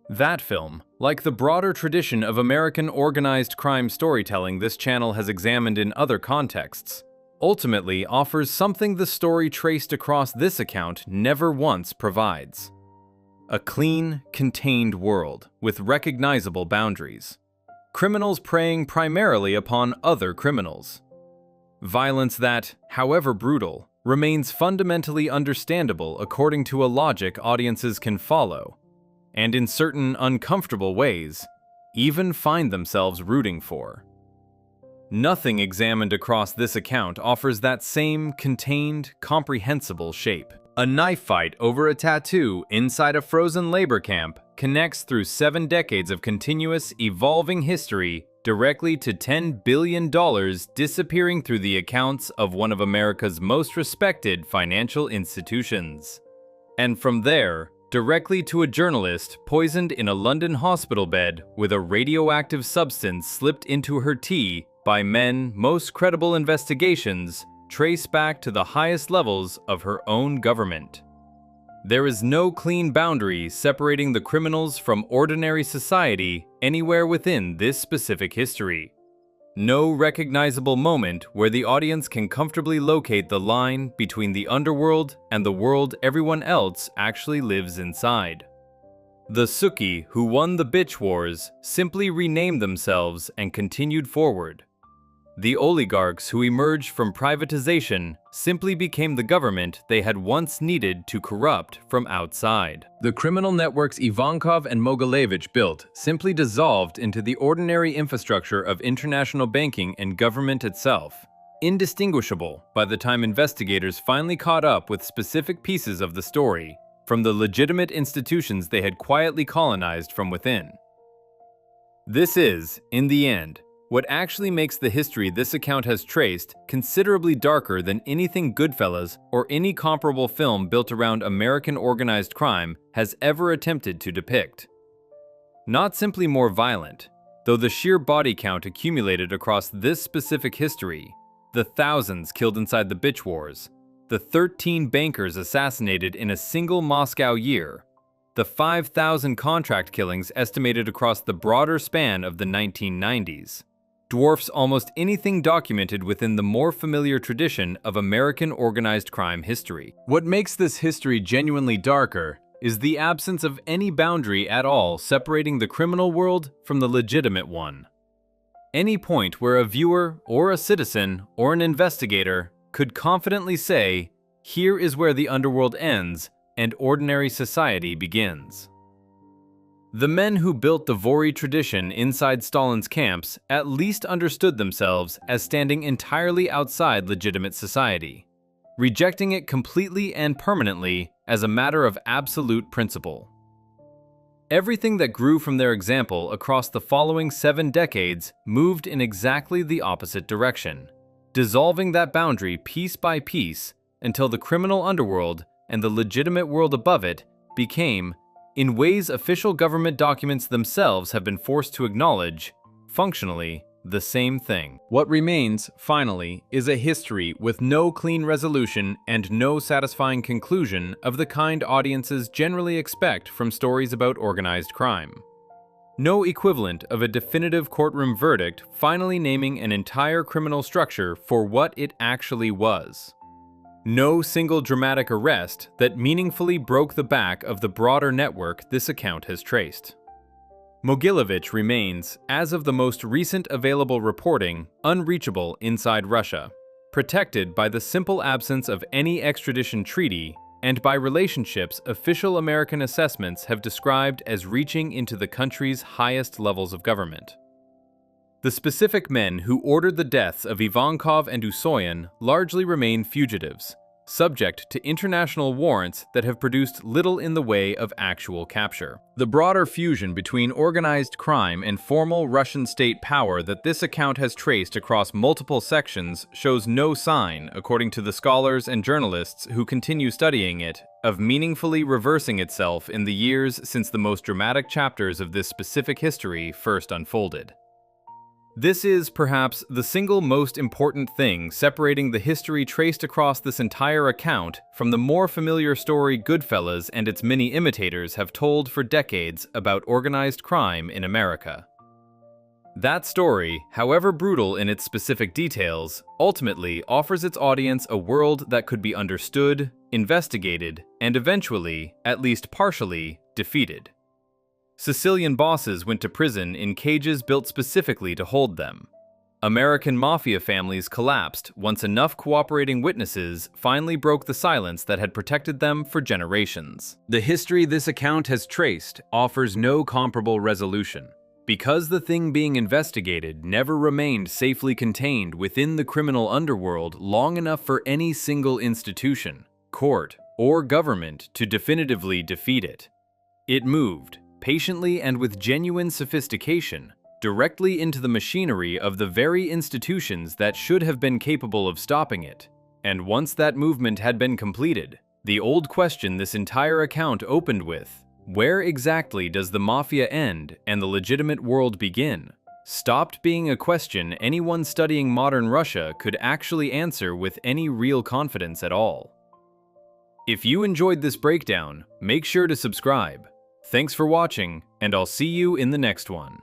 That film, like the broader tradition of American organized crime storytelling this channel has examined in other contexts, ultimately offers something the story traced across this account never once provides: a clean, contained world with recognizable boundaries. Criminals preying primarily upon other criminals. Violence that, however brutal, remains fundamentally understandable according to a logic audiences can follow, and in certain uncomfortable ways, even find themselves rooting for. Nothing examined across this account offers that same contained, comprehensible shape. A knife fight over a tattoo inside a frozen labor camp connects through 7 decades of continuous, evolving history directly to $10 billion disappearing through the accounts of one of America's most respected financial institutions. And from there, directly to a journalist poisoned in a London hospital bed with a radioactive substance slipped into her tea by men most credible investigations trace back to the highest levels of her own government. There is no clean boundary separating the criminals from ordinary society anywhere within this specific history. No recognizable moment where the audience can comfortably locate the line between the underworld and the world everyone else actually lives inside. The Suki who won the bitch wars simply renamed themselves and continued forward. The oligarchs who emerged from privatization simply became the government they had once needed to corrupt from outside. The criminal networks Ivankov and Mogilevich built simply dissolved into the ordinary infrastructure of international banking and government itself, indistinguishable by the time investigators finally caught up with specific pieces of the story from the legitimate institutions they had quietly colonized from within. This is, in the end, what actually makes the history this account has traced considerably darker than anything Goodfellas or any comparable film built around American organized crime has ever attempted to depict. Not simply more violent, though the sheer body count accumulated across this specific history, the thousands killed inside the bitch wars, the 13 bankers assassinated in a single Moscow year, the 5,000 contract killings estimated across the broader span of the 1990s, dwarfs almost anything documented within the more familiar tradition of American organized crime history. What makes this history genuinely darker is the absence of any boundary at all separating the criminal world from the legitimate one. Any point where a viewer or a citizen or an investigator could confidently say, "Here is where the underworld ends and ordinary society begins." The men who built the Vori tradition inside Stalin's camps at least understood themselves as standing entirely outside legitimate society, rejecting it completely and permanently as a matter of absolute principle. Everything that grew from their example across the following 7 decades moved in exactly the opposite direction, dissolving that boundary piece by piece until the criminal underworld and the legitimate world above it became, in ways official government documents themselves have been forced to acknowledge, functionally, the same thing. What remains, finally, is a history with no clean resolution and no satisfying conclusion of the kind audiences generally expect from stories about organized crime. No equivalent of a definitive courtroom verdict finally naming an entire criminal structure for what it actually was. No single dramatic arrest that meaningfully broke the back of the broader network this account has traced. Mogilevich remains, as of the most recent available reporting, unreachable inside Russia, protected by the simple absence of any extradition treaty and by relationships official American assessments have described as reaching into the country's highest levels of government. The specific men who ordered the deaths of Ivankov and Usoyan largely remain fugitives, subject to international warrants that have produced little in the way of actual capture. The broader fusion between organized crime and formal Russian state power that this account has traced across multiple sections shows no sign, according to the scholars and journalists who continue studying it, of meaningfully reversing itself in the years since the most dramatic chapters of this specific history first unfolded. This is, perhaps, the single most important thing separating the history traced across this entire account from the more familiar story Goodfellas and its many imitators have told for decades about organized crime in America. That story, however brutal in its specific details, ultimately offers its audience a world that could be understood, investigated, and eventually, at least partially, defeated. Sicilian bosses went to prison in cages built specifically to hold them. American Mafia families collapsed once enough cooperating witnesses finally broke the silence that had protected them for generations. The history this account has traced offers no comparable resolution, because the thing being investigated never remained safely contained within the criminal underworld long enough for any single institution, court, or government to definitively defeat it. It moved, patiently and with genuine sophistication, directly into the machinery of the very institutions that should have been capable of stopping it. And once that movement had been completed, the old question this entire account opened with, where exactly does the Mafia end and the legitimate world begin, stopped being a question anyone studying modern Russia could actually answer with any real confidence at all. If you enjoyed this breakdown, make sure to subscribe. Thanks for watching, and I'll see you in the next one.